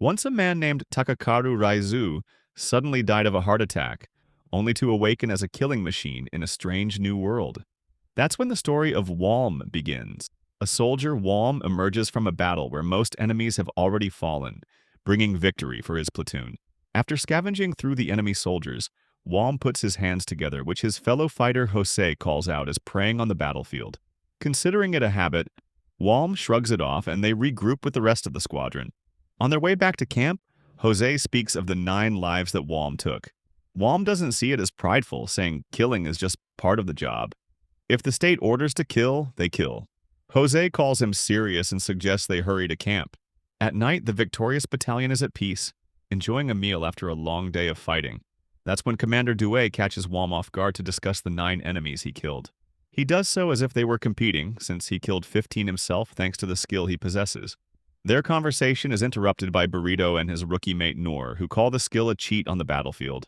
Once a man named Takakaru Raizu suddenly died of a heart attack, only to awaken as a killing machine in a strange new world. That's when the story of Walm begins. A soldier, Walm emerges from a battle where most enemies have already fallen, bringing victory for his platoon. After scavenging through the enemy soldiers, Walm puts his hands together, which his fellow fighter Jose calls out as praying on the battlefield. Considering it a habit, Walm shrugs it off and they regroup with the rest of the squadron. On their way back to camp, Jose speaks of the 9 lives that Walm took. Walm doesn't see it as prideful, saying killing is just part of the job. If the state orders to kill, they kill. Jose calls him serious and suggests they hurry to camp. At night, the victorious battalion is at peace, enjoying a meal after a long day of fighting. That's when Commander Duel catches Walm off guard to discuss the 9 enemies he killed. He does so as if they were competing, since he killed 15 himself thanks to the skill he possesses. Their conversation is interrupted by Burrito and his rookie mate Noor, who call the skill a cheat on the battlefield.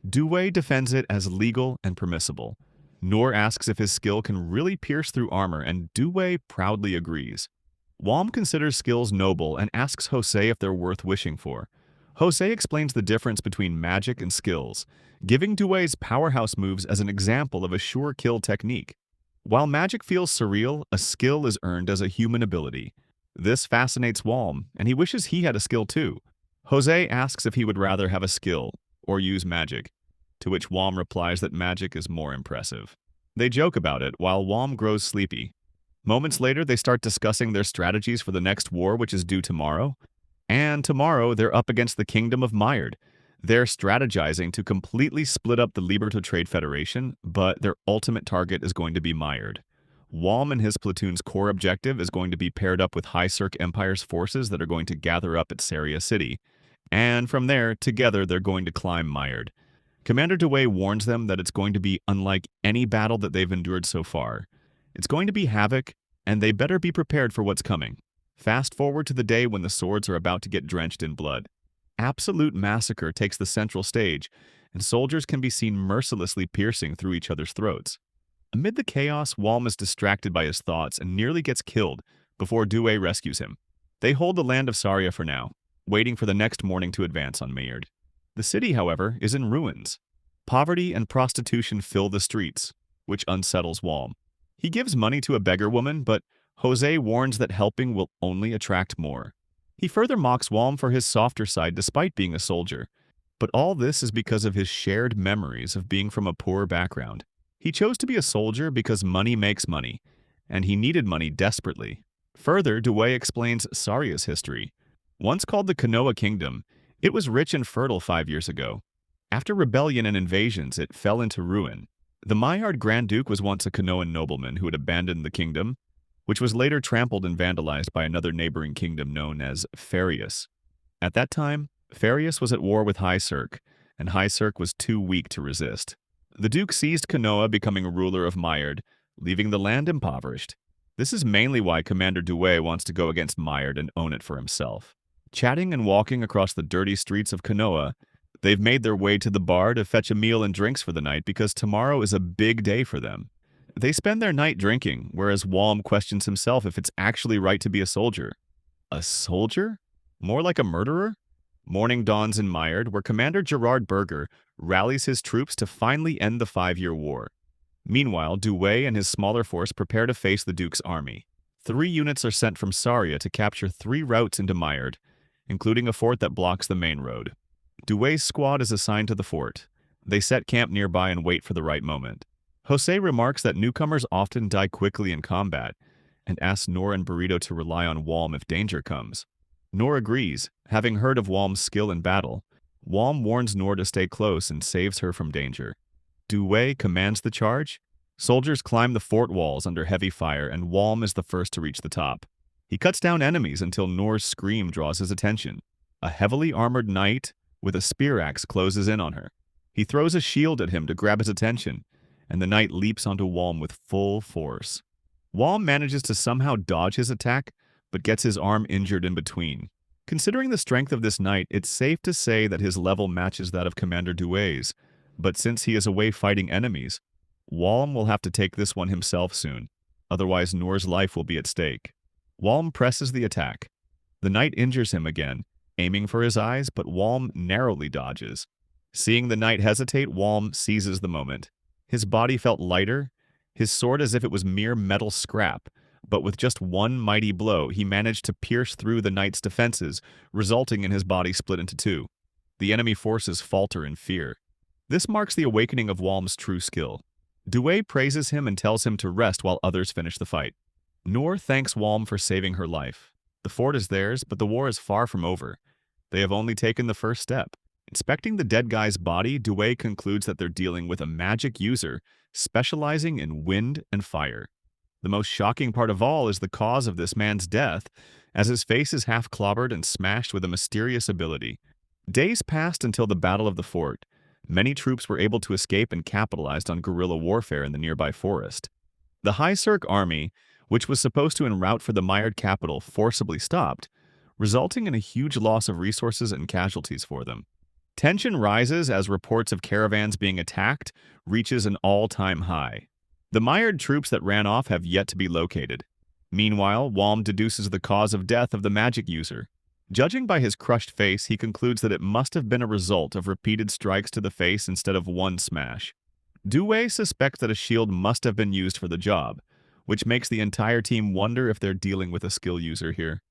Duel defends it as legal and permissible. Noor asks if his skill can really pierce through armor, and Duel proudly agrees. Walm considers skills noble and asks Jose if they're worth wishing for. Jose explains the difference between magic and skills, giving Duel's powerhouse moves as an example of a sure kill technique. While magic feels surreal, a skill is earned as a human ability. This fascinates Walm, and he wishes he had a skill too. Jose asks if he would rather have a skill or use magic, to which Walm replies that magic is more impressive. They joke about it while Walm grows sleepy. Moments later, they start discussing their strategies for the next war, which is due tomorrow. And tomorrow, they're up against the Kingdom of Mired. They're strategizing to completely split up the Liberto Trade Federation, but their ultimate target is going to be Mired. Walm and his platoon's core objective is going to be paired up with High Cirque Empire's forces that are going to gather up at Sarya City. And from there, together, they're going to climb Mired. Commander Duel warns them that it's going to be unlike any battle that they've endured so far. It's going to be havoc, and they better be prepared for what's coming. Fast forward to the day when the swords are about to get drenched in blood. Absolute massacre takes the central stage, and soldiers can be seen mercilessly piercing through each other's throats. Amid the chaos, Walm is distracted by his thoughts and nearly gets killed before Duel rescues him. They hold the land of Sarya for now, waiting for the next morning to advance on Mired. The city, however, is in ruins. Poverty and prostitution fill the streets, which unsettles Walm. He gives money to a beggar woman, but Jose warns that helping will only attract more. He further mocks Walm for his softer side despite being a soldier. But all this is because of his shared memories of being from a poor background. He chose to be a soldier because money makes money, and he needed money desperately. Further, Duel explains Sarya's history. Once called the Konoha Kingdom, it was rich and fertile 5 years ago. After rebellion and invasions, it fell into ruin. The Mired Grand Duke was once a Konohan nobleman who had abandoned the kingdom, which was later trampled and vandalized by another neighboring kingdom known as Farius. At that time, Farius was at war with High Cirque, and High Cirque was too weak to resist. The Duke seized Konoha, becoming ruler of Mired, leaving the land impoverished. This is mainly why Commander Duel wants to go against Mired and own it for himself. Chatting and walking across the dirty streets of Konoha, they've made their way to the bar to fetch a meal and drinks for the night because tomorrow is a big day for them. They spend their night drinking, whereas Walm questions himself if it's actually right to be a soldier. A soldier? More like a murderer? Morning dawns in Mired, where Commander Gerard Berger rallies his troops to finally end the 5-year war. Meanwhile, Duel and his smaller force prepare to face the Duke's army. 3 units are sent from Sarya to capture 3 routes into Mired, including a fort that blocks the main road. Duel's squad is assigned to the fort. They set camp nearby and wait for the right moment. Jose remarks that newcomers often die quickly in combat, and asks Noor and Burrito to rely on Walm if danger comes. Noor agrees, having heard of Walm's skill in battle. Walm warns Noor to stay close and saves her from danger. Duel commands the charge. Soldiers climb the fort walls under heavy fire, and Walm is the first to reach the top. He cuts down enemies until Noor's scream draws his attention. A heavily armored knight with a spear axe closes in on her. He throws a shield at him to grab his attention, and the knight leaps onto Walm with full force. Walm manages to somehow dodge his attack, but gets his arm injured in between. Considering the strength of this knight, it's safe to say that his level matches that of Commander Duel's, but since he is away fighting enemies, Walm will have to take this one himself soon, otherwise Noor's life will be at stake. Walm presses the attack. The knight injures him again, aiming for his eyes, but Walm narrowly dodges. Seeing the knight hesitate, Walm seizes the moment. His body felt lighter, his sword as if it was mere metal scrap, but with just one mighty blow, he managed to pierce through the knight's defenses, resulting in his body split into two. The enemy forces falter in fear. This marks the awakening of Walm's true skill. Duel praises him and tells him to rest while others finish the fight. Noor thanks Walm for saving her life. The fort is theirs, but the war is far from over. They have only taken the first step. Inspecting the dead guy's body, Duel concludes that they're dealing with a magic user specializing in wind and fire. The most shocking part of all is the cause of this man's death, as his face is half clobbered and smashed with a mysterious ability. Days passed until the Battle of the Fort. Many troops were able to escape and capitalized on guerrilla warfare in the nearby forest. The High Cirque army, which was supposed to en route for the mired capital, forcibly stopped, resulting in a huge loss of resources and casualties for them. Tension rises as reports of caravans being attacked reaches an all-time high. The mired troops that ran off have yet to be located. Meanwhile, Walm deduces the cause of death of the magic user. Judging by his crushed face, he concludes that it must have been a result of repeated strikes to the face instead of one smash. Duel suspects that a shield must have been used for the job, which makes the entire team wonder if they're dealing with a skill user here.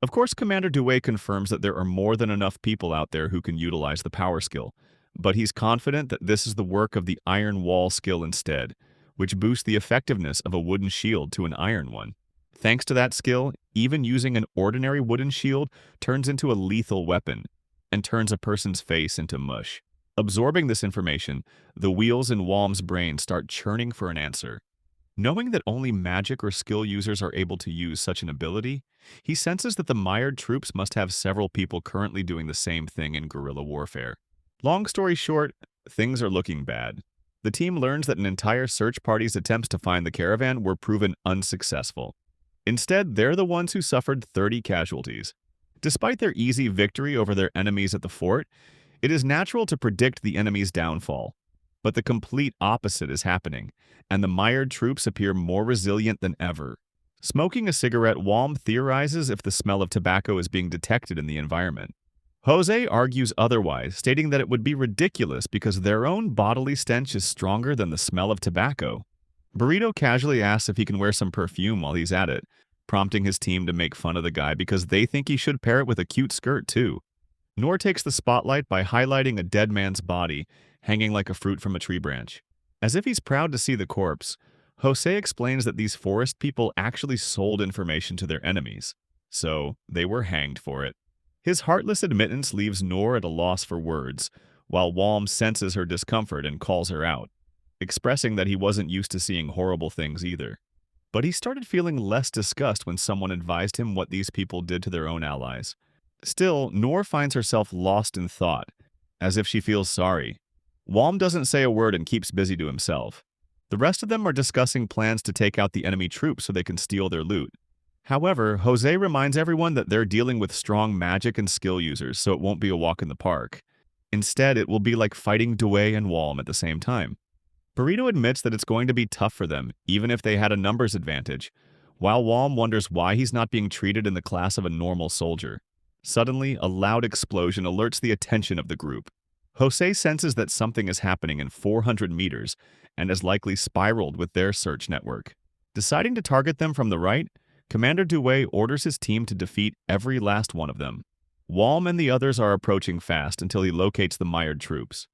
Of course, Commander Duel confirms that there are more than enough people out there who can utilize the power skill, but he's confident that this is the work of the Iron Wall skill instead, which boosts the effectiveness of a wooden shield to an iron one. Thanks to that skill, even using an ordinary wooden shield turns into a lethal weapon and turns a person's face into mush. Absorbing this information, the wheels in Walm's brain start churning for an answer. Knowing that only magic or skill users are able to use such an ability, he senses that the mired troops must have several people currently doing the same thing in guerrilla warfare. Long story short, things are looking bad. The team learns that an entire search party's attempts to find the caravan were proven unsuccessful. Instead, they're the ones who suffered 30 casualties. Despite their easy victory over their enemies at the fort, it is natural to predict the enemy's downfall. But the complete opposite is happening, and the mired troops appear more resilient than ever. Smoking a cigarette, Walm theorizes if the smell of tobacco is being detected in the environment. Jose argues otherwise, stating that it would be ridiculous because their own bodily stench is stronger than the smell of tobacco. Burrito casually asks if he can wear some perfume while he's at it, prompting his team to make fun of the guy because they think he should pair it with a cute skirt too. Noor takes the spotlight by highlighting a dead man's body, hanging like a fruit from a tree branch. As if he's proud to see the corpse, Jose explains that these forest people actually sold information to their enemies, so they were hanged for it. His heartless admittance leaves Noor at a loss for words, while Walm senses her discomfort and calls her out, expressing that he wasn't used to seeing horrible things either. But he started feeling less disgust when someone advised him what these people did to their own allies. Still, Noor finds herself lost in thought, as if she feels sorry. Walm doesn't say a word and keeps busy to himself. The rest of them are discussing plans to take out the enemy troops so they can steal their loot. However, Jose reminds everyone that they're dealing with strong magic and skill users, so it won't be a walk in the park. Instead, it will be like fighting Duel and Walm at the same time. Burrito admits that it's going to be tough for them, even if they had a numbers advantage, while Walm wonders why he's not being treated in the class of a normal soldier. Suddenly, a loud explosion alerts the attention of the group. Jose senses that something is happening in 400 meters and has likely spiraled with their search network. Deciding to target them from the right, Commander Duel orders his team to defeat every last one of them. Walm and the others are approaching fast until he locates the mired troops.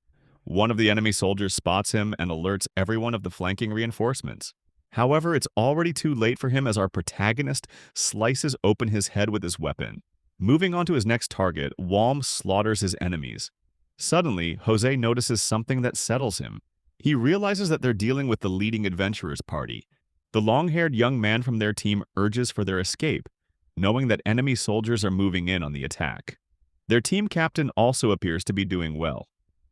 One of the enemy soldiers spots him and alerts everyone of the flanking reinforcements. However, it's already too late for him as our protagonist slices open his head with his weapon. Moving on to his next target, Walm slaughters his enemies. Suddenly, Jose notices something that settles him. He realizes that they're dealing with the leading adventurers party. The long-haired young man from their team urges for their escape, knowing that enemy soldiers are moving in on the attack. Their team captain also appears to be doing well.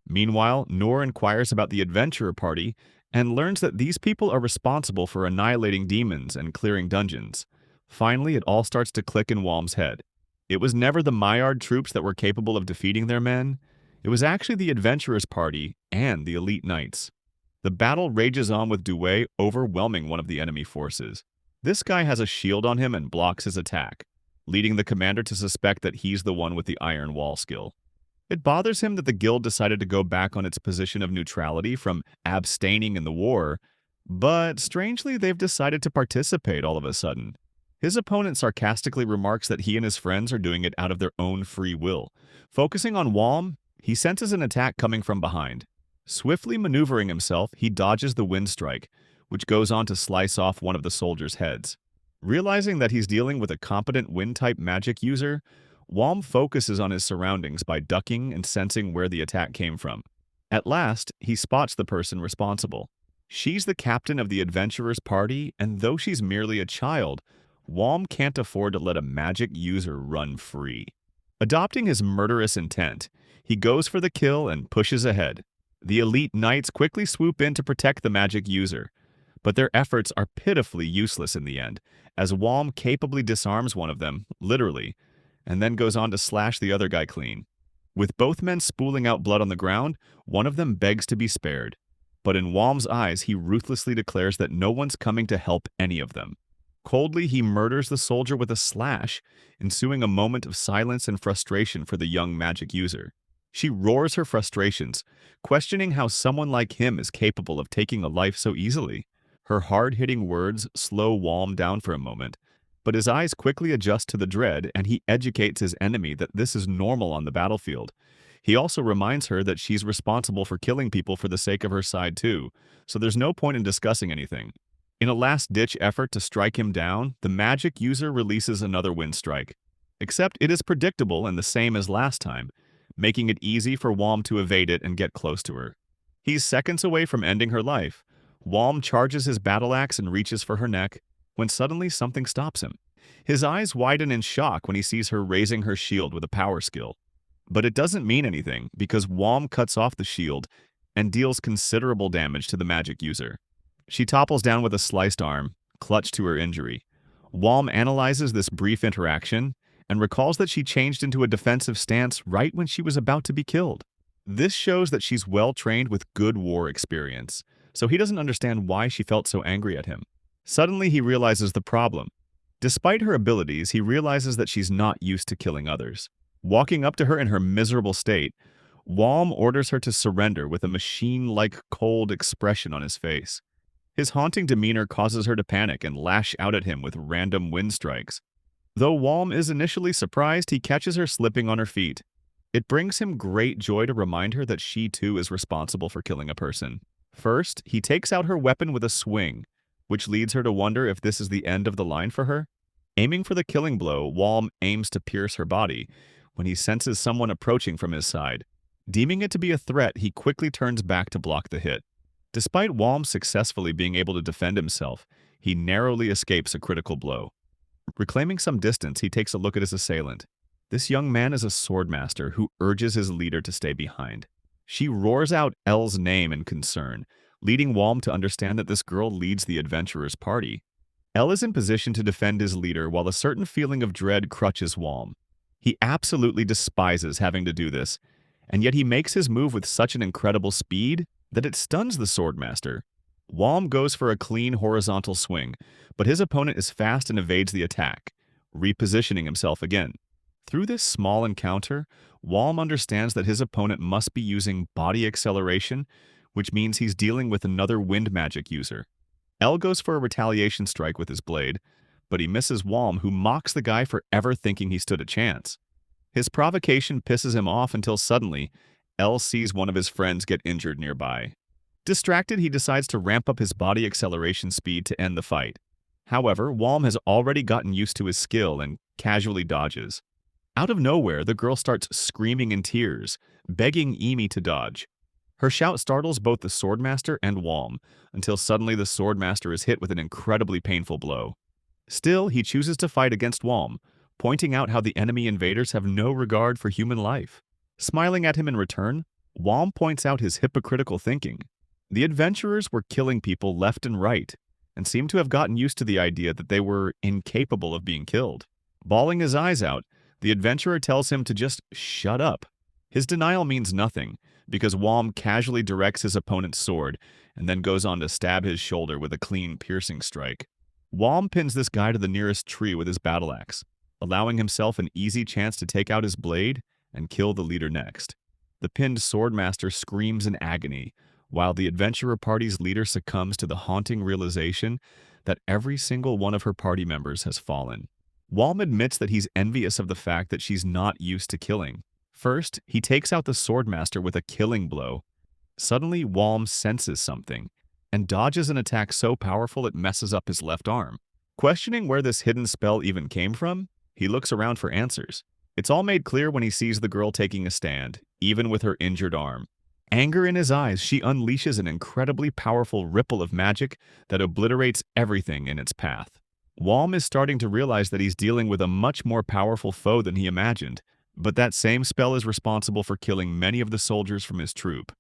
Meanwhile, Noor inquires about the adventurer party and learns that these people are responsible for annihilating demons and clearing dungeons. Finally, it all starts to click in Walm's head. It was never the Miard troops that were capable of defeating their men. It was actually the adventurers party and the elite knights. The battle rages on with Duel overwhelming one of the enemy forces. This guy has a shield on him and blocks his attack. leading the commander to suspect that he's the one with the iron wall skill. It bothers him that the guild decided to go back on its position of neutrality from abstaining in the war, but strangely they've decided to participate all of a sudden. His opponent sarcastically remarks that he and his friends are doing it out of their own free will. Focusing on Walm, he senses an attack coming from behind. Swiftly maneuvering himself, he dodges the wind strike, which goes on to slice off one of the soldiers' heads. Realizing that he's dealing with a competent wind-type magic user, Walm focuses on his surroundings by ducking and sensing where the attack came from. At last, he spots the person responsible. She's the captain of the adventurers' party, and though she's merely a child, Walm can't afford to let a magic user run free. Adopting his murderous intent, he goes for the kill and pushes ahead. The elite knights quickly swoop in to protect the magic user, but their efforts are pitifully useless in the end, as Walm capably disarms one of them, literally, and then goes on to slash the other guy clean. With both men spooling out blood on the ground, one of them begs to be spared. But in Walm's eyes, he ruthlessly declares that no one's coming to help any of them. Coldly, he murders the soldier with a slash, ensuing a moment of silence and frustration for the young magic user. She roars her frustrations, questioning how someone like him is capable of taking a life so easily. Her hard-hitting words slow Walm down for a moment, but his eyes quickly adjust to the dread and he educates his enemy that this is normal on the battlefield. He also reminds her that she's responsible for killing people for the sake of her side too, so there's no point in discussing anything. In a last-ditch effort to strike him down, the magic user releases another wind strike. Except it is predictable and the same as last time, making it easy for Walm to evade it and get close to her. He's seconds away from ending her life. Walm charges his battle axe and reaches for her neck, when suddenly something stops him. His eyes widen in shock when he sees her raising her shield with a power skill. But it doesn't mean anything, because Walm cuts off the shield and deals considerable damage to the magic user. She topples down with a sliced arm, clutched to her injury. Walm analyzes this brief interaction and recalls that she changed into a defensive stance right when she was about to be killed. This shows that she's well-trained with good war experience, so he doesn't understand why she felt so angry at him. Suddenly, he realizes the problem. Despite her abilities, he realizes that she's not used to killing others. Walking up to her in her miserable state, Walm orders her to surrender with a machine-like cold expression on his face. His haunting demeanor causes her to panic and lash out at him with random wind strikes. Though Walm is initially surprised, he catches her slipping on her feet. It brings him great joy to remind her that she too is responsible for killing a person. First, he takes out her weapon with a swing, which leads her to wonder if this is the end of the line for her. Aiming for the killing blow, Walm aims to pierce her body when he senses someone approaching from his side. Deeming it to be a threat, he quickly turns back to block the hit. Despite Walm successfully being able to defend himself, he narrowly escapes a critical blow. Reclaiming some distance, he takes a look at his assailant. This young man is a swordmaster who urges his leader to stay behind. She roars out Elle's name in concern, leading Walm to understand that this girl leads the adventurers' party. Elle is in position to defend his leader while a certain feeling of dread crutches Walm. He absolutely despises having to do this, and yet he makes his move with such an incredible speed that it stuns the swordmaster. Walm goes for a clean horizontal swing, but his opponent is fast and evades the attack, repositioning himself again. Through this small encounter, Walm understands that his opponent must be using body acceleration, which means he's dealing with another wind magic user. Elle goes for a retaliation strike with his blade, but he misses Walm, who mocks the guy for ever thinking he stood a chance. His provocation pisses him off until suddenly, Elle sees one of his friends get injured nearby. Distracted, he decides to ramp up his body acceleration speed to end the fight. However, Walm has already gotten used to his skill and casually dodges. Out of nowhere, the girl starts screaming in tears, begging Emi to dodge. Her shout startles both the swordmaster and Walm, until suddenly the swordmaster is hit with an incredibly painful blow. Still, he chooses to fight against Walm, pointing out how the enemy invaders have no regard for human life. Smiling at him in return, Walm points out his hypocritical thinking. The adventurers were killing people left and right, and seemed to have gotten used to the idea that they were incapable of being killed. Bawling his eyes out, the adventurer tells him to just shut up. His denial means nothing, because Walm casually directs his opponent's sword, and then goes on to stab his shoulder with a clean, piercing strike. Walm pins this guy to the nearest tree with his battle axe. allowing himself an easy chance to take out his blade and kill the leader next. The pinned swordmaster screams in agony, while the adventurer party's leader succumbs to the haunting realization that every single one of her party members has fallen. Walm admits that he's envious of the fact that she's not used to killing. First, he takes out the swordmaster with a killing blow. Suddenly, Walm senses something and dodges an attack so powerful it messes up his left arm. Questioning where this hidden spell even came from, he looks around for answers. It's all made clear when he sees the girl taking a stand, even with her injured arm. Anger in his eyes, she unleashes an incredibly powerful ripple of magic that obliterates everything in its path. Walm is starting to realize that he's dealing with a much more powerful foe than he imagined, but that same spell is responsible for killing many of the soldiers from his troop.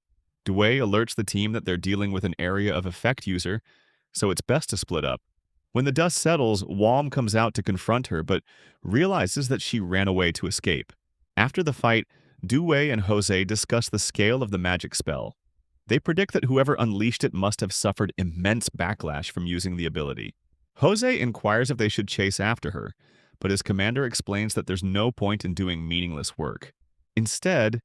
Duel alerts the team that they're dealing with an area of effect user, so it's best to split up. When the dust settles, Walm comes out to confront her, but realizes that she ran away to escape. After the fight, Duel and Jose discuss the scale of the magic spell. They predict that whoever unleashed it must have suffered immense backlash from using the ability. Jose inquires if they should chase after her, but his commander explains that there's no point in doing meaningless work. Instead,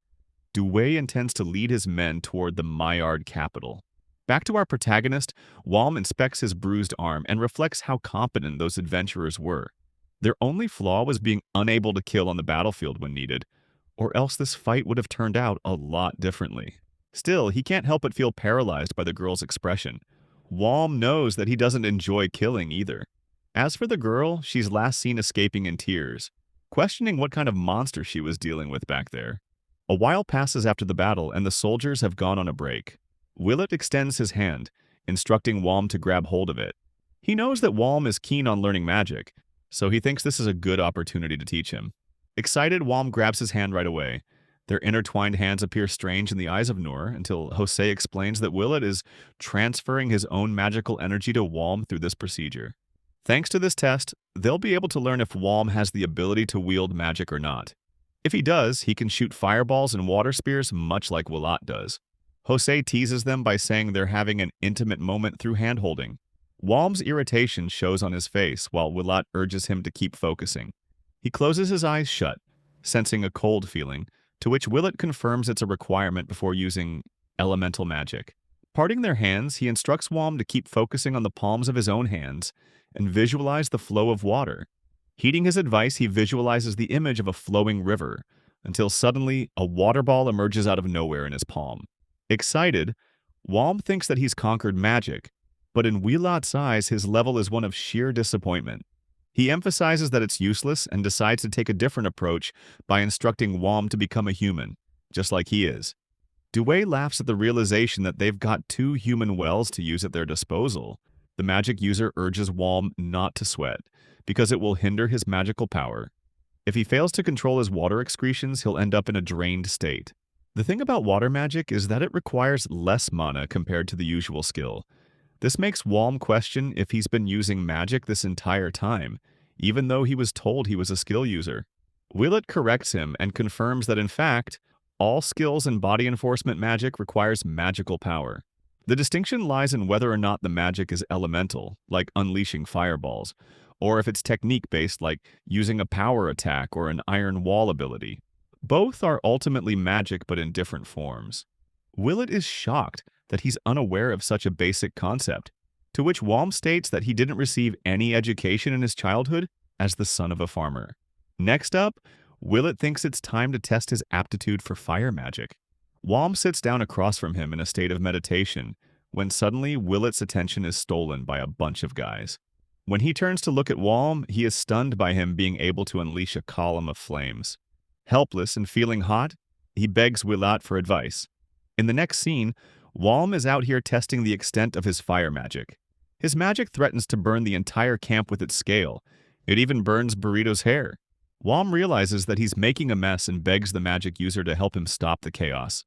Duel intends to lead his men toward the Maillard capital. Back to our protagonist, Walm inspects his bruised arm and reflects how competent those adventurers were. Their only flaw was being unable to kill on the battlefield when needed, or else this fight would have turned out a lot differently. Still, he can't help but feel paralyzed by the girl's expression. Walm knows that he doesn't enjoy killing either. As for the girl, she's last seen escaping in tears, questioning what kind of monster she was dealing with back there. A while passes after the battle, and the soldiers have gone on a break. Willett extends his hand, instructing Walm to grab hold of it. He knows that Walm is keen on learning magic, so he thinks this is a good opportunity to teach him. Excited, Walm grabs his hand right away. Their intertwined hands appear strange in the eyes of Noor until Jose explains that Willett is transferring his own magical energy to Walm through this procedure. Thanks to this test, they'll be able to learn if Walm has the ability to wield magic or not. If he does, he can shoot fireballs and water spears much like Willett does. Jose teases them by saying they're having an intimate moment through hand-holding. Walm's irritation shows on his face while Willett urges him to keep focusing. He closes his eyes shut, sensing a cold feeling, to which Willett confirms it's a requirement before using elemental magic. Parting their hands, he instructs Walm to keep focusing on the palms of his own hands and visualize the flow of water. Heeding his advice, he visualizes the image of a flowing river, until suddenly a water ball emerges out of nowhere in his palm. Excited, Walm thinks that he's conquered magic, but in Wheelot's eyes, his level is one of sheer disappointment. He emphasizes that it's useless and decides to take a different approach by instructing Walm to become a human, just like he is. Duel laughs at the realization that they've got 2 human wells to use at their disposal. The magic user urges Walm not to sweat, because it will hinder his magical power. If he fails to control his water excretions, he'll end up in a drained state. The thing about water magic is that it requires less mana compared to the usual skill. This makes Walm question if he's been using magic this entire time, even though he was told he was a skill user. Willett corrects him and confirms that in fact, all skills in body enforcement magic requires magical power. The distinction lies in whether or not the magic is elemental, like unleashing fireballs, or if it's technique-based, like using a power attack or an iron wall ability. Both are ultimately magic but in different forms. Willett is shocked that he's unaware of such a basic concept, to which Walm states that he didn't receive any education in his childhood as the son of a farmer. Next up, Willett thinks it's time to test his aptitude for fire magic. Walm sits down across from him in a state of meditation, when suddenly Willett's attention is stolen by a bunch of guys. When he turns to look at Walm, he is stunned by him being able to unleash a column of flames. Helpless and feeling hot, he begs Willett for advice. In the next scene, Walm is out here testing the extent of his fire magic. His magic threatens to burn the entire camp with its scale. It even burns Burrito's hair. Walm realizes that he's making a mess and begs the magic user to help him stop the chaos.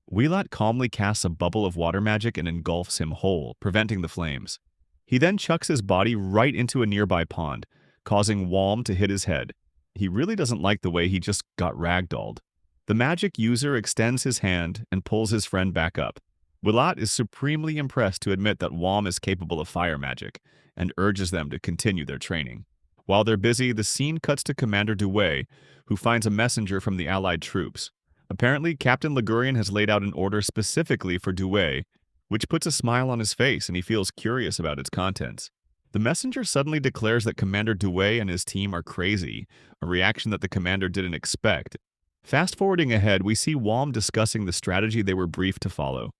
Willett calmly casts a bubble of water magic and engulfs him whole, preventing the flames. He then chucks his body right into a nearby pond, causing Walm to hit his head. He really doesn't like the way he just got ragdolled. The magic user extends his hand and pulls his friend back up. Willett is supremely impressed to admit that Walm is capable of fire magic and urges them to continue their training. While they're busy, the scene cuts to Commander Duel, who finds a messenger from the Allied troops. Apparently, Captain Ligurian has laid out an order specifically for Duel, which puts a smile on his face and he feels curious about its contents. The messenger suddenly declares that Commander Duel and his team are crazy, a reaction that the commander didn't expect. Fast forwarding ahead, we see Walm discussing the strategy they were briefed to follow.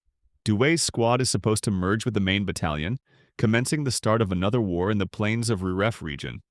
Duel's squad is supposed to merge with the main battalion, commencing the start of another war in the plains of Ruref region.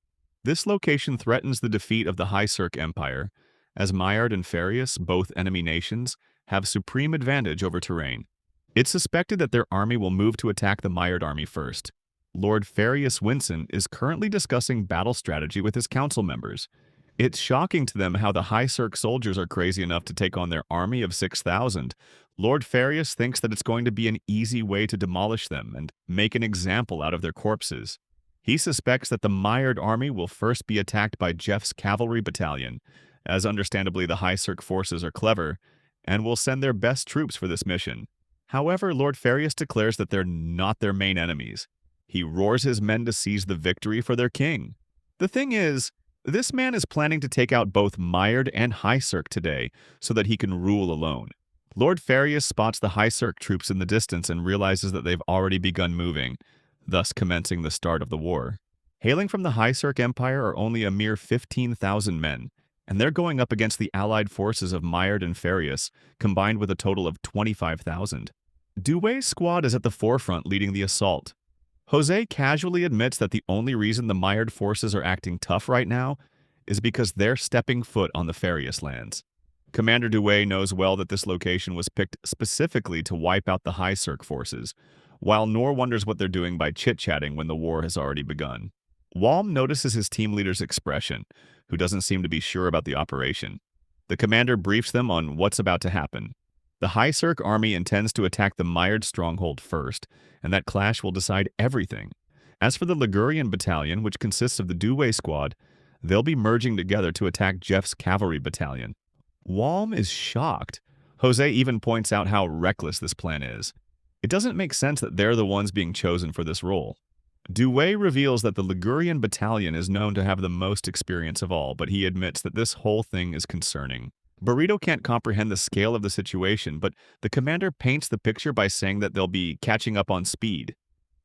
This location threatens the defeat of the High Cirque Empire, as Maillard and Farius, both enemy nations, have supreme advantage over terrain. It's suspected that their army will move to attack the Maillard army first. Lord Farius Winson is currently discussing battle strategy with his council members. It's shocking to them how the High Cirque soldiers are crazy enough to take on their army of 6,000. Lord Farius thinks that it's going to be an easy way to demolish them and make an example out of their corpses. He suspects that the Maillard army will first be attacked by Jeff's cavalry battalion, as understandably the High Cirque forces are clever, and will send their best troops for this mission. However, Lord Farius declares that they're not their main enemies. He roars his men to seize the victory for their king. The thing is, this man is planning to take out both Maillard and High Cirque today so that he can rule alone. Lord Farius spots the High Cirque troops in the distance and realizes that they've already begun moving, thus commencing the start of the war. Hailing from the High Cirque Empire are only a mere 15,000 men, and they're going up against the allied forces of Maillard and Farius, combined with a total of 25,000. Duel's squad is at the forefront leading the assault. Jose casually admits that the only reason the Maillard forces are acting tough right now is because they're stepping foot on the Farius lands. Commander Duel knows well that this location was picked specifically to wipe out the High Cirque forces, while Nor wonders what they're doing by chit-chatting when the war has already begun. Walm notices his team leader's expression, who doesn't seem to be sure about the operation. The commander briefs them on what's about to happen. The High Cirque army intends to attack the Maillard stronghold first, and that clash will decide everything. As for the Ligurian battalion, which consists of the Duel squad, they'll be merging together to attack Jeff's cavalry battalion. Walm is shocked. Jose even points out how reckless this plan is. It doesn't make sense that they're the ones being chosen for this role. Duel reveals that the Ligurian battalion is known to have the most experience of all, but he admits that this whole thing is concerning. Burrito can't comprehend the scale of the situation, but the commander paints the picture by saying that they'll be catching up on speed.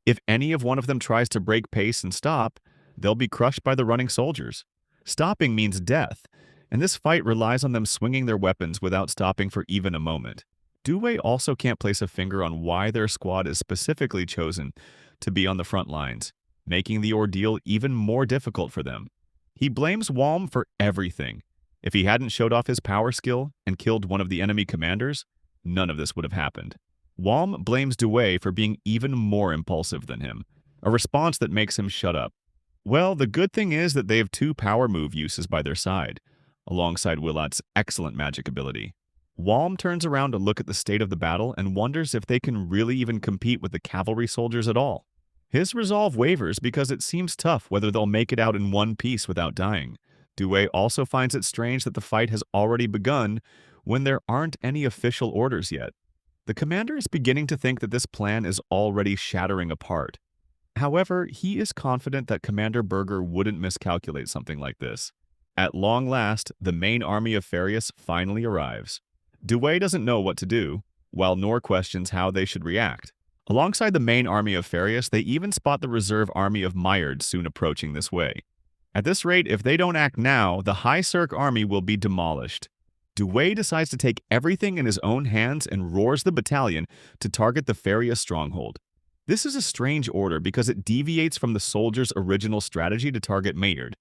If any of one of them tries to break pace and stop, they'll be crushed by the running soldiers. Stopping means death, and this fight relies on them swinging their weapons without stopping for even a moment. Duel also can't place a finger on why their squad is specifically chosen to be on the front lines, making the ordeal even more difficult for them. He blames Walm for everything. If he hadn't showed off his power skill and killed one of the enemy commanders, none of this would have happened. Walm blames Duel for being even more impulsive than him, a response that makes him shut up. Well, the good thing is that they have two power move uses by their side, alongside Willott's excellent magic ability. Walm turns around to look at the state of the battle and wonders if they can really even compete with the cavalry soldiers at all. His resolve wavers because it seems tough whether they'll make it out in one piece without dying. Duel also finds it strange that the fight has already begun when there aren't any official orders yet. The commander is beginning to think that this plan is already shattering apart. However, he is confident that Commander Berger wouldn't miscalculate something like this. At long last, the main army of Farius finally arrives. Duel doesn't know what to do, while Nor questions how they should react. Alongside the main army of Farius, they even spot the reserve army of Maillard soon approaching this way. At this rate, if they don't act now, the High Cirque army will be demolished. Duel decides to take everything in his own hands and roars the battalion to target the Farius stronghold. This is a strange order because it deviates from the soldiers' original strategy to target Maillard.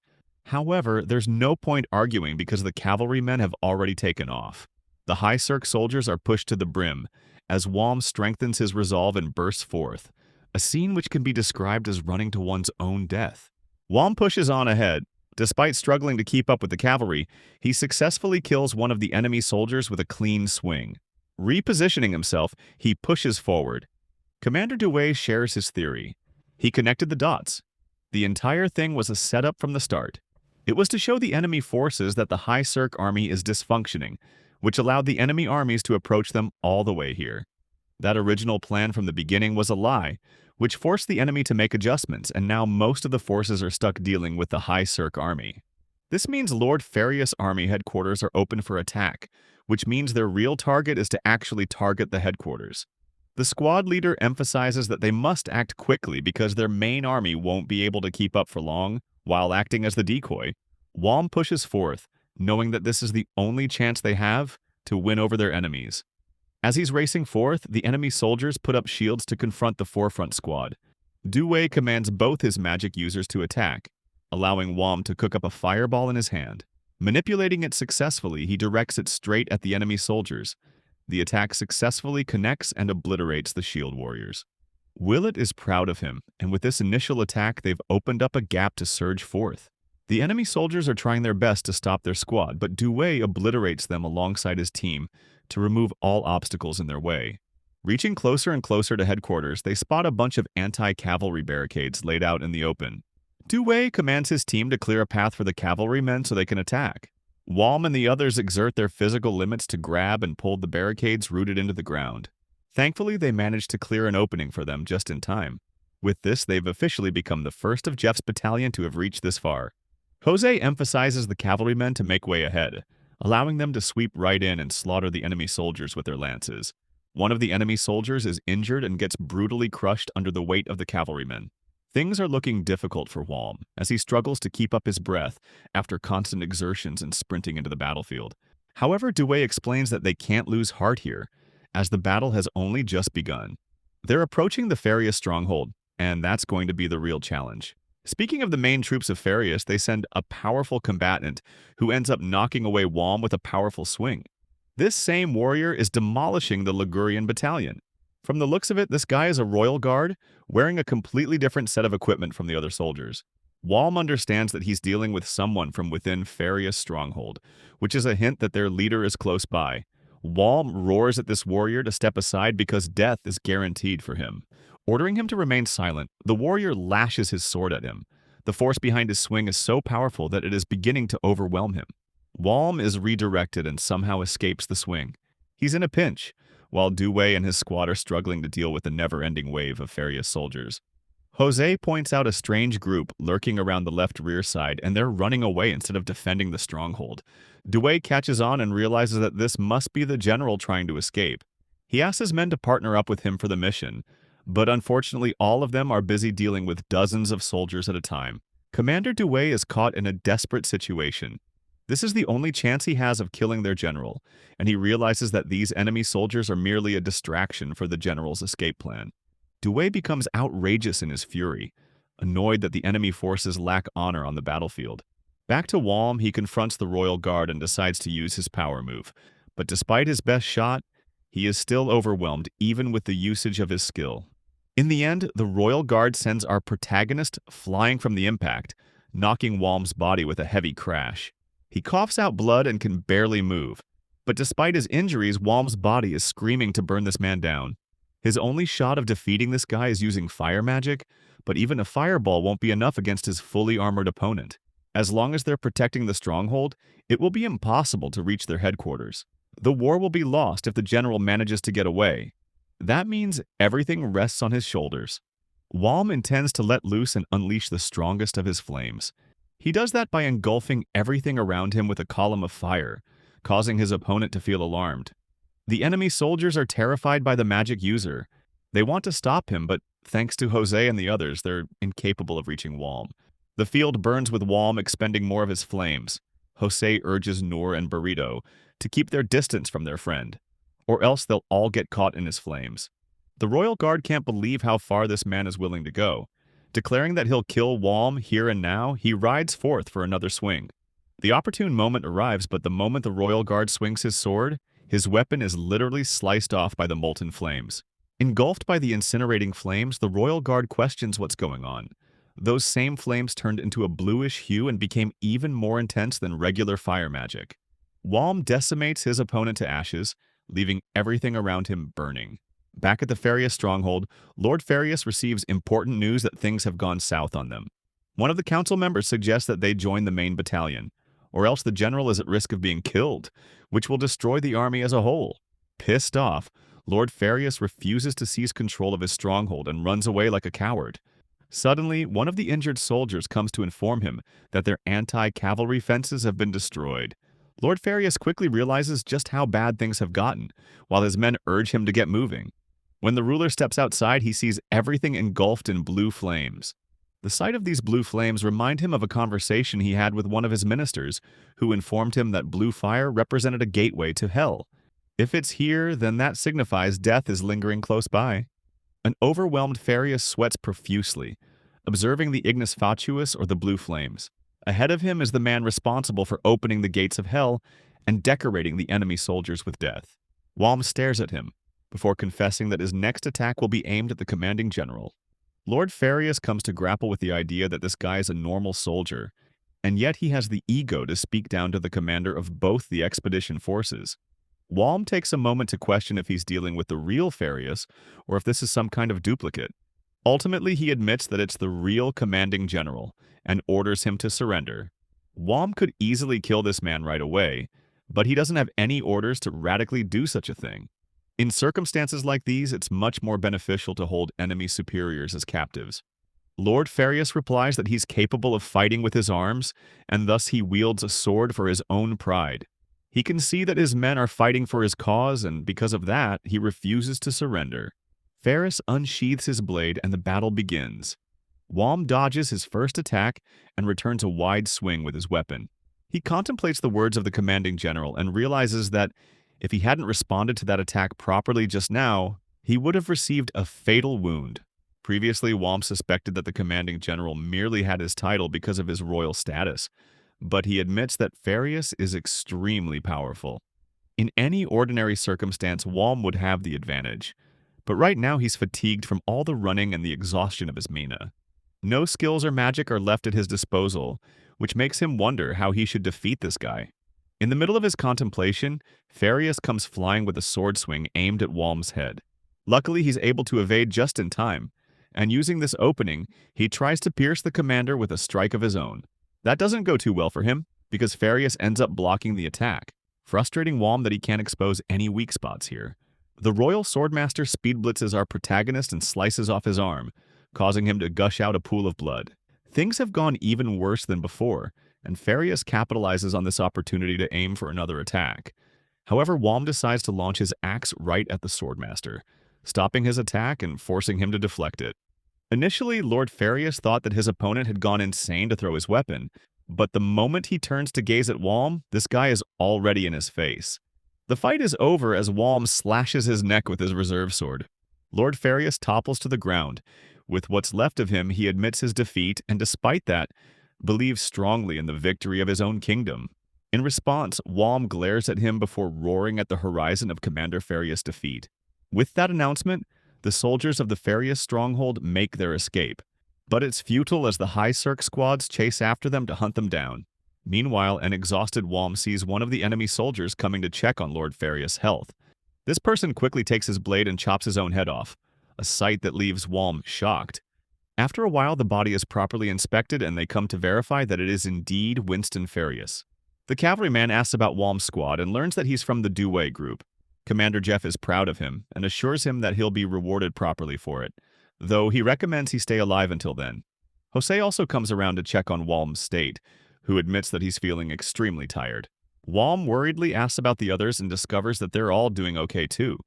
However, there's no point arguing because the cavalrymen have already taken off. The High Cirque soldiers are pushed to the brim, as Walm strengthens his resolve and bursts forth, a scene which can be described as running to one's own death. Walm pushes on ahead. Despite struggling to keep up with the cavalry, he successfully kills one of the enemy soldiers with a clean swing. Repositioning himself, he pushes forward. Commander Duel shares his theory. He connected the dots. The entire thing was a setup from the start. It was to show the enemy forces that the High Cirque army is dysfunctioning, which allowed the enemy armies to approach them all the way here. That original plan from the beginning was a lie, which forced the enemy to make adjustments, and now most of the forces are stuck dealing with the High Cirque army. This means Lord Farius' army headquarters are open for attack, which means their real target is to actually target the headquarters. The squad leader emphasizes that they must act quickly because their main army won't be able to keep up for long while acting as the decoy. Walm pushes forth, knowing that this is the only chance they have to win over their enemies. As he's racing forth, the enemy soldiers put up shields to confront the forefront squad. Duel commands both his magic users to attack, allowing Walm to cook up a fireball in his hand. Manipulating it successfully, he directs it straight at the enemy soldiers. The attack successfully connects and obliterates the shield warriors. Willett is proud of him, and with this initial attack, they've opened up a gap to surge forth. The enemy soldiers are trying their best to stop their squad, but Duel obliterates them alongside his team to remove all obstacles in their way. Reaching closer and closer to headquarters, they spot a bunch of anti-cavalry barricades laid out in the open. Duel commands his team to clear a path for the cavalrymen so they can attack. Walm and the others exert their physical limits to grab and pull the barricades rooted into the ground. Thankfully, they manage to clear an opening for them just in time. With this, they've officially become the first of Jeff's battalion to have reached this far. Jose emphasizes the cavalrymen to make way ahead, allowing them to sweep right in and slaughter the enemy soldiers with their lances. One of the enemy soldiers is injured and gets brutally crushed under the weight of the cavalrymen. Things are looking difficult for Walm, as he struggles to keep up his breath after constant exertions and sprinting into the battlefield. However, Duel explains that they can't lose heart here, as the battle has only just begun. They're approaching the Farius stronghold, and that's going to be the real challenge. Speaking of the main troops of Farius, they send a powerful combatant who ends up knocking away Walm with a powerful swing. This same warrior is demolishing the Ligurian battalion. From the looks of it, this guy is a royal guard, wearing a completely different set of equipment from the other soldiers. Walm understands that he's dealing with someone from within Farius' stronghold, which is a hint that their leader is close by. Walm roars at this warrior to step aside because death is guaranteed for him. Ordering him to remain silent, the warrior lashes his sword at him. The force behind his swing is so powerful that it is beginning to overwhelm him. Walm is redirected and somehow escapes the swing. He's in a pinch, while Duel and his squad are struggling to deal with the never-ending wave of Farius soldiers. Jose points out a strange group lurking around the left rear side, and they're running away instead of defending the stronghold. Duel catches on and realizes that this must be the general trying to escape. He asks his men to partner up with him for the mission, but unfortunately all of them are busy dealing with dozens of soldiers at a time. Commander Duel is caught in a desperate situation. This is the only chance he has of killing their general, and he realizes that these enemy soldiers are merely a distraction for the general's escape plan. Duel becomes outrageous in his fury, annoyed that the enemy forces lack honor on the battlefield. Back to Walm, he confronts the royal guard and decides to use his power move, but despite his best shot, he is still overwhelmed even with the usage of his skill. In the end, the royal guard sends our protagonist flying from the impact, knocking Walm's body with a heavy crash. He coughs out blood and can barely move, but despite his injuries, Walm's body is screaming to burn this man down. His only shot of defeating this guy is using fire magic, but even a fireball won't be enough against his fully armored opponent. As long as they're protecting the stronghold, it will be impossible to reach their headquarters. The war will be lost if the general manages to get away. That means everything rests on his shoulders. Walm intends to let loose and unleash the strongest of his flames. He does that by engulfing everything around him with a column of fire, causing his opponent to feel alarmed. The enemy soldiers are terrified by the magic user. They want to stop him, but thanks to Jose and the others, they're incapable of reaching Walm. The field burns with Walm expending more of his flames. Jose urges Noor and Burrito to keep their distance from their friend, or else they'll all get caught in his flames. The royal guard can't believe how far this man is willing to go. Declaring that he'll kill Walm here and now, he rides forth for another swing. The opportune moment arrives, but the moment the royal guard swings his sword, his weapon is literally sliced off by the molten flames. Engulfed by the incinerating flames, the royal guard questions what's going on. Those same flames turned into a bluish hue and became even more intense than regular fire magic. Walm decimates his opponent to ashes, leaving everything around him burning. Back at the Farius stronghold, Lord Farius receives important news that things have gone south on them. One of the council members suggests that they join the main battalion, or else the general is at risk of being killed, which will destroy the army as a whole. Pissed off, Lord Farius refuses to seize control of his stronghold and runs away like a coward. Suddenly, one of the injured soldiers comes to inform him that their anti-cavalry fences have been destroyed. Lord Farius quickly realizes just how bad things have gotten, while his men urge him to get moving. When the ruler steps outside, he sees everything engulfed in blue flames. The sight of these blue flames remind him of a conversation he had with one of his ministers, who informed him that blue fire represented a gateway to hell. If it's here, then that signifies death is lingering close by. An overwhelmed Farius sweats profusely, observing the ignis fatuus or the blue flames. Ahead of him is the man responsible for opening the gates of hell and decorating the enemy soldiers with death. Walm stares at him, before confessing that his next attack will be aimed at the commanding general. Lord Farius comes to grapple with the idea that this guy is a normal soldier, and yet he has the ego to speak down to the commander of both the expedition forces. Walm takes a moment to question if he's dealing with the real Farius or if this is some kind of duplicate. Ultimately, he admits that it's the real commanding general and orders him to surrender. Walm could easily kill this man right away, but he doesn't have any orders to radically do such a thing. In circumstances like these, it's much more beneficial to hold enemy superiors as captives. Lord Farius replies that he's capable of fighting with his arms, and thus he wields a sword for his own pride. He can see that his men are fighting for his cause, and because of that, he refuses to surrender. Farius unsheathes his blade, and the battle begins. Walm dodges his first attack and returns a wide swing with his weapon. He contemplates the words of the commanding general and realizes that if he hadn't responded to that attack properly just now, he would have received a fatal wound. Previously, Walm suspected that the commanding general merely had his title because of his royal status, but he admits that Farius is extremely powerful. In any ordinary circumstance, Walm would have the advantage, but right now he's fatigued from all the running and the exhaustion of his mina. No skills or magic are left at his disposal, which makes him wonder how he should defeat this guy. In the middle of his contemplation, Farius comes flying with a sword swing aimed at Walm's head. Luckily, he's able to evade just in time, and using this opening, he tries to pierce the commander with a strike of his own. That doesn't go too well for him, because Farius ends up blocking the attack, frustrating Walm that he can't expose any weak spots here. The Royal Swordmaster speed blitzes our protagonist and slices off his arm, causing him to gush out a pool of blood. Things have gone even worse than before, and Farius capitalizes on this opportunity to aim for another attack. However, Walm decides to launch his axe right at the Swordmaster, stopping his attack and forcing him to deflect it. Initially, Lord Farius thought that his opponent had gone insane to throw his weapon, but the moment he turns to gaze at Walm, this guy is already in his face. The fight is over as Walm slashes his neck with his reserve sword. Lord Farius topples to the ground. With what's left of him, he admits his defeat, and despite that, believes strongly in the victory of his own kingdom. In response, Walm glares at him before roaring at the horizon of Commander Farius' defeat. With that announcement, the soldiers of the Farius stronghold make their escape, but it's futile as the High Cirque squads chase after them to hunt them down. Meanwhile, an exhausted Walm sees one of the enemy soldiers coming to check on Lord Farius' health. This person quickly takes his blade and chops his own head off, a sight that leaves Walm shocked. After a while, the body is properly inspected and they come to verify that it is indeed Winston Farius. The cavalryman asks about Walm's squad and learns that he's from the Duel group. Commander Jeff is proud of him and assures him that he'll be rewarded properly for it, though he recommends he stay alive until then. Jose also comes around to check on Walm's state, who admits that he's feeling extremely tired. Walm worriedly asks about the others and discovers that they're all doing okay too.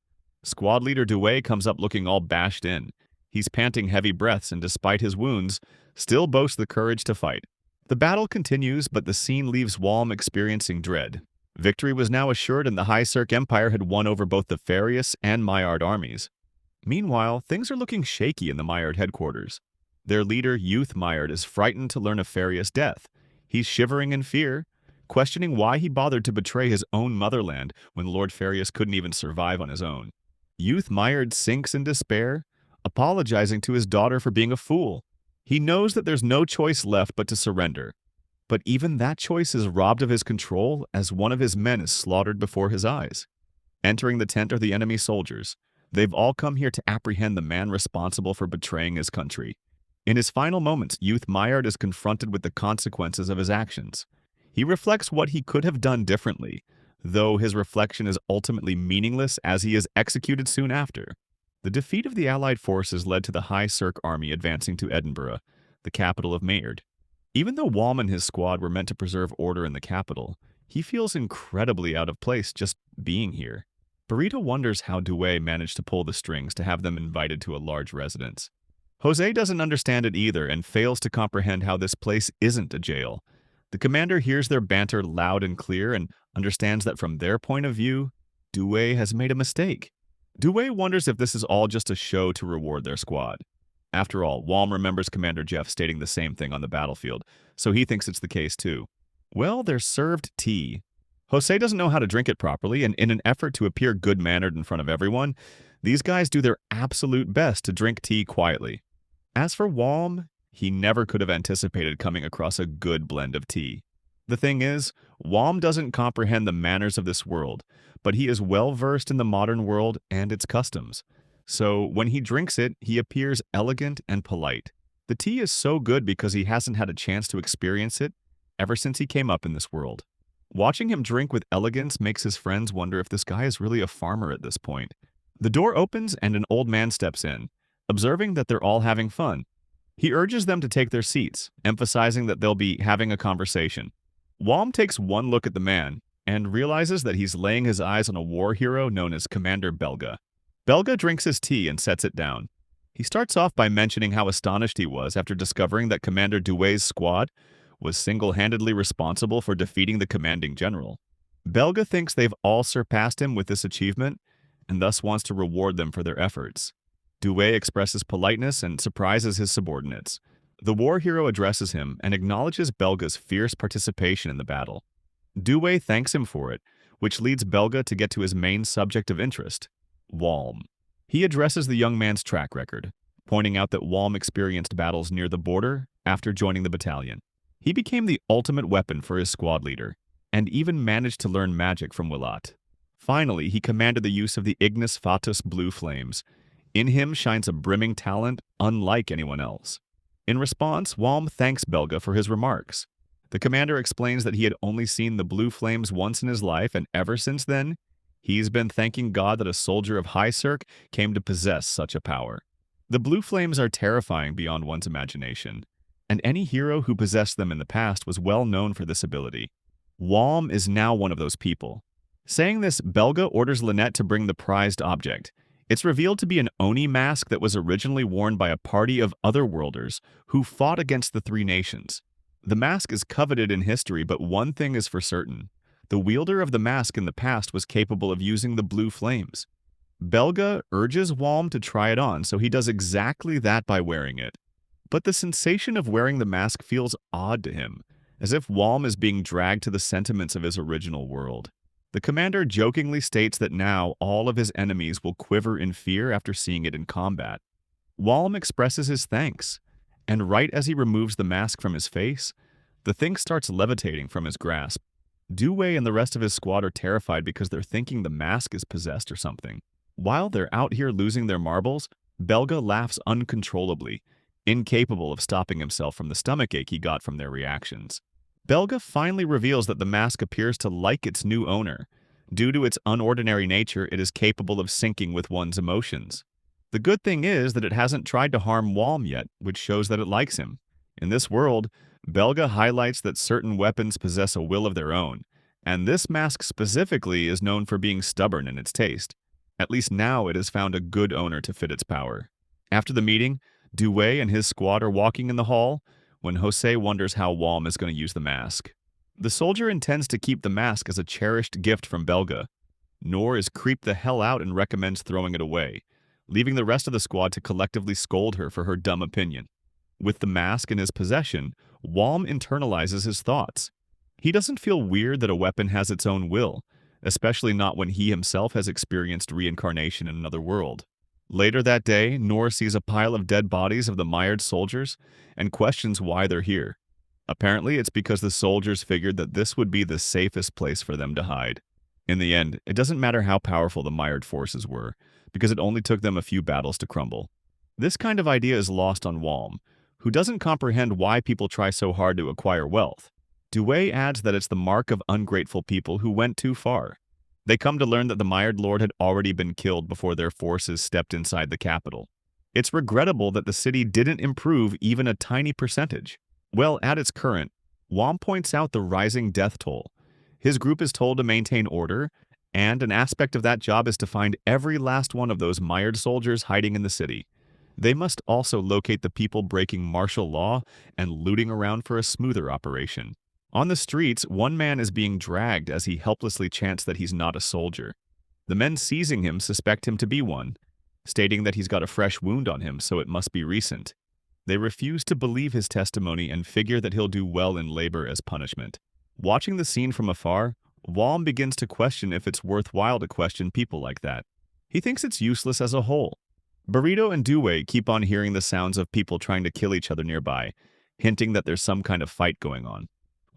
Squad leader Duel comes up looking all bashed in. He's panting heavy breaths and despite his wounds, still boasts the courage to fight. The battle continues, but the scene leaves Walm experiencing dread. Victory was now assured and the High Cirque Empire had won over both the Farius and Maillard armies. Meanwhile, things are looking shaky in the Maillard headquarters. Their leader, Youth Maillard, is frightened to learn of Farius' death. He's shivering in fear, questioning why he bothered to betray his own motherland when Lord Farius couldn't even survive on his own. Youth Maillard sinks in despair, apologizing to his daughter for being a fool. He knows that there's no choice left but to surrender. But even that choice is robbed of his control as one of his men is slaughtered before his eyes. Entering the tent are the enemy soldiers. They've all come here to apprehend the man responsible for betraying his country. In his final moments, Youth Maillard is confronted with the consequences of his actions. He reflects what he could have done differently, though his reflection is ultimately meaningless as he is executed soon after. The defeat of the Allied forces led to the High Cirque army advancing to Edinburgh, the capital of Maynard. Even though Walm and his squad were meant to preserve order in the capital, he feels incredibly out of place just being here. Rita wonders how Duel managed to pull the strings to have them invited to a large residence. Jose doesn't understand it either and fails to comprehend how this place isn't a jail. The commander hears their banter loud and clear and understands that from their point of view, Duel has made a mistake. Duel wonders if this is all just a show to reward their squad. After all, Walm remembers Commander Jeff stating the same thing on the battlefield, so he thinks it's the case too. Well, they're served tea. Jose doesn't know how to drink it properly, and in an effort to appear good-mannered in front of everyone, these guys do their absolute best to drink tea quietly. As for Walm, he never could have anticipated coming across a good blend of tea. The thing is, Walm doesn't comprehend the manners of this world, but he is well-versed in the modern world and its customs. So when he drinks it, he appears elegant and polite. The tea is so good because he hasn't had a chance to experience it ever since he came up in this world. Watching him drink with elegance makes his friends wonder if this guy is really a farmer at this point. The door opens and an old man steps in, observing that they're all having fun. He urges them to take their seats, emphasizing that they'll be having a conversation. Walm takes one look at the man and realizes that he's laying his eyes on a war hero known as Commander Belga. Belga drinks his tea and sets it down. He starts off by mentioning how astonished he was after discovering that Commander Duel's squad was single-handedly responsible for defeating the commanding general. Belga thinks they've all surpassed him with this achievement and thus wants to reward them for their efforts. Duel expresses politeness and surprises his subordinates. The war hero addresses him and acknowledges Belga's fierce participation in the battle. Duel thanks him for it, which leads Belga to get to his main subject of interest, Walm. He addresses the young man's track record, pointing out that Walm experienced battles near the border after joining the battalion. He became the ultimate weapon for his squad leader, and even managed to learn magic from Willat. Finally, he commanded the use of the Ignis Fatuus blue flames. In him shines a brimming talent unlike anyone else. In response, Walm thanks Belga for his remarks. The commander explains that he had only seen the blue flames once in his life, and ever since then, he's been thanking God that a soldier of High Cirque came to possess such a power. The blue flames are terrifying beyond one's imagination, and any hero who possessed them in the past was well known for this ability. Walm is now one of those people. Saying this, Belga orders Lynette to bring the prized object. It's revealed to be an Oni mask that was originally worn by a party of otherworlders who fought against the Three Nations. The mask is coveted in history, but one thing is for certain. The wielder of the mask in the past was capable of using the blue flames. Belga urges Walm to try it on, so he does exactly that by wearing it. But the sensation of wearing the mask feels odd to him, as if Walm is being dragged to the sentiments of his original world. The commander jokingly states that now all of his enemies will quiver in fear after seeing it in combat. Walm expresses his thanks, and right as he removes the mask from his face, the thing starts levitating from his grasp. Duel and the rest of his squad are terrified because they're thinking the mask is possessed or something. While they're out here losing their marbles, Belga laughs uncontrollably, incapable of stopping himself from the stomachache he got from their reactions. Belga finally reveals that the mask appears to like its new owner. Due to its unordinary nature, it is capable of syncing with one's emotions. The good thing is that it hasn't tried to harm Walm yet, which shows that it likes him. In this world, Belga highlights that certain weapons possess a will of their own, and this mask specifically is known for being stubborn in its taste. At least now it has found a good owner to fit its power. After the meeting, Duel and his squad are walking in the hall, when Jose wonders how Walm is going to use the mask. The soldier intends to keep the mask as a cherished gift from Belga. Nor is creeped the hell out and recommends throwing it away, leaving the rest of the squad to collectively scold her for her dumb opinion. With the mask in his possession, Walm internalizes his thoughts. He doesn't feel weird that a weapon has its own will, especially not when he himself has experienced reincarnation in another world. Later that day, Nor sees a pile of dead bodies of the mired soldiers and questions why they're here. Apparently, it's because the soldiers figured that this would be the safest place for them to hide. In the end, it doesn't matter how powerful the mired forces were, because it only took them a few battles to crumble. This kind of idea is lost on Walm, who doesn't comprehend why people try so hard to acquire wealth. Duel adds that it's the mark of ungrateful people who went too far. They come to learn that the mired lord had already been killed before their forces stepped inside the capital. It's regrettable that the city didn't improve even a tiny percentage. Well, at its current, Wom points out the rising death toll. His group is told to maintain order, and an aspect of that job is to find every last one of those mired soldiers hiding in the city. They must also locate the people breaking martial law and looting around for a smoother operation. On the streets, one man is being dragged as he helplessly chants that he's not a soldier. The men seizing him suspect him to be one, stating that he's got a fresh wound on him, so it must be recent. They refuse to believe his testimony and figure that he'll do well in labor as punishment. Watching the scene from afar, Wom begins to question if it's worthwhile to question people like that. He thinks it's useless as a whole. Burrito and Duel keep on hearing the sounds of people trying to kill each other nearby, hinting that there's some kind of fight going on.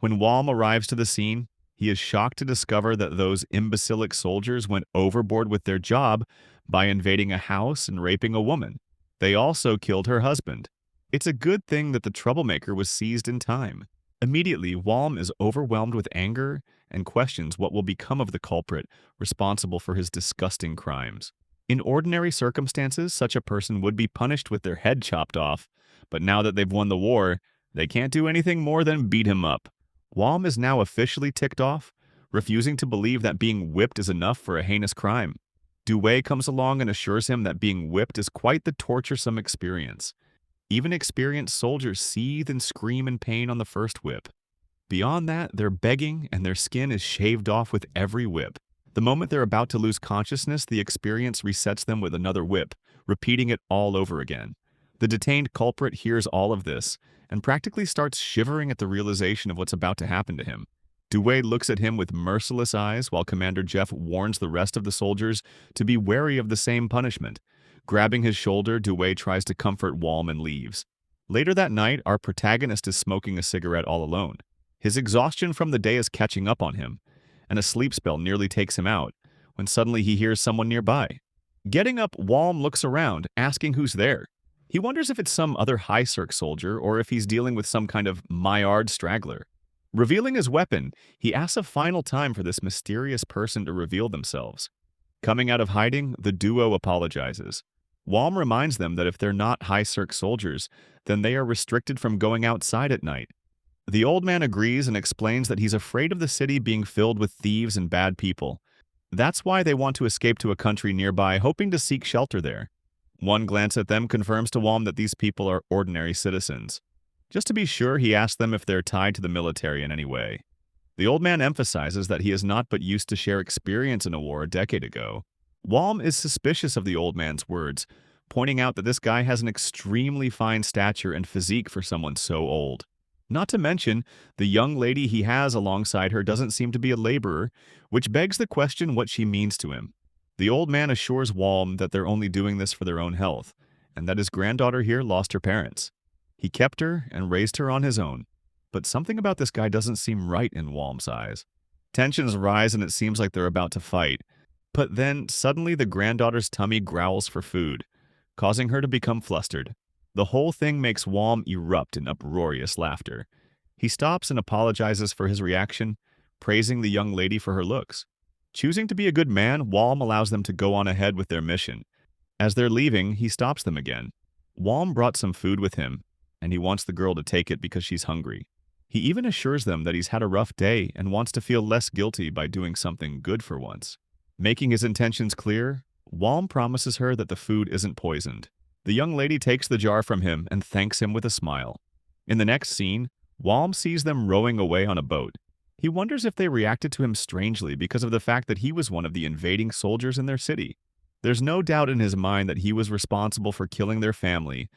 When Wom arrives to the scene, he is shocked to discover that those imbecilic soldiers went overboard with their job by invading a house and raping a woman. They also killed her husband. It's a good thing that the troublemaker was seized in time. Immediately, Wom is overwhelmed with anger and questions what will become of the culprit responsible for his disgusting crimes. In ordinary circumstances, such a person would be punished with their head chopped off, but now that they've won the war, they can't do anything more than beat him up. Wom is now officially ticked off, refusing to believe that being whipped is enough for a heinous crime. Duel comes along and assures him that being whipped is quite the torturesome experience. Even experienced soldiers seethe and scream in pain on the first whip. Beyond that, they're begging and their skin is shaved off with every whip. The moment they're about to lose consciousness, the experience resets them with another whip, repeating it all over again. The detained culprit hears all of this and practically starts shivering at the realization of what's about to happen to him. Duel looks at him with merciless eyes while Commander Jeff warns the rest of the soldiers to be wary of the same punishment. Grabbing his shoulder, Duel tries to comfort Wom and leaves. Later that night, our protagonist is smoking a cigarette all alone. His exhaustion from the day is catching up on him, and a sleep spell nearly takes him out, when suddenly he hears someone nearby. Getting up, Wom looks around, asking who's there. He wonders if it's some other High Cirque soldier or if he's dealing with some kind of Maillard straggler. Revealing his weapon, he asks a final time for this mysterious person to reveal themselves. Coming out of hiding, the duo apologizes. Wom reminds them that if they're not High Cirque soldiers, then they are restricted from going outside at night. The old man agrees and explains that he's afraid of the city being filled with thieves and bad people. That's why they want to escape to a country nearby, hoping to seek shelter there. One glance at them confirms to Wom that these people are ordinary citizens. Just to be sure, he asks them if they're tied to the military in any way. The old man emphasizes that he is not but used to share experience in a war a decade ago. Wom is suspicious of the old man's words, pointing out that this guy has an extremely fine stature and physique for someone so old. Not to mention, the young lady he has alongside her doesn't seem to be a laborer, which begs the question what she means to him. The old man assures Wom that they're only doing this for their own health, and that his granddaughter here lost her parents. He kept her and raised her on his own, but something about this guy doesn't seem right in Wom's eyes. Tensions rise and it seems like they're about to fight, but then suddenly the granddaughter's tummy growls for food, causing her to become flustered. The whole thing makes Wom erupt in uproarious laughter. He stops and apologizes for his reaction, praising the young lady for her looks. Choosing to be a good man, Wom allows them to go on ahead with their mission. As they're leaving, he stops them again. Wom brought some food with him, and he wants the girl to take it because she's hungry. He even assures them that he's had a rough day and wants to feel less guilty by doing something good for once. Making his intentions clear, Wom promises her that the food isn't poisoned. The young lady takes the jar from him and thanks him with a smile. In the next scene, Wom sees them rowing away on a boat. He wonders if they reacted to him strangely because of the fact that he was one of the invading soldiers in their city. There's no doubt in his mind that he was responsible for killing their family,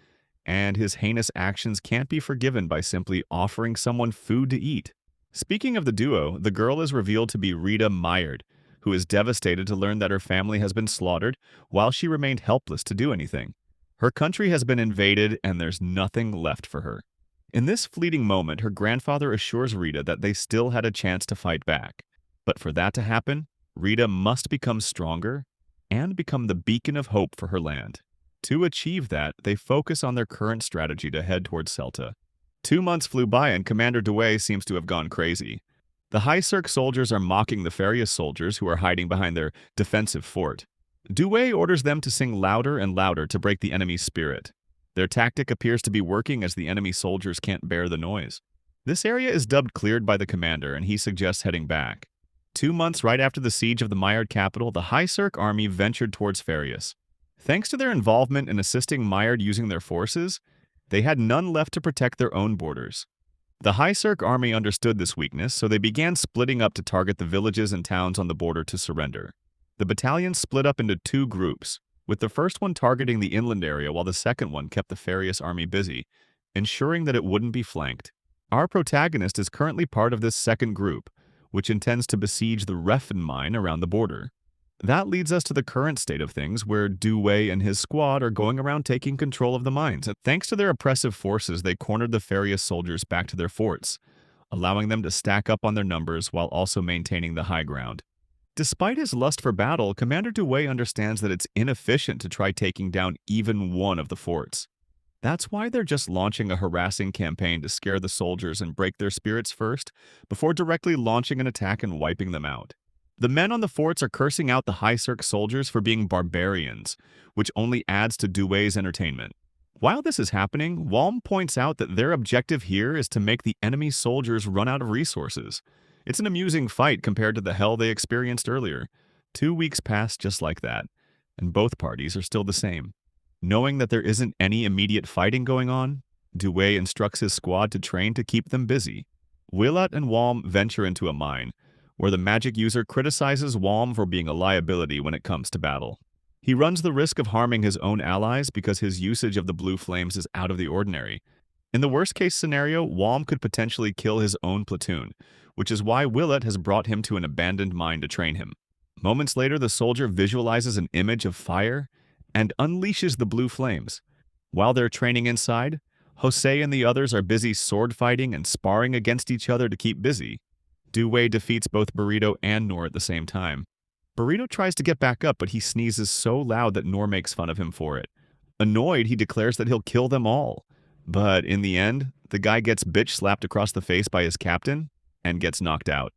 and his heinous actions can't be forgiven by simply offering someone food to eat. Speaking of the duo, the girl is revealed to be Rita Mired, who is devastated to learn that her family has been slaughtered while she remained helpless to do anything. Her country has been invaded and there's nothing left for her. In this fleeting moment, her grandfather assures Rita that they still had a chance to fight back. But for that to happen, Rita must become stronger and become the beacon of hope for her land. To achieve that, they focus on their current strategy to head towards Celta. 2 months flew by and Commander Duel seems to have gone crazy. The High Cirque soldiers are mocking the Farius soldiers who are hiding behind their defensive fort. Duel orders them to sing louder and louder to break the enemy's spirit. Their tactic appears to be working as the enemy soldiers can't bear the noise. This area is dubbed cleared by the commander, and he suggests heading back. 2 months right after the siege of the Maillard capital, the High Cirque army ventured towards Farius. Thanks to their involvement in assisting Maillard using their forces, they had none left to protect their own borders. The High Cirque army understood this weakness, so they began splitting up to target the villages and towns on the border to surrender. The battalions split up into 2 groups, with the first one targeting the inland area while the second one kept the Farius army busy, ensuring that it wouldn't be flanked. Our protagonist is currently part of this second group, which intends to besiege the Refn mine around the border. That leads us to the current state of things, where Duel and his squad are going around taking control of the mines. Thanks to their oppressive forces, they cornered the Farius soldiers back to their forts, allowing them to stack up on their numbers while also maintaining the high ground. Despite his lust for battle, Commander Duel understands that it's inefficient to try taking down even one of the forts. That's why they're just launching a harassing campaign to scare the soldiers and break their spirits first, before directly launching an attack and wiping them out. The men on the forts are cursing out the High Cirque soldiers for being barbarians, which only adds to Duel's entertainment. While this is happening, Walm points out that their objective here is to make the enemy soldiers run out of resources. It's an amusing fight compared to the hell they experienced earlier. 2 weeks pass just like that, and both parties are still the same. Knowing that there isn't any immediate fighting going on, Duel instructs his squad to train to keep them busy. Willot and Walm venture into a mine, where the magic user criticizes Walm for being a liability when it comes to battle. He runs the risk of harming his own allies because his usage of the blue flames is out of the ordinary. In the worst-case scenario, Walm could potentially kill his own platoon, which is why Willot has brought him to an abandoned mine to train him. Moments later, the soldier visualizes an image of fire and unleashes the blue flames. While they're training inside, Jose and the others are busy sword fighting and sparring against each other to keep busy. Duel defeats both Burrito and Nor at the same time. Burrito tries to get back up, but he sneezes so loud that Nor makes fun of him for it. Annoyed, he declares that he'll kill them all. But in the end, the guy gets bitch slapped across the face by his captain and gets knocked out.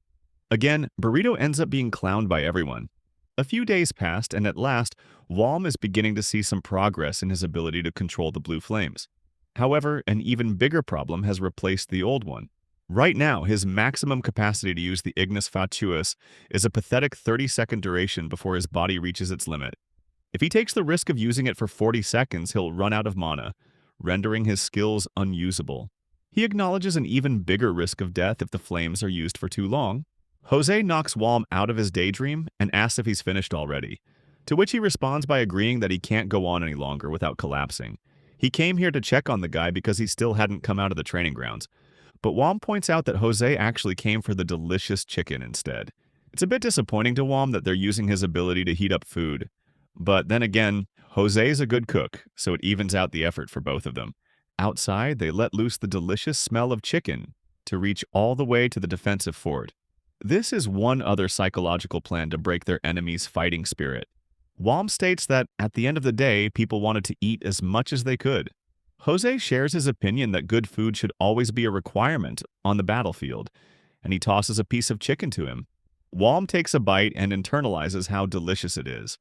Again, Burrito ends up being clowned by everyone. A few days passed, and at last, Walm is beginning to see some progress in his ability to control the blue flames. However, an even bigger problem has replaced the old one. Right now, his maximum capacity to use the Ignis Fatuus is a pathetic 30-second duration before his body reaches its limit. If he takes the risk of using it for 40 seconds, he'll run out of mana, rendering his skills unusable. He acknowledges an even bigger risk of death if the flames are used for too long. Jose knocks Walm out of his daydream and asks if he's finished already, to which he responds by agreeing that he can't go on any longer without collapsing. He came here to check on the guy because he still hadn't come out of the training grounds. But Walm points out that Jose actually came for the delicious chicken instead. It's a bit disappointing to Walm that they're using his ability to heat up food. But then again, Jose is a good cook, so it evens out the effort for both of them. Outside, they let loose the delicious smell of chicken to reach all the way to the defensive fort. This is one other psychological plan to break their enemy's fighting spirit. Walm states that at the end of the day, people wanted to eat as much as they could. Jose shares his opinion that good food should always be a requirement on the battlefield, and he tosses a piece of chicken to him. Walm takes a bite and internalizes how delicious it is.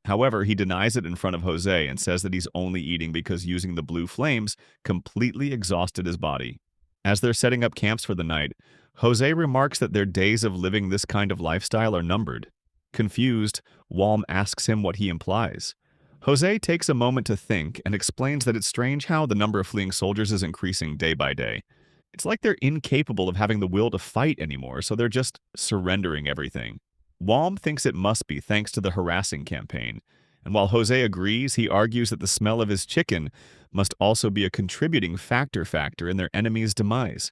However, he denies it in front of Jose and says that he's only eating because using the blue flames completely exhausted his body. As they're setting up camps for the night, Jose remarks that their days of living this kind of lifestyle are numbered. Confused, Walm asks him what he implies. Jose takes a moment to think and explains that it's strange how the number of fleeing soldiers is increasing day by day. It's like they're incapable of having the will to fight anymore, so they're just surrendering everything. Walm thinks it must be thanks to the harassing campaign, and while Jose agrees, he argues that the smell of his chicken must also be a contributing factor in their enemy's demise.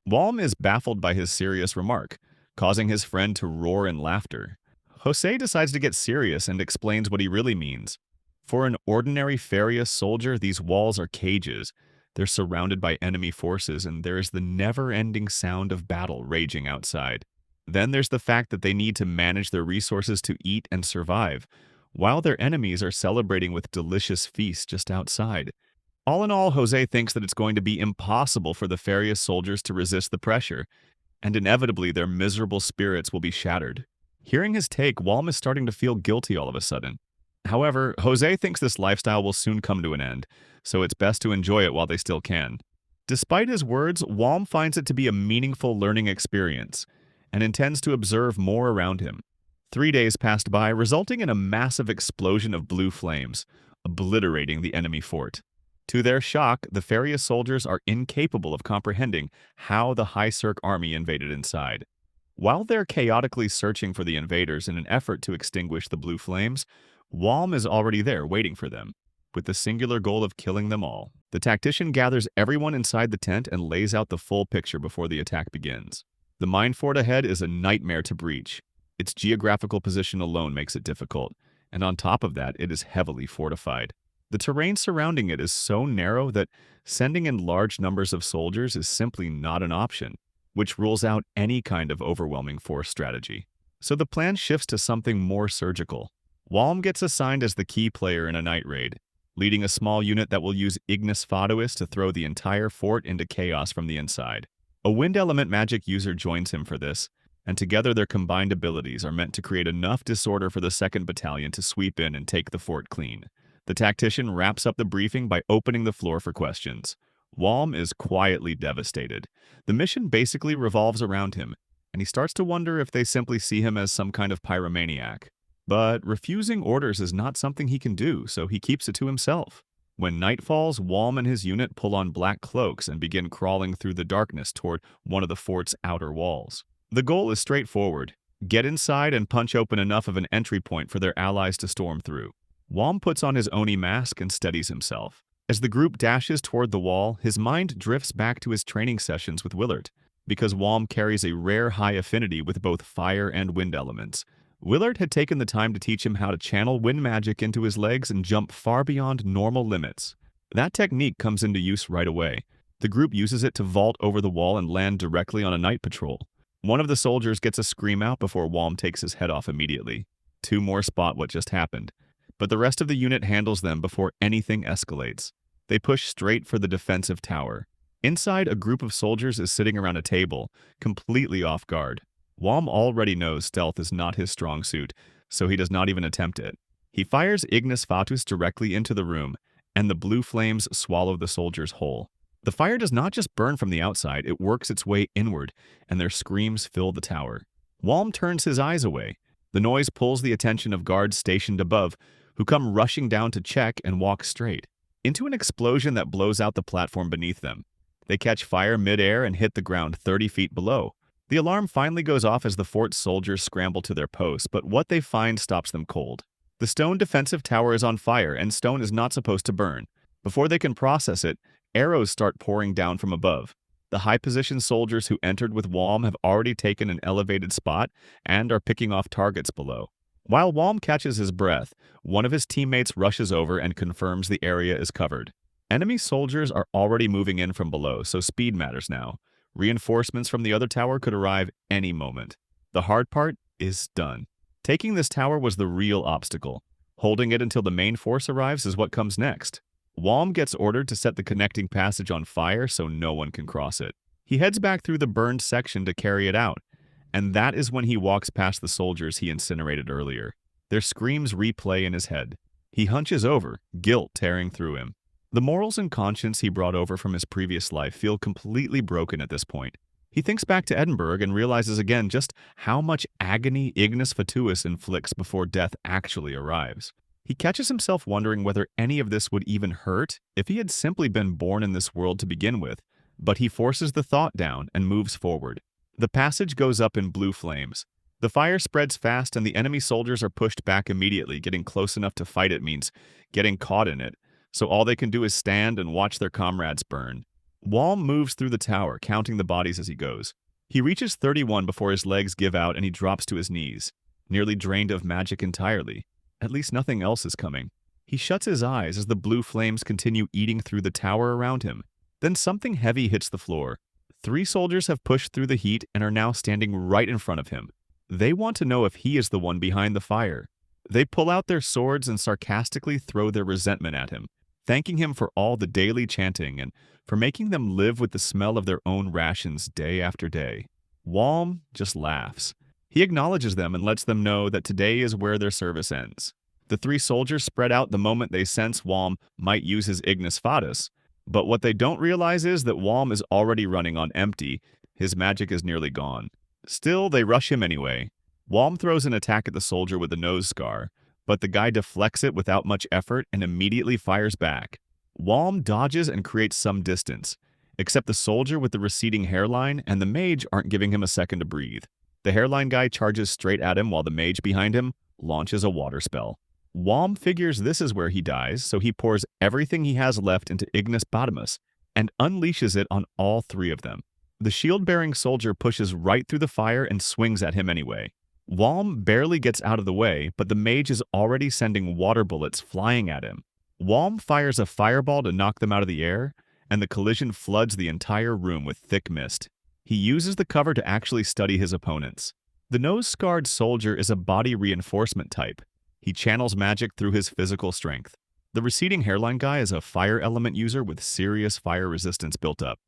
Walm is baffled by his serious remark, causing his friend to roar in laughter. Jose decides to get serious and explains what he really means. For an ordinary Farius soldier, these walls are cages. They're surrounded by enemy forces, and there is the never-ending sound of battle raging outside. Then there's the fact that they need to manage their resources to eat and survive, while their enemies are celebrating with delicious feasts just outside. All in all, Jose thinks that it's going to be impossible for the Farias soldiers to resist the pressure, and inevitably their miserable spirits will be shattered. Hearing his take, Walm is starting to feel guilty all of a sudden. However, Jose thinks this lifestyle will soon come to an end, so it's best to enjoy it while they still can. Despite his words, Walm finds it to be a meaningful learning experience and intends to observe more around him. 3 days passed by, resulting in a massive explosion of blue flames, obliterating the enemy fort. To their shock, the Farias soldiers are incapable of comprehending how the High Cirque army invaded inside. While they're chaotically searching for the invaders in an effort to extinguish the blue flames, Walm is already there waiting for them, with the singular goal of killing them all. The tactician gathers everyone inside the tent and lays out the full picture before the attack begins. The mine fort ahead is a nightmare to breach. Its geographical position alone makes it difficult, and on top of that, it is heavily fortified. The terrain surrounding it is so narrow that sending in large numbers of soldiers is simply not an option, which rules out any kind of overwhelming force strategy. So the plan shifts to something more surgical. Walm gets assigned as the key player in a night raid, leading a small unit that will use Ignis Fatuus to throw the entire fort into chaos from the inside. A wind element magic user joins him for this, and together their combined abilities are meant to create enough disorder for the 2nd Battalion to sweep in and take the fort clean. The tactician wraps up the briefing by opening the floor for questions. Walm is quietly devastated. The mission basically revolves around him, and he starts to wonder if they simply see him as some kind of pyromaniac. But refusing orders is not something he can do, so he keeps it to himself. When night falls, Walm and his unit pull on black cloaks and begin crawling through the darkness toward one of the fort's outer walls. The goal is straightforward: get inside and punch open enough of an entry point for their allies to storm through. Walm puts on his Oni mask and steadies himself. As the group dashes toward the wall, his mind drifts back to his training sessions with Willard, because Walm carries a rare high affinity with both fire and wind elements. Willard had taken the time to teach him how to channel wind magic into his legs and jump far beyond normal limits. That technique comes into use right away. The group uses it to vault over the wall and land directly on a night patrol. One of the soldiers gets a scream out before Walm takes his head off immediately. 2 more spot what just happened, but the rest of the unit handles them before anything escalates. They push straight for the defensive tower. Inside, a group of soldiers is sitting around a table, completely off guard. Walm already knows stealth is not his strong suit, so he does not even attempt it. He fires Ignis Fatuus directly into the room, and the blue flames swallow the soldiers whole. The fire does not just burn from the outside, it works its way inward, and their screams fill the tower. Walm turns his eyes away. The noise pulls the attention of guards stationed above, who come rushing down to check and walk straight into an explosion that blows out the platform beneath them. They catch fire mid-air and hit the ground 30 feet below. The alarm finally goes off as the fort's soldiers scramble to their posts, but what they find stops them cold. The stone defensive tower is on fire, and stone is not supposed to burn. Before they can process it, arrows start pouring down from above. The high-positioned soldiers who entered with Walm have already taken an elevated spot and are picking off targets below. While Walm catches his breath, one of his teammates rushes over and confirms the area is covered. Enemy soldiers are already moving in from below, so speed matters now. Reinforcements from the other tower could arrive any moment. The hard part is done. Taking this tower was the real obstacle. Holding it until the main force arrives is what comes next. Walm gets ordered to set the connecting passage on fire so no one can cross it. He heads back through the burned section to carry it out, and that is when he walks past the soldiers he incinerated earlier. Their screams replay in his head. He hunches over, guilt tearing through him. The morals and conscience he brought over from his previous life feel completely broken at this point. He thinks back to Edinburgh and realizes again just how much agony Ignis Fatuus inflicts before death actually arrives. He catches himself wondering whether any of this would even hurt if he had simply been born in this world to begin with, but he forces the thought down and moves forward. The passage goes up in blue flames. The fire spreads fast and the enemy soldiers are pushed back immediately. Getting close enough to fight it means getting caught in it, so all they can do is stand and watch their comrades burn. Walm moves through the tower, counting the bodies as he goes. He reaches 31 before his legs give out and he drops to his knees, nearly drained of magic entirely. At least nothing else is coming. He shuts his eyes as the blue flames continue eating through the tower around him. Then something heavy hits the floor. 3 soldiers have pushed through the heat and are now standing right in front of him. They want to know if he is the one behind the fire. They pull out their swords and sarcastically throw their resentment at him. thanking him for all the daily chanting and for making them live with the smell of their own rations day after day. Walm just laughs. He acknowledges them and lets them know that today is where their service ends. The three soldiers spread out the moment they sense Walm might use his Ignis Fatuus, but what they don't realize is that Walm is already running on empty. His magic is nearly gone. Still, they rush him anyway. Walm throws an attack at the soldier with a nose scar, but the guy deflects it without much effort and immediately fires back. Walm dodges and creates some distance, except the soldier with the receding hairline and the mage aren't giving him a second to breathe. The hairline guy charges straight at him while the mage behind him launches a water spell. Walm figures this is where he dies, so he pours everything he has left into Ignis Fatuus and unleashes it on all three of them. The shield-bearing soldier pushes right through the fire and swings at him anyway. Walm barely gets out of the way, but the mage is already sending water bullets flying at him. Walm fires a fireball to knock them out of the air, and the collision floods the entire room with thick mist. He uses the cover to actually study his opponents. The nose-scarred soldier is a body reinforcement type. He channels magic through his physical strength. The receding hairline guy is a fire element user with serious fire resistance built up.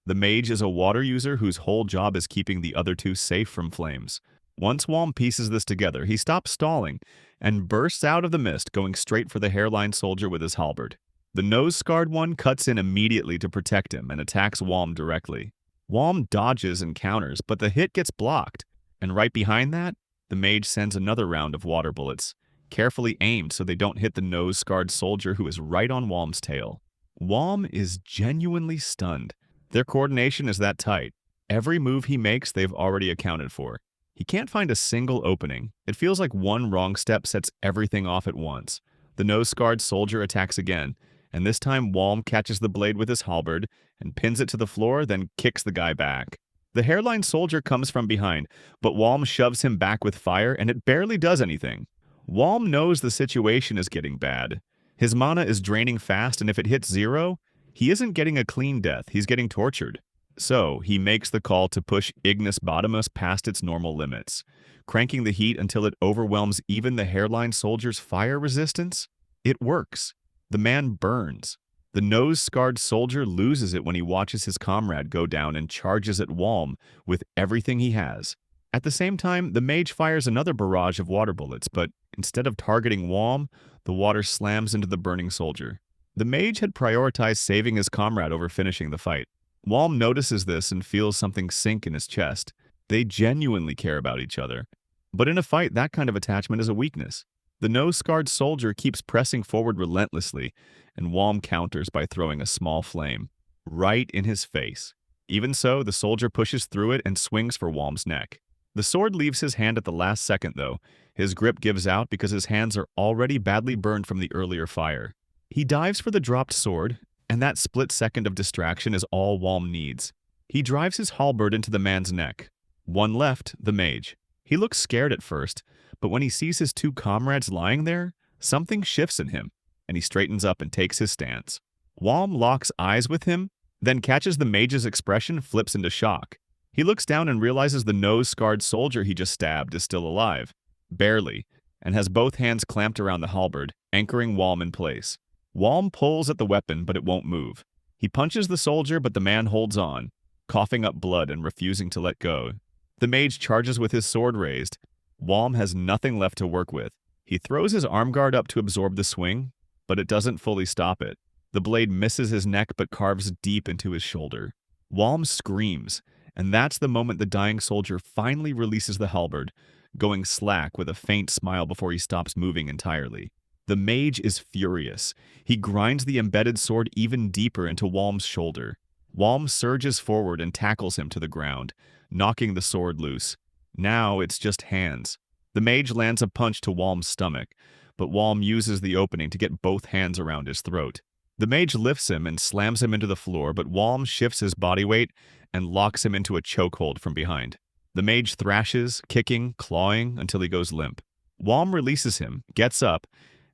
The mage is a water user whose whole job is keeping the other two safe from flames. Once Walm pieces this together, he stops stalling and bursts out of the mist, going straight for the hairline soldier with his halberd. The nose-scarred one cuts in immediately to protect him and attacks Walm directly. Walm dodges and counters, but the hit gets blocked, and right behind that, the mage sends another round of water bullets, carefully aimed so they don't hit the nose-scarred soldier who is right on Walm's tail. Walm is genuinely stunned. Their coordination is that tight. Every move he makes, they've already accounted for. He can't find a single opening. It feels like one wrong step sets everything off at once. The nose-scarred soldier attacks again, and this time Walm catches the blade with his halberd and pins it to the floor, then kicks the guy back. The hairline soldier comes from behind, but Walm shoves him back with fire, and it barely does anything. Walm knows the situation is getting bad. His mana is draining fast, and if it hits 0, he isn't getting a clean death, he's getting tortured. So, he makes the call to push Ignis Fatuus past its normal limits, cranking the heat until it overwhelms even the hairline soldier's fire resistance. It works. The man burns. The nose-scarred soldier loses it when he watches his comrade go down and charges at Walm with everything he has. At the same time, the mage fires another barrage of water bullets, but instead of targeting Walm, the water slams into the burning soldier. The mage had prioritized saving his comrade over finishing the fight. Walm notices this and feels something sink in his chest. They genuinely care about each other. But in a fight, that kind of attachment is a weakness. The nose-scarred soldier keeps pressing forward relentlessly, and Walm counters by throwing a small flame right in his face. Even so, the soldier pushes through it and swings for Walm's neck. The sword leaves his hand at the last second, though. His grip gives out because his hands are already badly burned from the earlier fire. He dives for the dropped sword, and that split second of distraction is all Walm needs. He drives his halberd into the man's neck. One left, the mage. He looks scared at first, but when he sees his two comrades lying there, something shifts in him, and he straightens up and takes his stance. Walm locks eyes with him, then catches the mage's expression, flips into shock. He looks down and realizes the nose-scarred soldier he just stabbed is still alive, barely, and has both hands clamped around the halberd, anchoring Walm in place. Walm pulls at the weapon, but it won't move. He punches the soldier, but the man holds on, coughing up blood and refusing to let go. The mage charges with his sword raised. Walm has nothing left to work with. He throws his arm guard up to absorb the swing, but it doesn't fully stop it. The blade misses his neck but carves deep into his shoulder. Walm screams, and that's the moment the dying soldier finally releases the halberd, going slack with a faint smile before he stops moving entirely. The mage is furious. He grinds the embedded sword even deeper into Walm's shoulder. Walm surges forward and tackles him to the ground, knocking the sword loose. Now it's just hands. The mage lands a punch to Walm's stomach, but Walm uses the opening to get both hands around his throat. The mage lifts him and slams him into the floor, but Walm shifts his body weight and locks him into a chokehold from behind. The mage thrashes, kicking, clawing, until he goes limp. Walm releases him, gets up,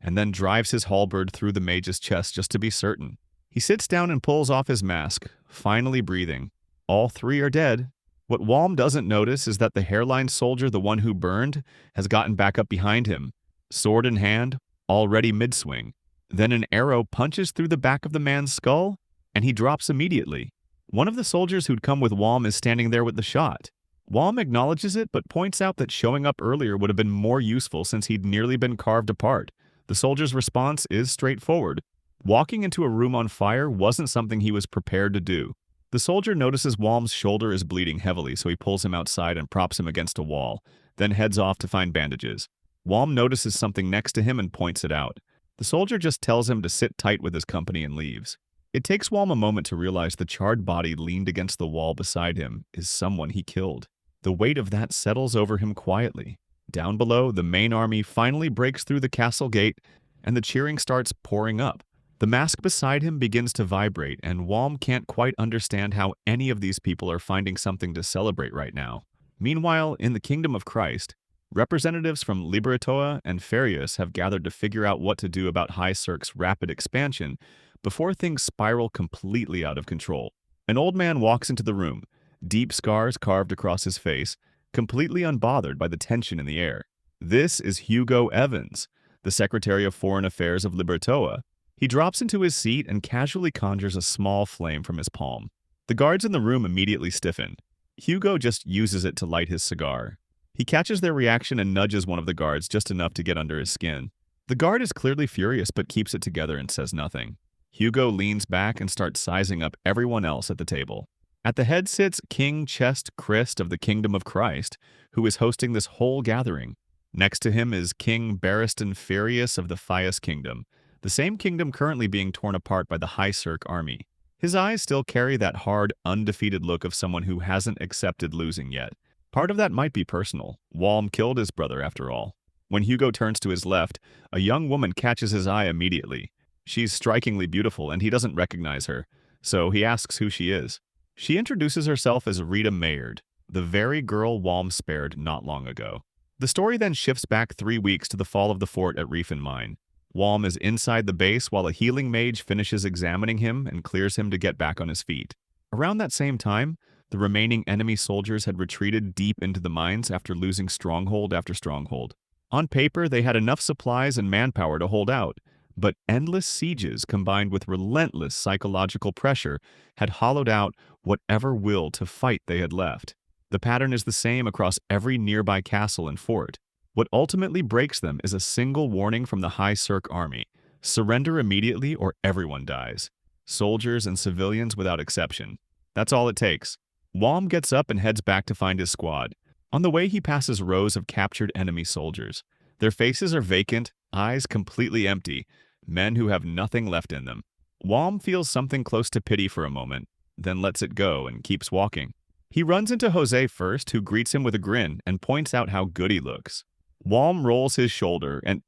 and then drives his halberd through the mage's chest just to be certain. He sits down and pulls off his mask, finally breathing. All three are dead. What Walm doesn't notice is that the hairline soldier, the one who burned, has gotten back up behind him, sword in hand, already mid-swing. Then an arrow punches through the back of the man's skull, and he drops immediately. One of the soldiers who'd come with Walm is standing there with the shot. Walm acknowledges it, but points out that showing up earlier would have been more useful since he'd nearly been carved apart. The soldier's response is straightforward. Walking into a room on fire wasn't something he was prepared to do. The soldier notices Walm's shoulder is bleeding heavily, so he pulls him outside and props him against a wall, then heads off to find bandages. Walm notices something next to him and points it out. The soldier just tells him to sit tight with his company and leaves. It takes Walm a moment to realize the charred body leaned against the wall beside him is someone he killed. The weight of that settles over him quietly. Down below, the main army finally breaks through the castle gate, and the cheering starts pouring up. The mask beside him begins to vibrate, and Walm can't quite understand how any of these people are finding something to celebrate right now. Meanwhile, in the Kingdom of Christ, representatives from Liberatoa and Farius have gathered to figure out what to do about High Cirque's rapid expansion before things spiral completely out of control. An old man walks into the room, deep scars carved across his face, completely unbothered by the tension in the air. This is Hugo Evans, the Secretary of Foreign Affairs of Liberatoa. He drops into his seat and casually conjures a small flame from his palm. The guards in the room immediately stiffen. Hugo just uses it to light his cigar. He catches their reaction and nudges one of the guards just enough to get under his skin. The guard is clearly furious but keeps it together and says nothing. Hugo leans back and starts sizing up everyone else at the table. At the head sits King Chest Christ of the Kingdom of Christ, who is hosting this whole gathering. Next to him is King Barristan Furious of the Fias Kingdom, the same kingdom currently being torn apart by the High Cirque army. His eyes still carry that hard, undefeated look of someone who hasn't accepted losing yet. Part of that might be personal. Walm killed his brother after all. When Hugo turns to his left, a young woman catches his eye immediately. She's strikingly beautiful and he doesn't recognize her, so he asks who she is. She introduces herself as Rita Mayard, the very girl Walm spared not long ago. The story then shifts back 3 weeks to the fall of the fort at Reef and Mine. Walm is inside the base while a healing mage finishes examining him and clears him to get back on his feet. Around that same time, the remaining enemy soldiers had retreated deep into the mines after losing stronghold after stronghold. On paper, they had enough supplies and manpower to hold out, but endless sieges combined with relentless psychological pressure had hollowed out whatever will to fight they had left. The pattern is the same across every nearby castle and fort. What ultimately breaks them is a single warning from the High Cirque army: surrender immediately or everyone dies. Soldiers and civilians without exception. That's all it takes. Walm gets up and heads back to find his squad. On the way, he passes rows of captured enemy soldiers. Their faces are vacant, eyes completely empty, men who have nothing left in them. Walm feels something close to pity for a moment, then lets it go and keeps walking. He runs into Jose first, who greets him with a grin and points out how good he looks. Walm rolls his shoulder and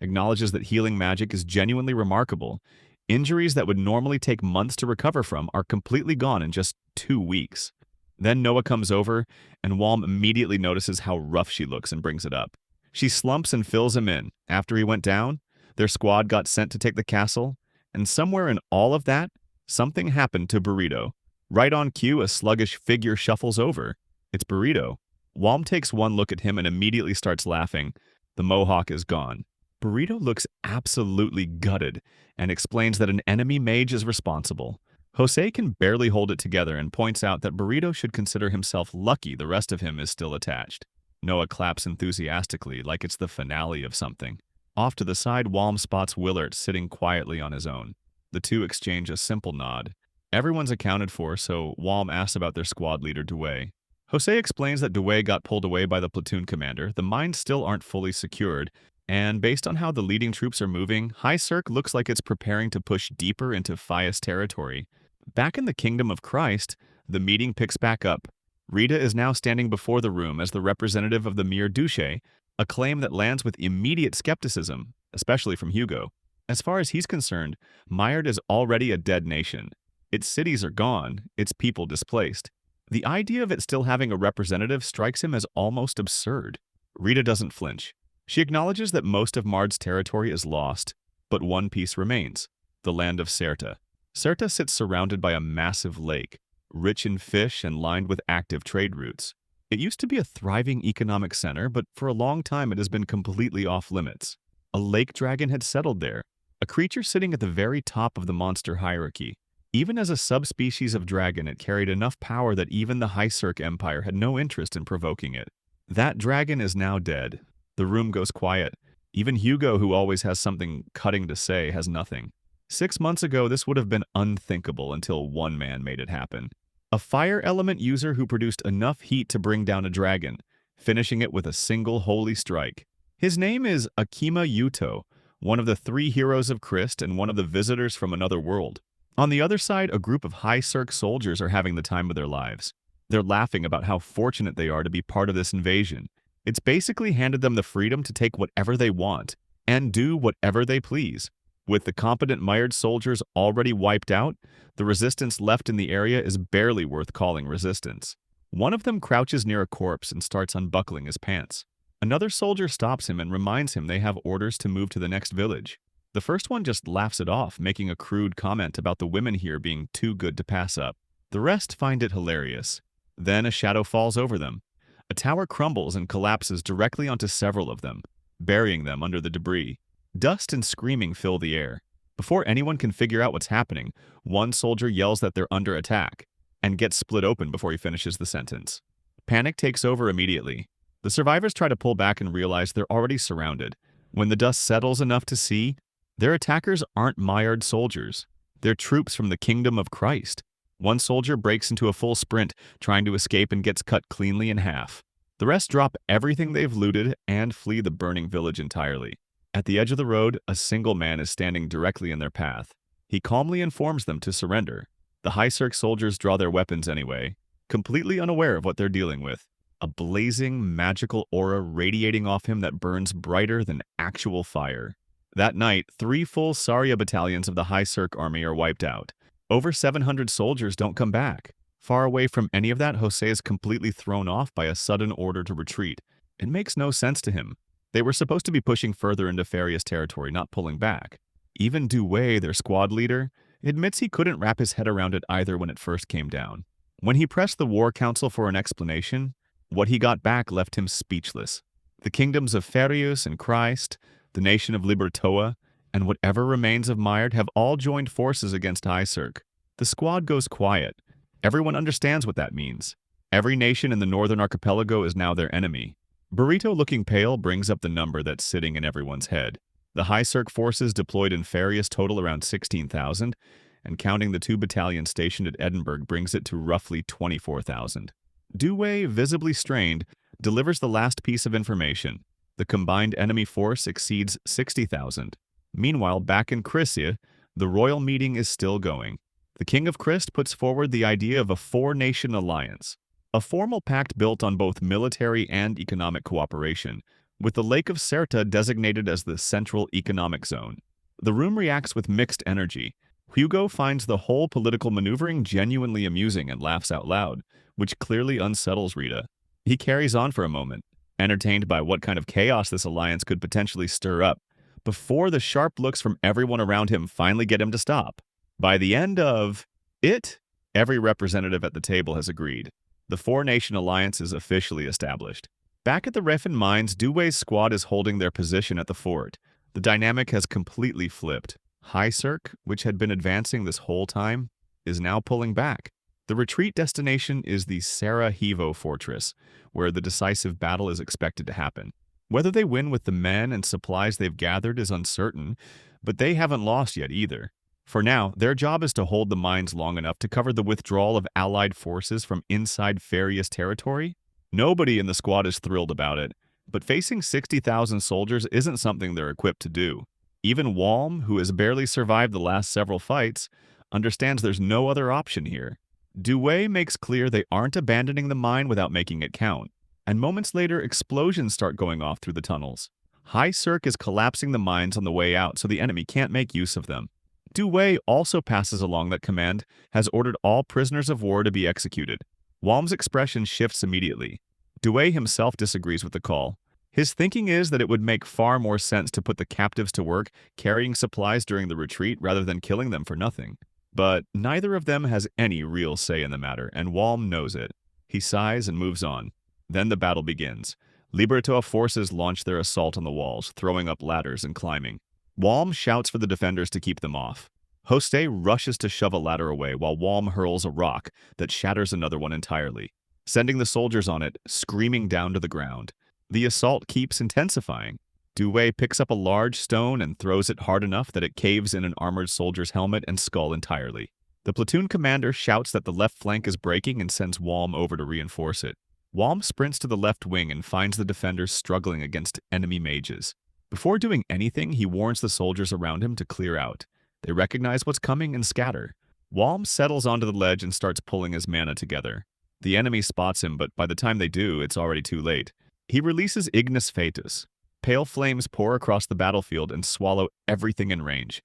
acknowledges that healing magic is genuinely remarkable. Injuries that would normally take months to recover from are completely gone in just 2 weeks. Then Noah comes over, and Walm immediately notices how rough she looks and brings it up. She slumps and fills him in. After he went down, their squad got sent to take the castle, and somewhere in all of that, something happened to Burrito. Right on cue, a sluggish figure shuffles over. It's Burrito. Walm takes one look at him and immediately starts laughing. The mohawk is gone. Burrito looks absolutely gutted and explains that an enemy mage is responsible. Jose can barely hold it together and points out that Burrito should consider himself lucky the rest of him is still attached. Noah claps enthusiastically like it's the finale of something. Off to the side, Walm spots Willert sitting quietly on his own. The two exchange a simple nod. Everyone's accounted for, so Walm asks about their squad leader, Duel. Jose explains that Duel got pulled away by the platoon commander, the mines still aren't fully secured, and based on how the leading troops are moving, High Cirque looks like it's preparing to push deeper into Fias territory. Back in the Kingdom of Christ, the meeting picks back up. Rita is now standing before the room as the representative of the Mir Duché, a claim that lands with immediate skepticism, especially from Hugo. As far as he's concerned, Mayard is already a dead nation. Its cities are gone, its people displaced. The idea of it still having a representative strikes him as almost absurd. Rita doesn't flinch. She acknowledges that most of Mard's territory is lost, but one piece remains: the land of Serta. Serta sits surrounded by a massive lake, rich in fish and lined with active trade routes. It used to be a thriving economic center, but for a long time it has been completely off limits. A lake dragon had settled there, a creature sitting at the very top of the monster hierarchy. Even as a subspecies of dragon, it carried enough power that even the High-Cirque Empire had no interest in provoking it. That dragon is now dead. The room goes quiet. Even Hugo, who always has something cutting to say, has nothing. 6 months ago, this would have been unthinkable until one man made it happen. A fire element user who produced enough heat to bring down a dragon, finishing it with a single holy strike. His name is Akima Yuto, one of the 3 heroes of Christ and one of the visitors from another world. On the other side, a group of High-Cirque soldiers are having the time of their lives. They're laughing about how fortunate they are to be part of this invasion. It's basically handed them the freedom to take whatever they want and do whatever they please. With the competent mired soldiers already wiped out, the resistance left in the area is barely worth calling resistance. One of them crouches near a corpse and starts unbuckling his pants. Another soldier stops him and reminds him they have orders to move to the next village. The first one just laughs it off, making a crude comment about the women here being too good to pass up. The rest find it hilarious. Then a shadow falls over them. A tower crumbles and collapses directly onto several of them, burying them under the debris. Dust and screaming fill the air. Before anyone can figure out what's happening, one soldier yells that they're under attack and gets split open before he finishes the sentence. Panic takes over immediately. The survivors try to pull back and realize they're already surrounded. When the dust settles enough to see, their attackers aren't mired soldiers. They're troops from the kingdom of Christ. One soldier breaks into a full sprint, trying to escape and gets cut cleanly in half. The rest drop everything they've looted and flee the burning village entirely. At the edge of the road, a single man is standing directly in their path. He calmly informs them to surrender. The High-Cirque soldiers draw their weapons anyway, completely unaware of what they're dealing with. A blazing, magical aura radiating off him that burns brighter than actual fire. That night, 3 full Sarya battalions of the High-Cirque army are wiped out. Over 700 soldiers don't come back. Far away from any of that, Jose is completely thrown off by a sudden order to retreat. It makes no sense to him. They were supposed to be pushing further into Faria's territory, not pulling back. Even Duel, their squad leader, admits he couldn't wrap his head around it either when it first came down. When he pressed the War Council for an explanation, what he got back left him speechless. The kingdoms of Farius and Christ, the nation of Libertoa, and whatever remains of Mired have all joined forces against High-Cirque. The squad goes quiet. Everyone understands what that means. Every nation in the northern archipelago is now their enemy. Burrito, looking pale, brings up the number that's sitting in everyone's head. The High-Cirque forces deployed in Farius total around 16,000, and counting the 2 battalions stationed at Edinburgh brings it to roughly 24,000. Duel, visibly strained, delivers the last piece of information. The combined enemy force exceeds 60,000. Meanwhile, back in Chrysia, the royal meeting is still going. The King of Christ puts forward the idea of a 4-nation alliance, a formal pact built on both military and economic cooperation, with the Lake of Serta designated as the Central Economic Zone. The room reacts with mixed energy. Hugo finds the whole political maneuvering genuinely amusing and laughs out loud, which clearly unsettles Rita. He carries on for a moment, entertained by what kind of chaos this alliance could potentially stir up, before the sharp looks from everyone around him finally get him to stop. By the end of it, every representative at the table has agreed. The 4-nation alliance is officially established. Back at the Refin mines, Duel's squad is holding their position at the fort. The dynamic has completely flipped. High-Cirque, which had been advancing this whole time, is now pulling back. The retreat destination is the Sarvo Fortress, where the decisive battle is expected to happen. Whether they win with the men and supplies they've gathered is uncertain, but they haven't lost yet either. For now, their job is to hold the mines long enough to cover the withdrawal of allied forces from inside Farius territory. Nobody in the squad is thrilled about it, but facing 60,000 soldiers isn't something they're equipped to do. Even Walm, who has barely survived the last several fights, understands there's no other option here. Duel makes clear they aren't abandoning the mine without making it count, and moments later explosions start going off through the tunnels. High-Cirque is collapsing the mines on the way out so the enemy can't make use of them. Duel also passes along that command has ordered all prisoners of war to be executed. Walm's expression shifts immediately. Duel himself disagrees with the call. His thinking is that it would make far more sense to put the captives to work carrying supplies during the retreat rather than killing them for nothing. But neither of them has any real say in the matter, and Walm knows it. He sighs and moves on. Then the battle begins. Libertoa forces launch their assault on the walls, throwing up ladders and climbing. Walm shouts for the defenders to keep them off. Jose rushes to shove a ladder away while Walm hurls a rock that shatters another one entirely, sending the soldiers on it screaming down to the ground. The assault keeps intensifying. Duel picks up a large stone and throws it hard enough that it caves in an armored soldier's helmet and skull entirely. The platoon commander shouts that the left flank is breaking and sends Walm over to reinforce it. Walm sprints to the left wing and finds the defenders struggling against enemy mages. Before doing anything, he warns the soldiers around him to clear out. They recognize what's coming and scatter. Walm settles onto the ledge and starts pulling his mana together. The enemy spots him, but by the time they do, it's already too late. He releases Ignis Fatuus. Pale flames pour across the battlefield and swallow everything in range.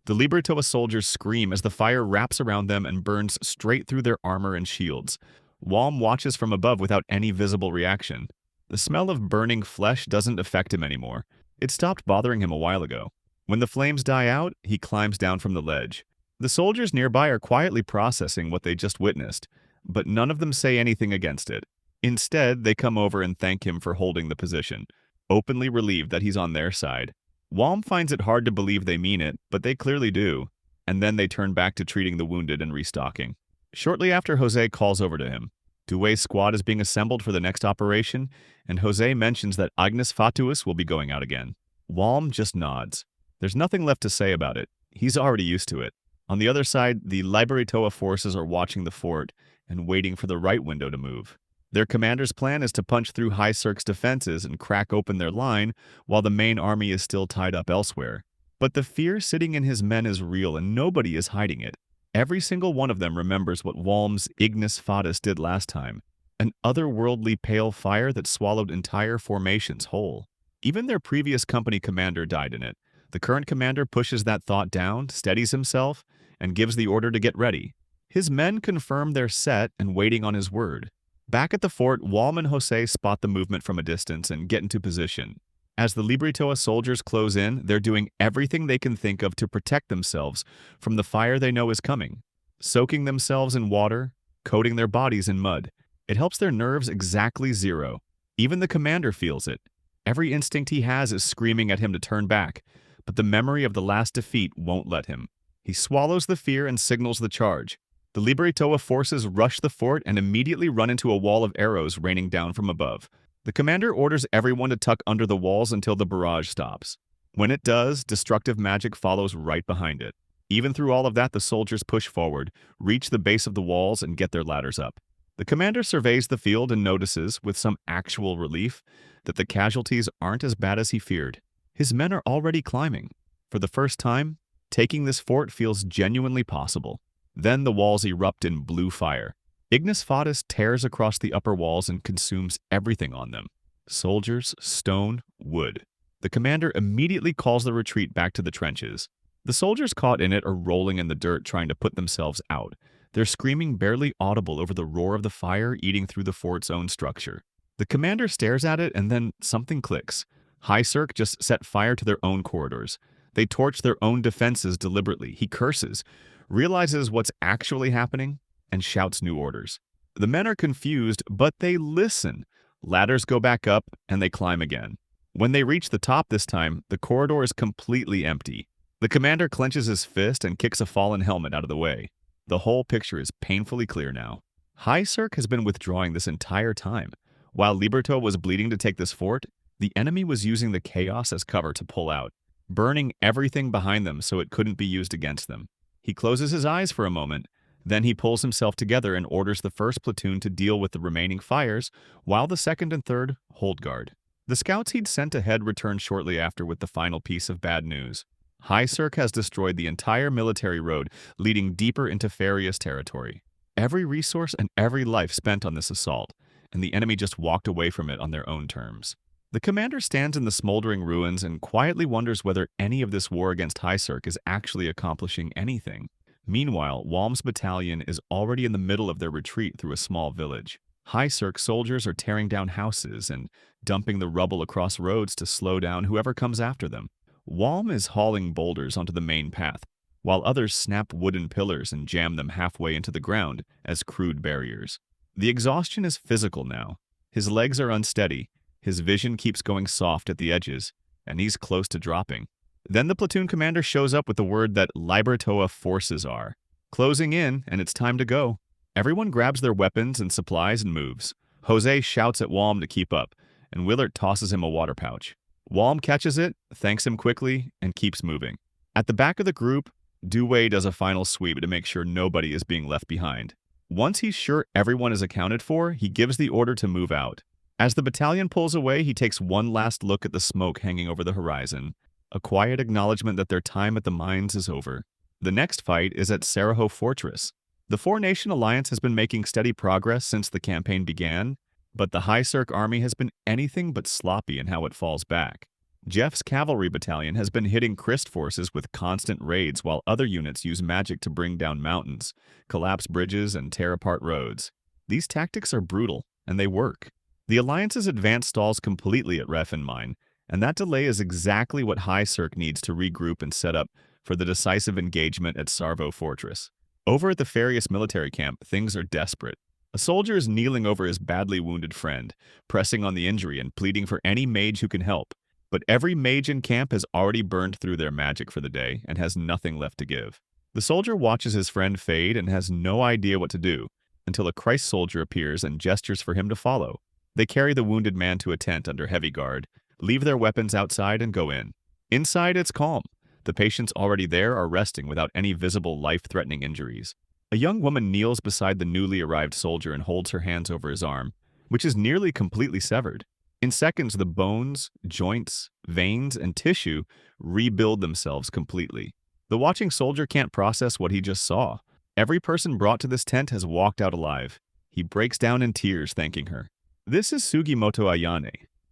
The Liberatoa soldiers scream as the fire wraps around them and burns straight through their armor and shields. Walm watches from above without any visible reaction. The smell of burning flesh doesn't affect him anymore. It stopped bothering him a while ago. When the flames die out, he climbs down from the ledge. The soldiers nearby are quietly processing what they just witnessed, but none of them say anything against it. Instead, they come over and thank him for holding the position, openly relieved that he's on their side. Walm finds it hard to believe they mean it, but they clearly do, and then they turn back to treating the wounded and restocking. Shortly after, Jose calls over to him. Duel's squad is being assembled for the next operation, and Jose mentions that Ignis Fatuus will be going out again. Walm just nods. There's nothing left to say about it. He's already used to it. On the other side, the Liberatoa forces are watching the fort and waiting for the right window to move. Their commander's plan is to punch through High Cirque's defenses and crack open their line while the main army is still tied up elsewhere. But the fear sitting in his men is real and nobody is hiding it. Every single one of them remembers what Walm's Ignis Fatuus did last time, an otherworldly pale fire that swallowed entire formations whole. Even their previous company commander died in it. The current commander pushes that thought down, steadies himself, and gives the order to get ready. His men confirm they're set and waiting on his word. Back at the fort, Walm and Jose spot the movement from a distance and get into position. As the Liberatoa soldiers close in, they're doing everything they can think of to protect themselves from the fire they know is coming. Soaking themselves in water, coating their bodies in mud. It helps their nerves exactly zero. Even the commander feels it. Every instinct he has is screaming at him to turn back, but the memory of the last defeat won't let him. He swallows the fear and signals the charge. The Liberatoa forces rush the fort and immediately run into a wall of arrows raining down from above. The commander orders everyone to tuck under the walls until the barrage stops. When it does, destructive magic follows right behind it. Even through all of that, the soldiers push forward, reach the base of the walls, and get their ladders up. The commander surveys the field and notices, with some actual relief, that the casualties aren't as bad as he feared. His men are already climbing. For the first time, taking this fort feels genuinely possible. Then the walls erupt in blue fire. Ignis Fatuus tears across the upper walls and consumes everything on them. Soldiers, stone, wood. The commander immediately calls the retreat back to the trenches. The soldiers caught in it are rolling in the dirt trying to put themselves out. Their screaming barely audible over the roar of the fire eating through the fort's own structure. The commander stares at it and then something clicks. High Cirque just set fire to their own corridors. They torch their own defenses deliberately. He curses, realizes what's actually happening, and shouts new orders. The men are confused, but they listen. Ladders go back up, and they climb again. When they reach the top this time, the corridor is completely empty. The commander clenches his fist and kicks a fallen helmet out of the way. The whole picture is painfully clear now. High Cirque has been withdrawing this entire time. While Liberto was bleeding to take this fort, the enemy was using the chaos as cover to pull out, burning everything behind them so it couldn't be used against them. He closes his eyes for a moment, then he pulls himself together and orders the first platoon to deal with the remaining fires, while the second and third hold guard. The scouts he'd sent ahead returned shortly after with the final piece of bad news. High Cirque has destroyed the entire military road, leading deeper into Farius territory. Every resource and every life spent on this assault, and the enemy just walked away from it on their own terms. The commander stands in the smoldering ruins and quietly wonders whether any of this war against High Cirque is actually accomplishing anything. Meanwhile, Walm's battalion is already in the middle of their retreat through a small village. High Cirque soldiers are tearing down houses and dumping the rubble across roads to slow down whoever comes after them. Walm is hauling boulders onto the main path, while others snap wooden pillars and jam them halfway into the ground as crude barriers. The exhaustion is physical now. His legs are unsteady, his vision keeps going soft at the edges, and he's close to dropping. Then the platoon commander shows up with the word that Liberatoa forces are closing in, and it's time to go. Everyone grabs their weapons and supplies and moves. Jose shouts at Walm to keep up, and Willard tosses him a water pouch. Walm catches it, thanks him quickly, and keeps moving. At the back of the group, Duel does a final sweep to make sure nobody is being left behind. Once he's sure everyone is accounted for, he gives the order to move out. As the battalion pulls away, he takes one last look at the smoke hanging over the horizon, a quiet acknowledgement that their time at the mines is over. The next fight is at Sarvo Fortress. The Four-Nation Alliance has been making steady progress since the campaign began, but the High Cirque army has been anything but sloppy in how it falls back. Jeff's cavalry battalion has been hitting Christ forces with constant raids while other units use magic to bring down mountains, collapse bridges, and tear apart roads. These tactics are brutal, and they work. The Alliance's advance stalls completely at Ref and Mine, and that delay is exactly what High Cirque needs to regroup and set up for the decisive engagement at Sarvo Fortress. Over at the Farius military camp, things are desperate. A soldier is kneeling over his badly wounded friend, pressing on the injury and pleading for any mage who can help. But every mage in camp has already burned through their magic for the day and has nothing left to give. The soldier watches his friend fade and has no idea what to do, until a Christ soldier appears and gestures for him to follow. They carry the wounded man to a tent under heavy guard, leave their weapons outside, and go in. Inside, it's calm. The patients already there are resting without any visible life-threatening injuries. A young woman kneels beside the newly arrived soldier and holds her hands over his arm, which is nearly completely severed. In seconds, the bones, joints, veins, and tissue rebuild themselves completely. The watching soldier can't process what he just saw. Every person brought to this tent has walked out alive. He breaks down in tears, thanking her. This is Sugimoto Ayane,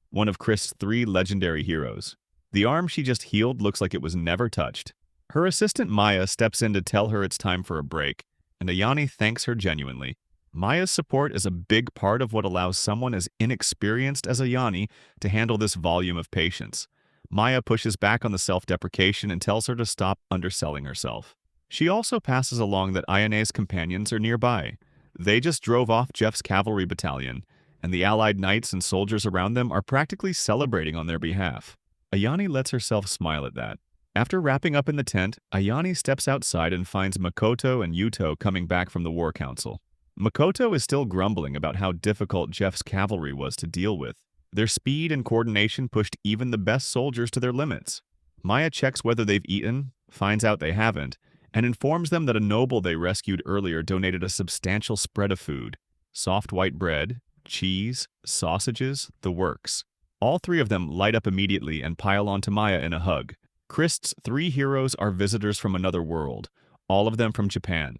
one of Chris's 3 legendary heroes. The arm she just healed looks like it was never touched. Her assistant Maya steps in to tell her it's time for a break, and Ayane thanks her genuinely. Maya's support is a big part of what allows someone as inexperienced as Ayane to handle this volume of patients. Maya pushes back on the self-deprecation and tells her to stop underselling herself. She also passes along that Ayane's companions are nearby. They just drove off Jeff's cavalry battalion, and the allied knights and soldiers around them are practically celebrating on their behalf. Ayane lets herself smile at that. After wrapping up in the tent, Ayane steps outside and finds Makoto and Yuto coming back from the War Council. Makoto is still grumbling about how difficult Jeff's cavalry was to deal with. Their speed and coordination pushed even the best soldiers to their limits. Maya checks whether they've eaten, finds out they haven't, and informs them that a noble they rescued earlier donated a substantial spread of food. Soft white bread, cheese, sausages, the works. All 3 of them light up immediately and pile onto Maya in a hug. Chris's 3 heroes are visitors from another world, all of them from Japan.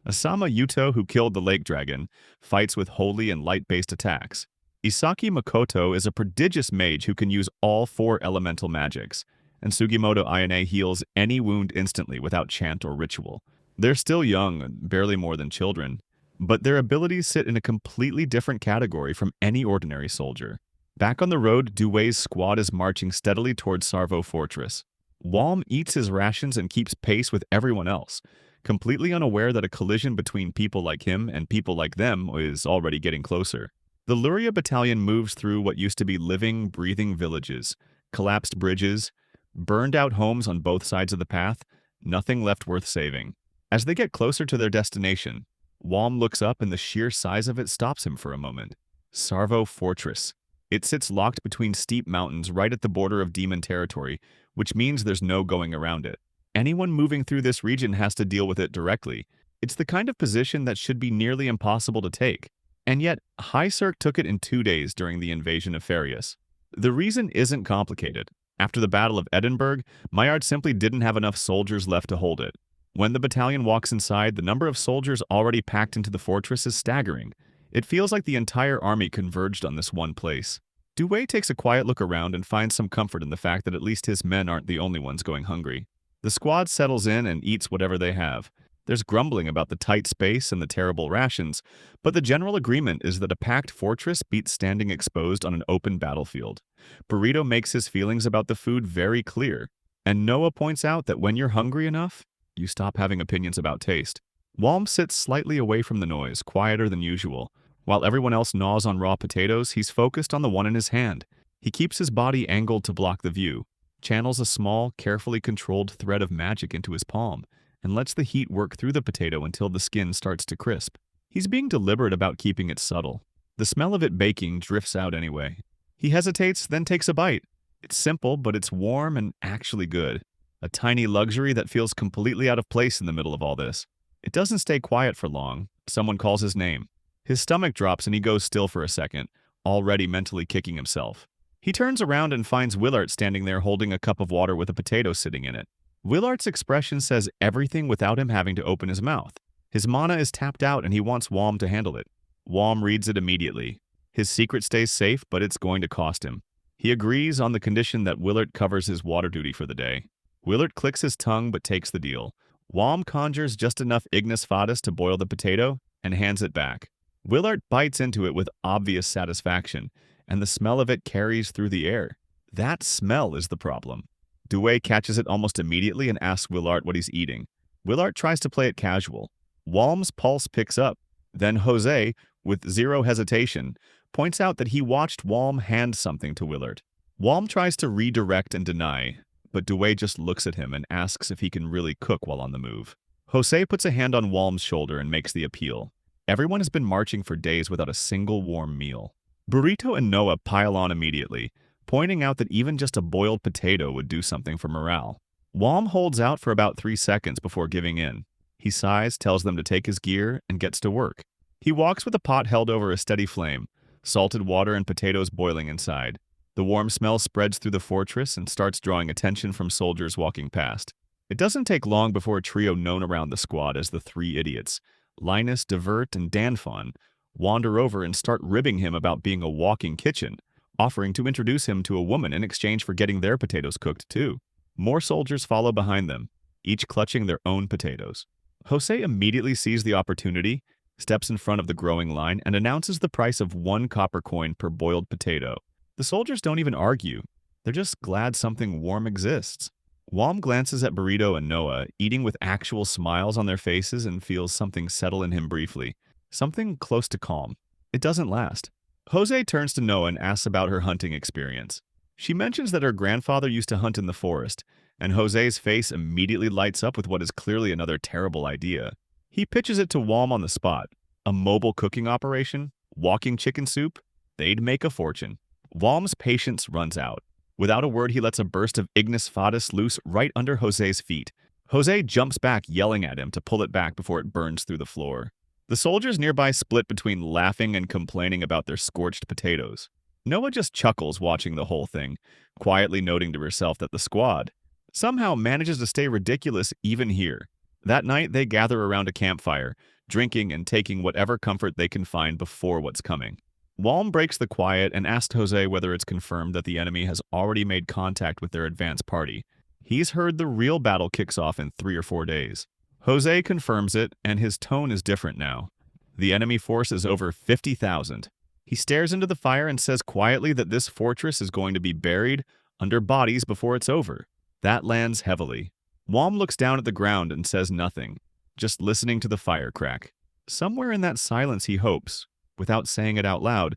Asama Yuto, who killed the lake dragon, fights with holy and light-based attacks. Isaki Makoto is a prodigious mage who can use all 4 elemental magics, and Sugimoto Ayane heals any wound instantly without chant or ritual. They're still young, barely more than children, but their abilities sit in a completely different category from any ordinary soldier. Back on the road, Duel's squad is marching steadily towards Sarvo Fortress. Walm eats his rations and keeps pace with everyone else, completely unaware that a collision between people like him and people like them is already getting closer. The Luria battalion moves through what used to be living, breathing villages, collapsed bridges, burned-out homes on both sides of the path, nothing left worth saving. As they get closer to their destination, Walm looks up and the sheer size of it stops him for a moment. Sarvo Fortress. It sits locked between steep mountains right at the border of demon territory, which means there's no going around it. Anyone moving through this region has to deal with it directly. It's the kind of position that should be nearly impossible to take. And yet, High Cirque took it in 2 days during the invasion of Farius. The reason isn't complicated. After the Battle of Edinburgh, Maillard simply didn't have enough soldiers left to hold it. When the battalion walks inside, the number of soldiers already packed into the fortress is staggering. It feels like the entire army converged on this one place. Duel takes a quiet look around and finds some comfort in the fact that at least his men aren't the only ones going hungry. The squad settles in and eats whatever they have. There's grumbling about the tight space and the terrible rations, but the general agreement is that a packed fortress beats standing exposed on an open battlefield. Burrito makes his feelings about the food very clear, and Noah points out that when you're hungry enough, you stop having opinions about taste. Walm sits slightly away from the noise, quieter than usual. While everyone else gnaws on raw potatoes, he's focused on the one in his hand. He keeps his body angled to block the view. channels a small, carefully controlled thread of magic into his palm, and lets the heat work through the potato until the skin starts to crisp. He's being deliberate about keeping it subtle. The smell of it baking drifts out anyway. He hesitates, then takes a bite. It's simple, but it's warm and actually good. A tiny luxury that feels completely out of place in the middle of all this. It doesn't stay quiet for long. Someone calls his name. His stomach drops and he goes still for a second, already mentally kicking himself. He turns around and finds Willart standing there holding a cup of water with a potato sitting in it. Willart's expression says everything without him having to open his mouth. His mana is tapped out and he wants Wom to handle it. Wom reads it immediately. His secret stays safe, but it's going to cost him. He agrees on the condition that Willart covers his water duty for the day. Willart clicks his tongue but takes the deal. Wom conjures just enough ignis fatuus to boil the potato and hands it back. Willart bites into it with obvious satisfaction, and the smell of it carries through the air. That smell is the problem. Duel catches it almost immediately and asks Willart what he's eating. Willart tries to play it casual. Wom's pulse picks up. Then Jose, with zero hesitation, points out that he watched Wom hand something to Willart. Wom tries to redirect and deny, but Duel just looks at him and asks if he can really cook while on the move. Jose puts a hand on Wom's shoulder and makes the appeal. Everyone has been marching for days without a single warm meal. Burrito and Noah pile on immediately, pointing out that even just a boiled potato would do something for morale. Wom holds out for about 3 seconds before giving in. He sighs, tells them to take his gear, and gets to work. He walks with a pot held over a steady flame, salted water and potatoes boiling inside. The warm smell spreads through the fortress and starts drawing attention from soldiers walking past. It doesn't take long before a trio known around the squad as the Three Idiots, Linus, Divert, and Danfon, wander over and start ribbing him about being a walking kitchen, offering to introduce him to a woman in exchange for getting their potatoes cooked too. More soldiers follow behind them, each clutching their own potatoes. Jose immediately sees the opportunity, steps in front of the growing line, and announces the price of 1 copper coin per boiled potato. The soldiers don't even argue. They're just glad something warm exists. Wom glances at Burrito and Noah, eating with actual smiles on their faces, and feels something settle in him briefly. Something close to calm. It doesn't last. Jose turns to Noah and asks about her hunting experience. She mentions that her grandfather used to hunt in the forest, and Jose's face immediately lights up with what is clearly another terrible idea. He pitches it to Wom on the spot. A mobile cooking operation? Walking chicken soup? They'd make a fortune. Wom's patience runs out. Without a word, he lets a burst of ignis fatuus loose right under Jose's feet. Jose jumps back, yelling at him to pull it back before it burns through the floor. The soldiers nearby split between laughing and complaining about their scorched potatoes. Noah just chuckles watching the whole thing, quietly noting to herself that the squad somehow manages to stay ridiculous even here. That night, they gather around a campfire, drinking and taking whatever comfort they can find before what's coming. Wom breaks the quiet and asks Jose whether it's confirmed that the enemy has already made contact with their advance party. He's heard the real battle kicks off in 3 or 4 days. Jose confirms it, and his tone is different now. The enemy force is over 50,000. He stares into the fire and says quietly that this fortress is going to be buried under bodies before it's over. That lands heavily. Wom looks down at the ground and says nothing, just listening to the fire crack. Somewhere in that silence he hopes, without saying it out loud,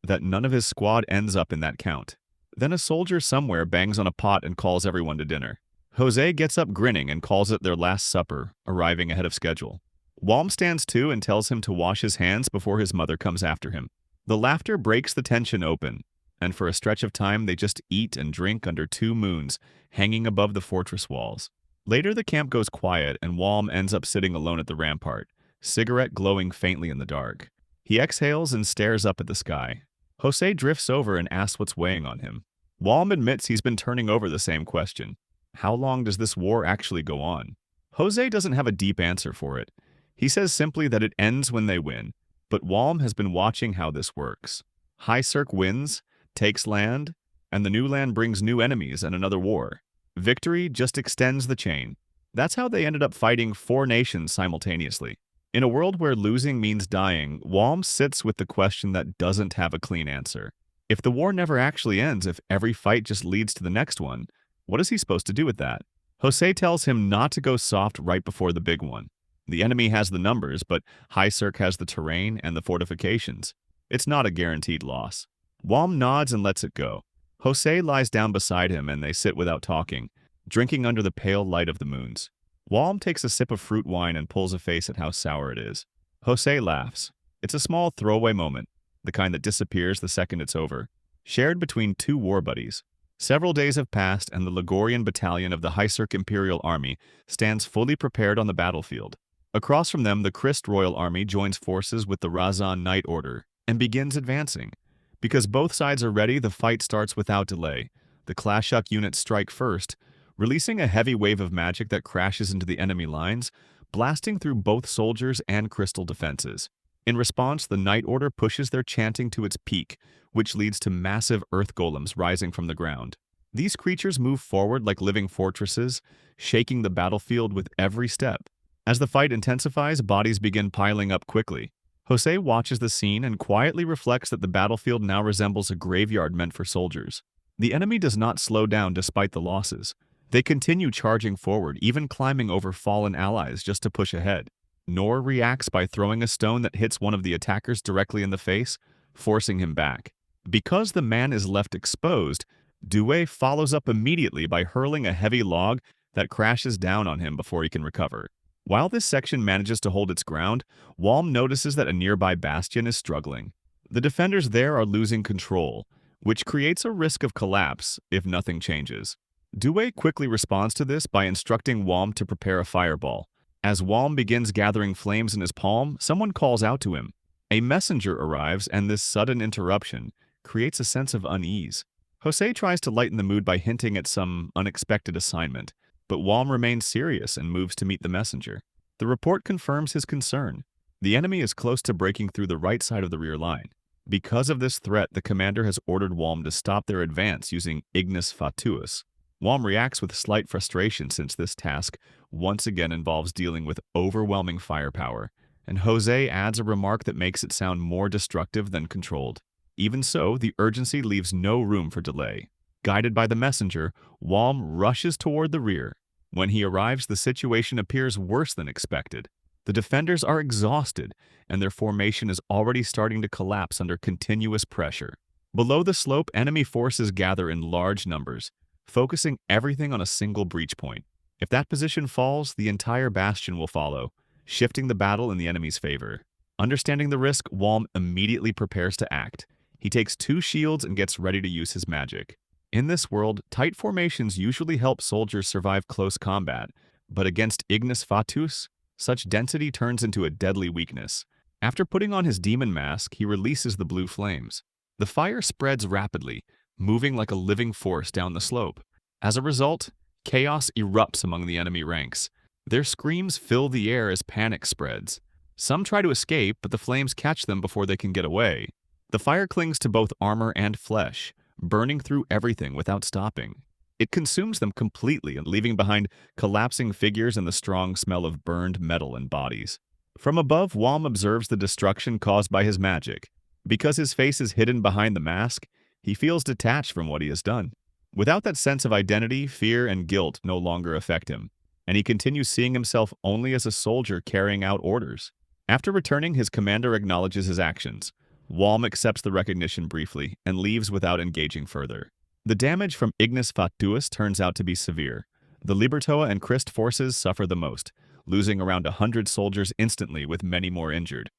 that none of his squad ends up in that count. Then a soldier somewhere bangs on a pot and calls everyone to dinner. Jose gets up grinning and calls it their last supper, arriving ahead of schedule. Wom stands too and tells him to wash his hands before his mother comes after him. The laughter breaks the tension open, and for a stretch of time they just eat and drink under 2 moons, hanging above the fortress walls. Later the camp goes quiet and Wom ends up sitting alone at the rampart, cigarette glowing faintly in the dark. He exhales and stares up at the sky. Jose drifts over and asks what's weighing on him. Wom admits he's been turning over the same question. How long does this war actually go on? Jose doesn't have a deep answer for it. He says simply that it ends when they win, but Wom has been watching how this works. High Cirque wins, takes land, and the new land brings new enemies and another war. Victory just extends the chain. That's how they ended up fighting 4 nations simultaneously. In a world where losing means dying, Wom sits with the question that doesn't have a clean answer. If the war never actually ends, if every fight just leads to the next one, what is he supposed to do with that? Jose tells him not to go soft right before the big one. The enemy has the numbers, but High Cirque has the terrain and the fortifications. It's not a guaranteed loss. Wom nods and lets it go. Jose lies down beside him and they sit without talking, drinking under the pale light of the moons. Walm takes a sip of fruit wine and pulls a face at how sour it is. Jose laughs. It's a small throwaway moment, the kind that disappears the second it's over, shared between two war buddies. Several days have passed and the Ligurian battalion of the Hycerc Imperial Army stands fully prepared on the battlefield. Across from them, the Christ Royal Army joins forces with the Razan Knight Order and begins advancing. Because both sides are ready, the fight starts without delay. The Klashuk units strike first, releasing a heavy wave of magic that crashes into the enemy lines, blasting through both soldiers and crystal defenses. In response, the Knight Order pushes their chanting to its peak, which leads to massive earth golems rising from the ground. These creatures move forward like living fortresses, shaking the battlefield with every step. As the fight intensifies, bodies begin piling up quickly. Jose watches the scene and quietly reflects that the battlefield now resembles a graveyard meant for soldiers. The enemy does not slow down despite the losses. They continue charging forward, even climbing over fallen allies just to push ahead. Nor reacts by throwing a stone that hits one of the attackers directly in the face, forcing him back. Because the man is left exposed, Duel follows up immediately by hurling a heavy log that crashes down on him before he can recover. While this section manages to hold its ground, Walm notices that a nearby bastion is struggling. The defenders there are losing control, which creates a risk of collapse if nothing changes. Duel quickly responds to this by instructing Walm to prepare a fireball. As Walm begins gathering flames in his palm, someone calls out to him. A messenger arrives, and this sudden interruption creates a sense of unease. Jose tries to lighten the mood by hinting at some unexpected assignment, but Walm remains serious and moves to meet the messenger. The report confirms his concern. The enemy is close to breaking through the right side of the rear line. Because of this threat, the commander has ordered Walm to stop their advance using Ignis Fatuus. Walm reacts with slight frustration since this task once again involves dealing with overwhelming firepower, and Jose adds a remark that makes it sound more destructive than controlled. Even so, the urgency leaves no room for delay. Guided by the messenger, Walm rushes toward the rear. When he arrives, the situation appears worse than expected. The defenders are exhausted, and their formation is already starting to collapse under continuous pressure. Below the slope, enemy forces gather in large numbers, focusing everything on a single breach point. If that position falls, the entire bastion will follow, shifting the battle in the enemy's favor. Understanding the risk, Walm immediately prepares to act. He takes 2 shields and gets ready to use his magic. In this world, tight formations usually help soldiers survive close combat, but against Ignis Fatuus, such density turns into a deadly weakness. After putting on his demon mask, he releases the blue flames. The fire spreads rapidly, moving like a living force down the slope. As a result, chaos erupts among the enemy ranks. Their screams fill the air as panic spreads. Some try to escape, but the flames catch them before they can get away. The fire clings to both armor and flesh, burning through everything without stopping. It consumes them completely and leaving behind collapsing figures and the strong smell of burned metal and bodies. From above, Walm observes the destruction caused by his magic. Because his face is hidden behind the mask, he feels detached from what he has done. Without that sense of identity, fear and guilt no longer affect him, and he continues seeing himself only as a soldier carrying out orders. After returning, his commander acknowledges his actions. Walm accepts the recognition briefly and leaves without engaging further. The damage from Ignis Fatuus turns out to be severe. The Libertoa and Christ forces suffer the most, losing around 100 soldiers instantly with many more injured.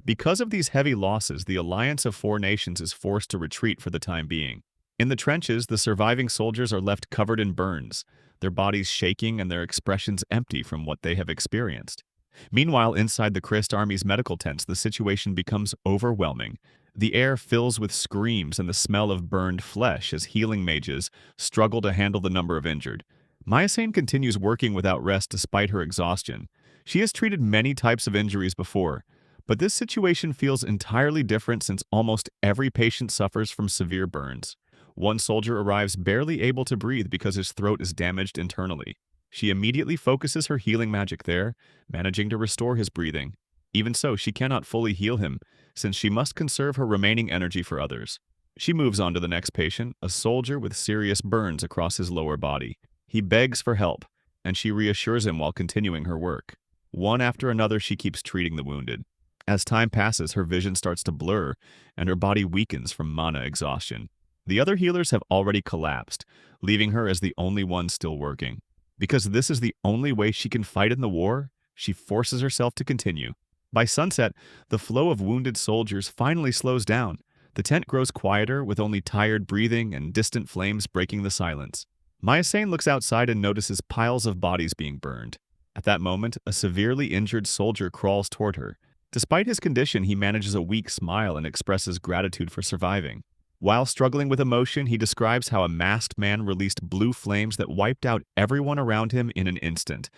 Because of these heavy losses, the alliance of 4 nations is forced to retreat for the time being. In the trenches, the surviving soldiers are left covered in burns, their bodies shaking and their expressions empty from what they have experienced. Meanwhile, inside the Christ Army's medical tents, the situation becomes overwhelming. The air fills with screams and the smell of burned flesh as healing mages struggle to handle the number of injured. Myosane continues working without rest despite her exhaustion. She has treated many types of injuries before, but this situation feels entirely different since almost every patient suffers from severe burns. One soldier arrives barely able to breathe because his throat is damaged internally. She immediately focuses her healing magic there, managing to restore his breathing. Even so, she cannot fully heal him, since she must conserve her remaining energy for others. She moves on to the next patient, a soldier with serious burns across his lower body. He begs for help, and she reassures him while continuing her work. One after another, she keeps treating the wounded. As time passes, her vision starts to blur, and her body weakens from mana exhaustion. The other healers have already collapsed, leaving her as the only one still working. Because this is the only way she can fight in the war, she forces herself to continue. By sunset, the flow of wounded soldiers finally slows down. The tent grows quieter, with only tired breathing and distant flames breaking the silence. Maya looks outside and notices piles of bodies being burned. At that moment, a severely injured soldier crawls toward her. Despite his condition, he manages a weak smile and expresses gratitude for surviving. While struggling with emotion, he describes how a masked man released blue flames that wiped out everyone around him in an instant,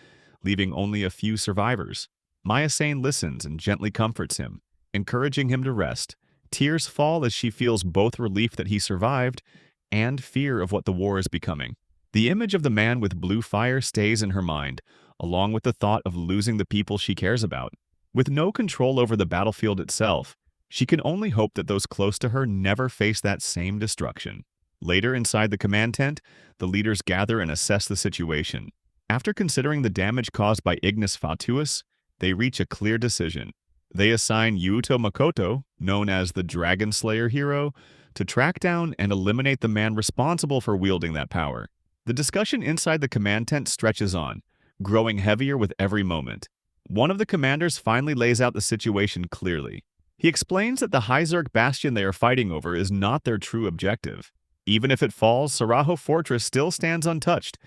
leaving only a few survivors. Maya listens and gently comforts him, encouraging him to rest. Tears fall as she feels both relief that he survived and fear of what the war is becoming. The image of the man with blue fire stays in her mind, along with the thought of losing the people she cares about. With no control over the battlefield itself, she can only hope that those close to her never face that same destruction. Later, inside the command tent, the leaders gather and assess the situation. After considering the damage caused by Ignis Fatuus, they reach a clear decision. They assign Yuto Makoto, known as the Dragon Slayer hero, to track down and eliminate the man responsible for wielding that power. The discussion inside the command tent stretches on, growing heavier with every moment. One of the commanders finally lays out the situation clearly. He explains that the Hyzerk bastion they are fighting over is not their true objective. Even if it falls, Sarvo Fortress still stands untouched,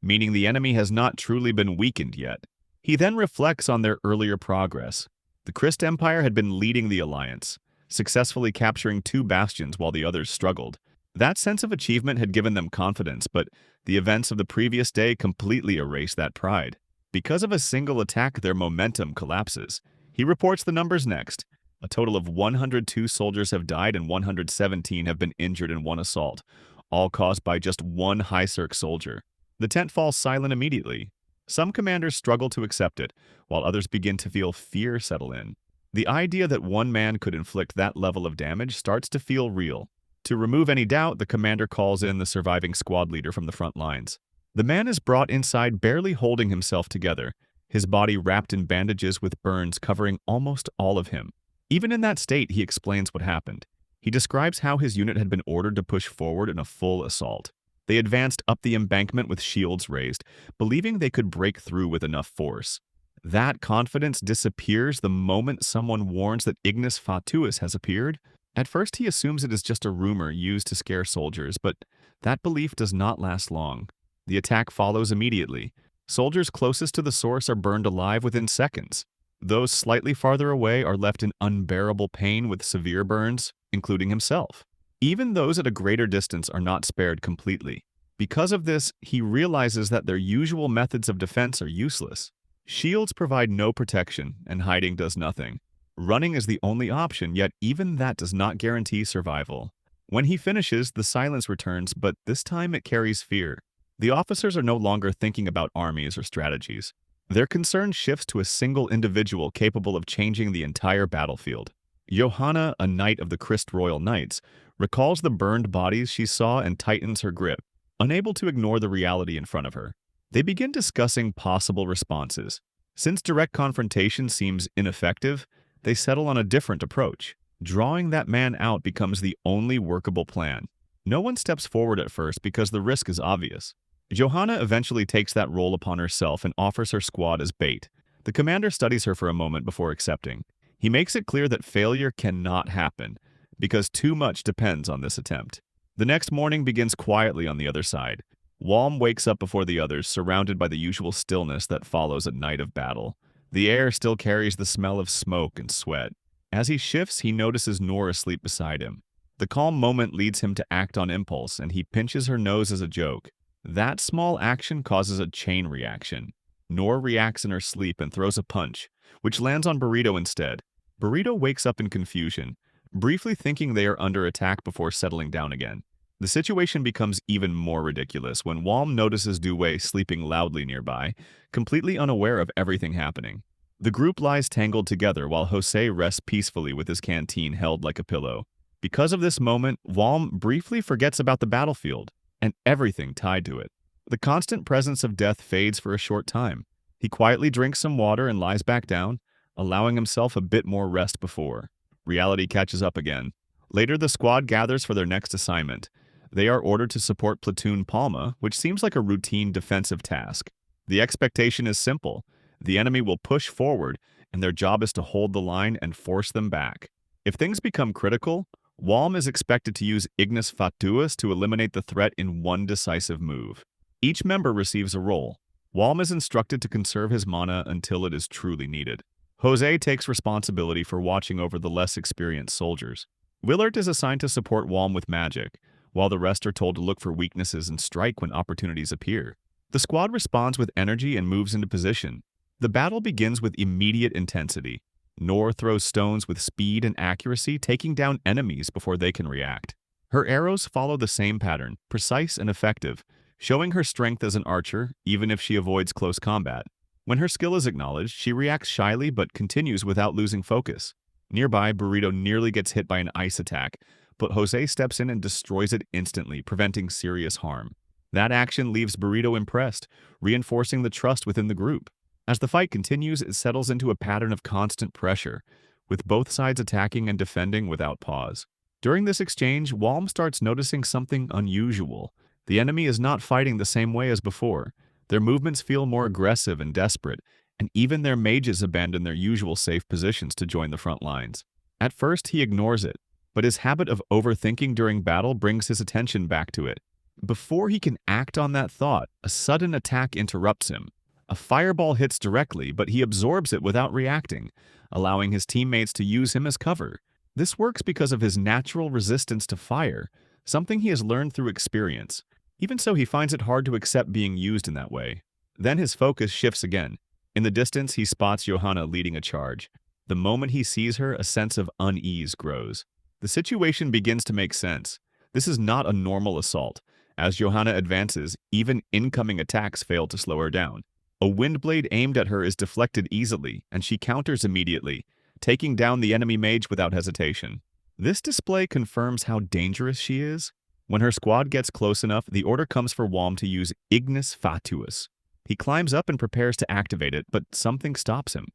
meaning the enemy has not truly been weakened yet. He then reflects on their earlier progress. The Christ Empire had been leading the alliance, successfully capturing 2 bastions while the others struggled. That sense of achievement had given them confidence, but the events of the previous day completely erased that pride. Because of a single attack, their momentum collapses. He reports the numbers next. A total of 102 soldiers have died and 117 have been injured in one assault, all caused by just one Hyzerk soldier. The tent falls silent immediately. Some commanders struggle to accept it, while others begin to feel fear settle in. The idea that one man could inflict that level of damage starts to feel real. To remove any doubt, the commander calls in the surviving squad leader from the front lines. The man is brought inside barely holding himself together, his body wrapped in bandages with burns covering almost all of him. Even in that state, he explains what happened. He describes how his unit had been ordered to push forward in a full assault. They advanced up the embankment with shields raised, believing they could break through with enough force. That confidence disappears the moment someone warns that Ignis Fatuus has appeared. At first, he assumes it is just a rumor used to scare soldiers, but that belief does not last long. The attack follows immediately. Soldiers closest to the source are burned alive within seconds. Those slightly farther away are left in unbearable pain with severe burns, including himself. Even those at a greater distance are not spared completely. Because of this, he realizes that their usual methods of defense are useless. Shields provide no protection, and hiding does nothing. Running is the only option, yet even that does not guarantee survival. When he finishes, the silence returns, but this time it carries fear. The officers are no longer thinking about armies or strategies. Their concern shifts to a single individual capable of changing the entire battlefield. Johanna, a knight of the Christ Royal Knights, recalls the burned bodies she saw and tightens her grip, unable to ignore the reality in front of her. They begin discussing possible responses. Since direct confrontation seems ineffective, they settle on a different approach. Drawing that man out becomes the only workable plan. No one steps forward at first because the risk is obvious. Johanna eventually takes that role upon herself and offers her squad as bait. The commander studies her for a moment before accepting. He makes it clear that failure cannot happen, because too much depends on this attempt. The next morning begins quietly on the other side. Walm wakes up before the others, surrounded by the usual stillness that follows a night of battle. The air still carries the smell of smoke and sweat. As he shifts, he notices Noor asleep beside him. The calm moment leads him to act on impulse, and he pinches her nose as a joke. That small action causes a chain reaction. Noor reacts in her sleep and throws a punch, which lands on Burrito instead. Burrito wakes up in confusion, briefly thinking they are under attack before settling down again. The situation becomes even more ridiculous when Walm notices Duel sleeping loudly nearby, completely unaware of everything happening. The group lies tangled together while Jose rests peacefully with his canteen held like a pillow. Because of this moment, Walm briefly forgets about the battlefield and everything tied to it. The constant presence of death fades for a short time. He quietly drinks some water and lies back down, allowing himself a bit more rest before reality catches up again. Later, the squad gathers for their next assignment. They are ordered to support Platoon Palma, which seems like a routine defensive task. The expectation is simple. The enemy will push forward, and their job is to hold the line and force them back. If things become critical, Walm is expected to use Ignis Fatuus to eliminate the threat in one decisive move. Each member receives a role. Walm is instructed to conserve his mana until it is truly needed. Jose takes responsibility for watching over the less experienced soldiers. Willard is assigned to support Walm with magic, while the rest are told to look for weaknesses and strike when opportunities appear. The squad responds with energy and moves into position. The battle begins with immediate intensity. Nor throws stones with speed and accuracy, taking down enemies before they can react. Her arrows follow the same pattern, precise and effective, showing her strength as an archer, even if she avoids close combat. When her skill is acknowledged, she reacts shyly but continues without losing focus. Nearby, Burrito nearly gets hit by an ice attack, but Jose steps in and destroys it instantly, preventing serious harm. That action leaves Burrito impressed, reinforcing the trust within the group. As the fight continues, it settles into a pattern of constant pressure, with both sides attacking and defending without pause. During this exchange, Walm starts noticing something unusual. The enemy is not fighting the same way as before. Their movements feel more aggressive and desperate, and even their mages abandon their usual safe positions to join the front lines. At first, he ignores it, but his habit of overthinking during battle brings his attention back to it. Before he can act on that thought, a sudden attack interrupts him. A fireball hits directly, but he absorbs it without reacting, allowing his teammates to use him as cover. This works because of his natural resistance to fire, something he has learned through experience. Even so, he finds it hard to accept being used in that way. Then his focus shifts again. In the distance, he spots Johanna leading a charge. The moment he sees her, a sense of unease grows. The situation begins to make sense. This is not a normal assault. As Johanna advances, even incoming attacks fail to slow her down. A wind blade aimed at her is deflected easily, and she counters immediately, taking down the enemy mage without hesitation. This display confirms how dangerous she is. When her squad gets close enough, the order comes for Walm to use Ignis Fatuus. He climbs up and prepares to activate it, but something stops him.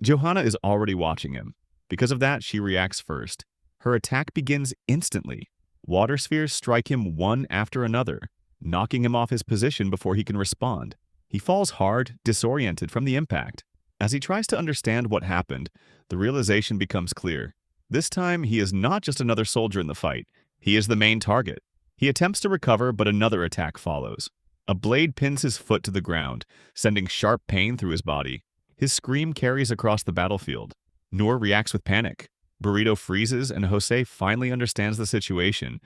Johanna is already watching him. Because of that, she reacts first. Her attack begins instantly. Water spheres strike him one after another, knocking him off his position before he can respond. He falls hard, disoriented from the impact. As he tries to understand what happened, the realization becomes clear. This time, he is not just another soldier in the fight. He is the main target. He attempts to recover, but another attack follows. A blade pins his foot to the ground, sending sharp pain through his body. His scream carries across the battlefield. Noor reacts with panic. Burrito freezes, and Jose finally understands the situation,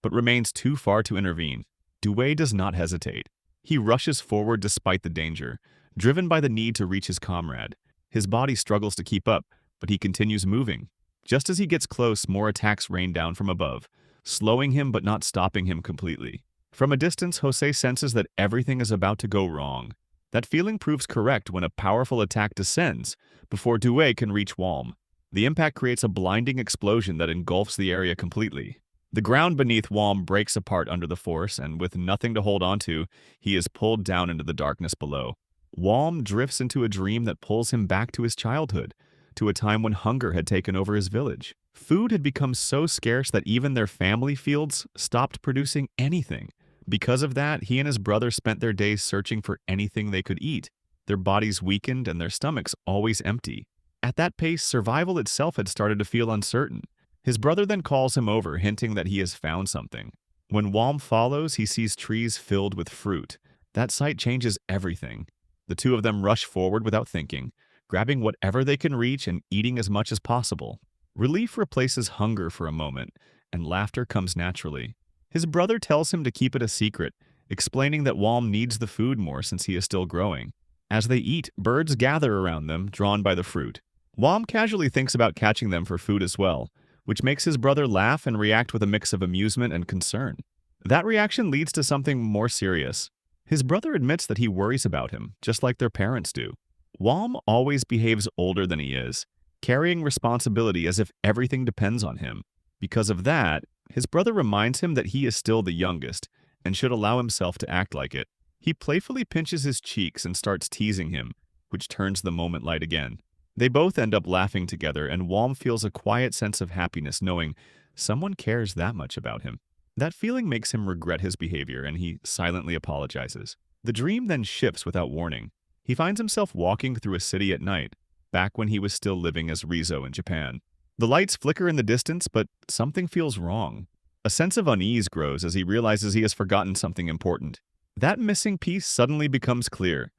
but remains too far to intervene. Duel does not hesitate. He rushes forward despite the danger, driven by the need to reach his comrade. His body struggles to keep up, but he continues moving. Just as he gets close, more attacks rain down from above, slowing him but not stopping him completely. From a distance, Jose senses that everything is about to go wrong. That feeling proves correct when a powerful attack descends before Duel can reach Walm. The impact creates a blinding explosion that engulfs the area completely. The ground beneath Walm breaks apart under the force, and with nothing to hold onto, he is pulled down into the darkness below. Walm drifts into a dream that pulls him back to his childhood, to a time when hunger had taken over his village. Food had become so scarce that even their family fields stopped producing anything. Because of that, he and his brother spent their days searching for anything they could eat. Their bodies weakened and their stomachs always empty. At that pace, survival itself had started to feel uncertain. His brother then calls him over, hinting that he has found something. When Walm follows, he sees trees filled with fruit. That sight changes everything. The two of them rush forward without thinking, grabbing whatever they can reach and eating as much as possible. Relief replaces hunger for a moment, and laughter comes naturally. His brother tells him to keep it a secret, explaining that Walm needs the food more since he is still growing. As they eat, birds gather around them, drawn by the fruit. Walm casually thinks about catching them for food as well, which makes his brother laugh and react with a mix of amusement and concern. That reaction leads to something more serious. His brother admits that he worries about him, just like their parents do. Walm always behaves older than he is, carrying responsibility as if everything depends on him. Because of that, his brother reminds him that he is still the youngest and should allow himself to act like it. He playfully pinches his cheeks and starts teasing him, which turns the moment light again. They both end up laughing together, and Walm feels a quiet sense of happiness knowing someone cares that much about him. That feeling makes him regret his behavior, and he silently apologizes. The dream then shifts without warning. He finds himself walking through a city at night, back when he was still living as Rizzo in Japan. The lights flicker in the distance, but something feels wrong. A sense of unease grows as he realizes he has forgotten something important. That missing piece suddenly becomes clear.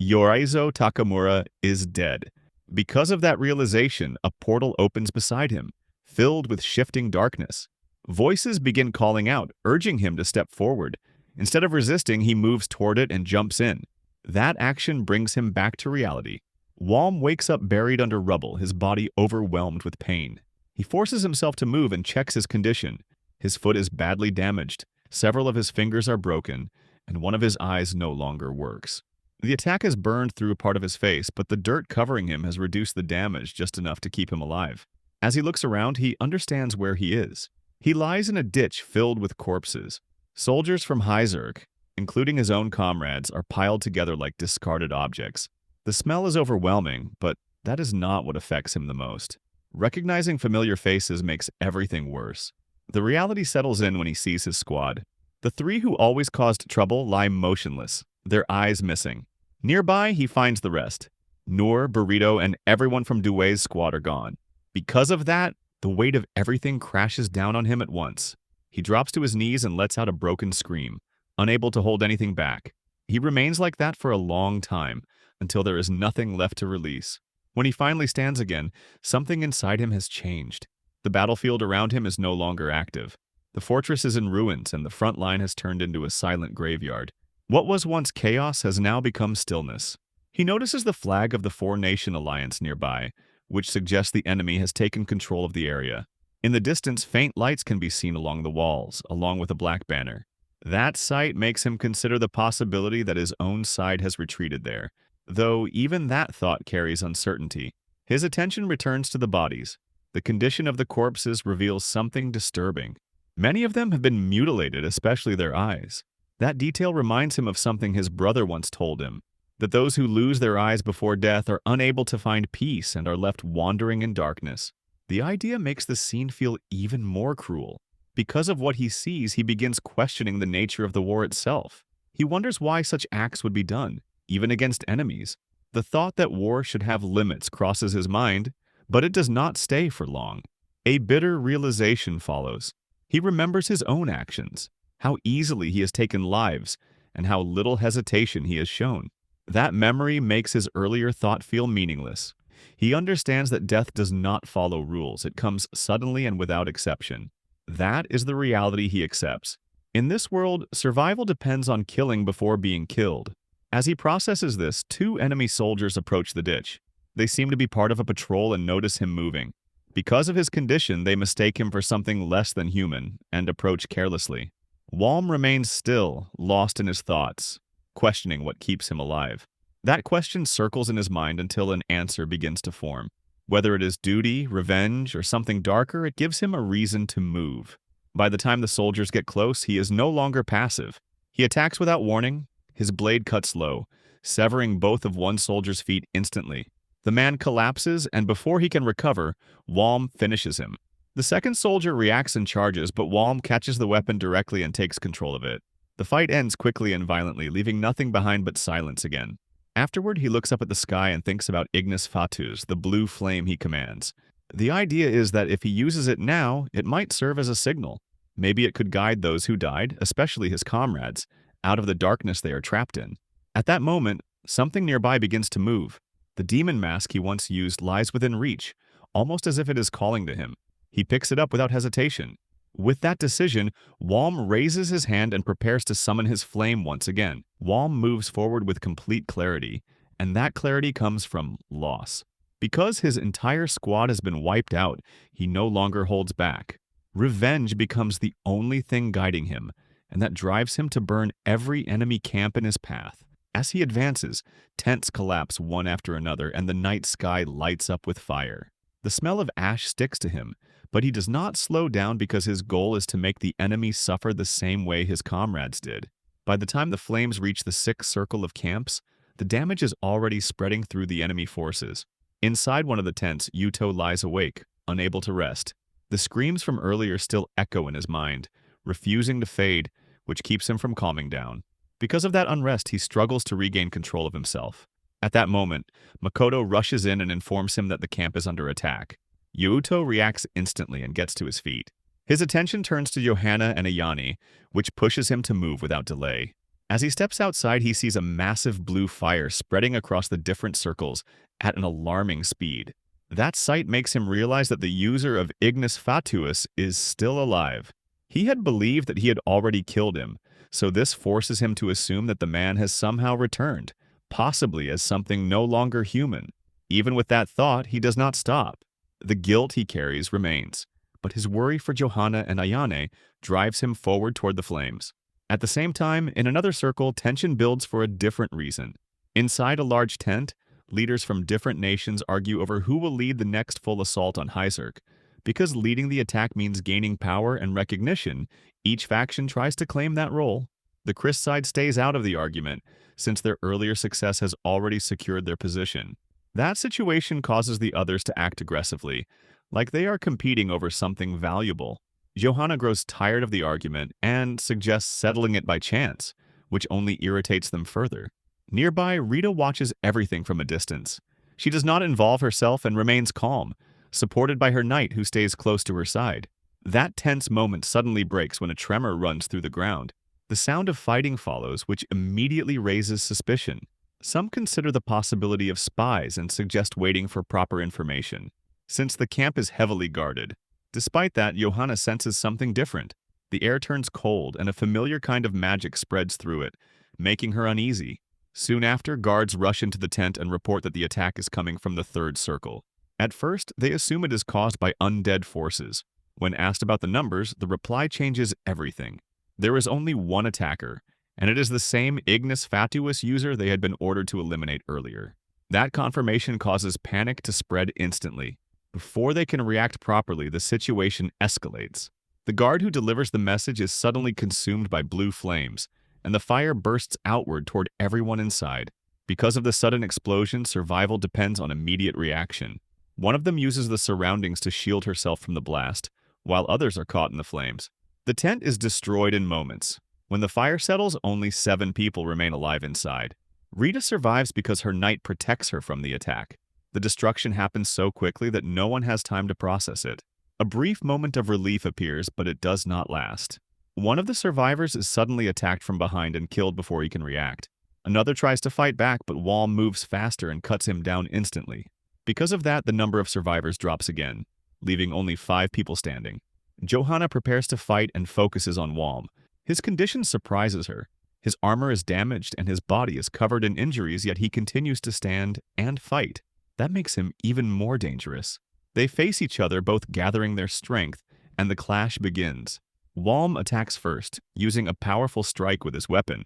Yoraizo Takamura is dead. Because of that realization, a portal opens beside him, filled with shifting darkness. Voices begin calling out, urging him to step forward. Instead of resisting, he moves toward it and jumps in. That action brings him back to reality. Walm wakes up buried under rubble, his body overwhelmed with pain. He forces himself to move and checks his condition. His foot is badly damaged, several of his fingers are broken, and one of his eyes no longer works. The attack has burned through part of his face, but the dirt covering him has reduced the damage just enough to keep him alive. As he looks around, he understands where he is. He lies in a ditch filled with corpses. Soldiers from Hyzerk, including his own comrades, are piled together like discarded objects. The smell is overwhelming, but that is not what affects him the most. Recognizing familiar faces makes everything worse. The reality settles in when he sees his squad. The three who always caused trouble lie motionless, their eyes missing. Nearby, he finds the rest. Noor, Burrito, and everyone from Duel's squad are gone. Because of that, the weight of everything crashes down on him at once. He drops to his knees and lets out a broken scream, unable to hold anything back. He remains like that for a long time, until there is nothing left to release. When he finally stands again, something inside him has changed. The battlefield around him is no longer active. The fortress is in ruins, and the front line has turned into a silent graveyard. What was once chaos has now become stillness. He notices the flag of the Four-Nation Alliance nearby, which suggests the enemy has taken control of the area. In the distance, faint lights can be seen along the walls, along with a black banner. That sight makes him consider the possibility that his own side has retreated there, though even that thought carries uncertainty. His attention returns to the bodies. The condition of the corpses reveals something disturbing. Many of them have been mutilated, especially their eyes. That detail reminds him of something his brother once told him, that those who lose their eyes before death are unable to find peace and are left wandering in darkness. The idea makes the scene feel even more cruel. Because of what he sees, he begins questioning the nature of the war itself. He wonders why such acts would be done, even against enemies. The thought that war should have limits crosses his mind, but it does not stay for long. A bitter realization follows. He remembers his own actions, how easily he has taken lives, and how little hesitation he has shown. That memory makes his earlier thought feel meaningless. He understands that death does not follow rules. It comes suddenly and without exception. That is the reality he accepts. In this world, survival depends on killing before being killed. As he processes this, two enemy soldiers approach the ditch. They seem to be part of a patrol and notice him moving. Because of his condition, they mistake him for something less than human and approach carelessly. Walm remains still, lost in his thoughts, questioning what keeps him alive. That question circles in his mind until an answer begins to form. Whether it is duty, revenge, or something darker, it gives him a reason to move. By the time the soldiers get close, he is no longer passive. He attacks without warning. His blade cuts low, severing both of one soldier's feet instantly. The man collapses, and before he can recover, Walm finishes him. The second soldier reacts and charges, but Walm catches the weapon directly and takes control of it. The fight ends quickly and violently, leaving nothing behind but silence again. Afterward, he looks up at the sky and thinks about Ignis Fatuus, the blue flame he commands. The idea is that if he uses it now, it might serve as a signal. Maybe it could guide those who died, especially his comrades, out of the darkness they are trapped in. At that moment, something nearby begins to move. The demon mask he once used lies within reach, almost as if it is calling to him. He picks it up without hesitation. With that decision, Walm raises his hand and prepares to summon his flame once again. Walm moves forward with complete clarity, and that clarity comes from loss. Because his entire squad has been wiped out, he no longer holds back. Revenge becomes the only thing guiding him, and that drives him to burn every enemy camp in his path. As he advances, tents collapse one after another, and the night sky lights up with fire. The smell of ash sticks to him, but he does not slow down because his goal is to make the enemy suffer the same way his comrades did. By the time the flames reach the sixth circle of camps, the damage is already spreading through the enemy forces. Inside one of the tents, Yuto lies awake, unable to rest. The screams from earlier still echo in his mind, refusing to fade, which keeps him from calming down. Because of that unrest, he struggles to regain control of himself. At that moment, Makoto rushes in and informs him that the camp is under attack. Yuuto reacts instantly and gets to his feet. His attention turns to Johanna and Ayane, which pushes him to move without delay. As he steps outside, he sees a massive blue fire spreading across the different circles at an alarming speed. That sight makes him realize that the user of Ignis Fatuus is still alive. He had believed that he had already killed him, so this forces him to assume that the man has somehow returned, possibly as something no longer human. Even with that thought, he does not stop. The guilt he carries remains, but his worry for Johanna and Ayane drives him forward toward the flames. At the same time, in another circle, tension builds for a different reason. Inside a large tent, leaders from different nations argue over who will lead the next full assault on Hyzerk. Because leading the attack means gaining power and recognition, each faction tries to claim that role. The Chris side stays out of the argument, since their earlier success has already secured their position. That situation causes the others to act aggressively, like they are competing over something valuable. Johanna grows tired of the argument and suggests settling it by chance, which only irritates them further. Nearby, Rita watches everything from a distance. She does not involve herself and remains calm, supported by her knight who stays close to her side. That tense moment suddenly breaks when a tremor runs through the ground. The sound of fighting follows, which immediately raises suspicion. Some consider the possibility of spies and suggest waiting for proper information, since the camp is heavily guarded. Despite that, Johanna senses something different. The air turns cold and a familiar kind of magic spreads through it, making her uneasy. Soon after, guards rush into the tent and report that the attack is coming from the third circle. At first, they assume it is caused by undead forces. When asked about the numbers, the reply changes everything. There is only one attacker, and it is the same Ignis Fatuus user they had been ordered to eliminate earlier. That confirmation causes panic to spread instantly. Before they can react properly, the situation escalates. The guard who delivers the message is suddenly consumed by blue flames, and the fire bursts outward toward everyone inside. Because of the sudden explosion, survival depends on immediate reaction. One of them uses the surroundings to shield herself from the blast, while others are caught in the flames. The tent is destroyed in moments. When the fire settles, only 7 people remain alive inside. Rita survives because her knight protects her from the attack. The destruction happens so quickly that no one has time to process it. A brief moment of relief appears, but it does not last. One of the survivors is suddenly attacked from behind and killed before he can react. Another tries to fight back, but Walm moves faster and cuts him down instantly. Because of that, the number of survivors drops again, leaving only 5 people standing. Johanna prepares to fight and focuses on Walm. His condition surprises her. His armor is damaged and his body is covered in injuries, yet he continues to stand and fight. That makes him even more dangerous. They face each other, both gathering their strength, and the clash begins. Walm attacks first, using a powerful strike with his weapon.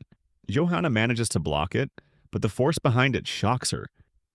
Johanna manages to block it, but the force behind it shocks her.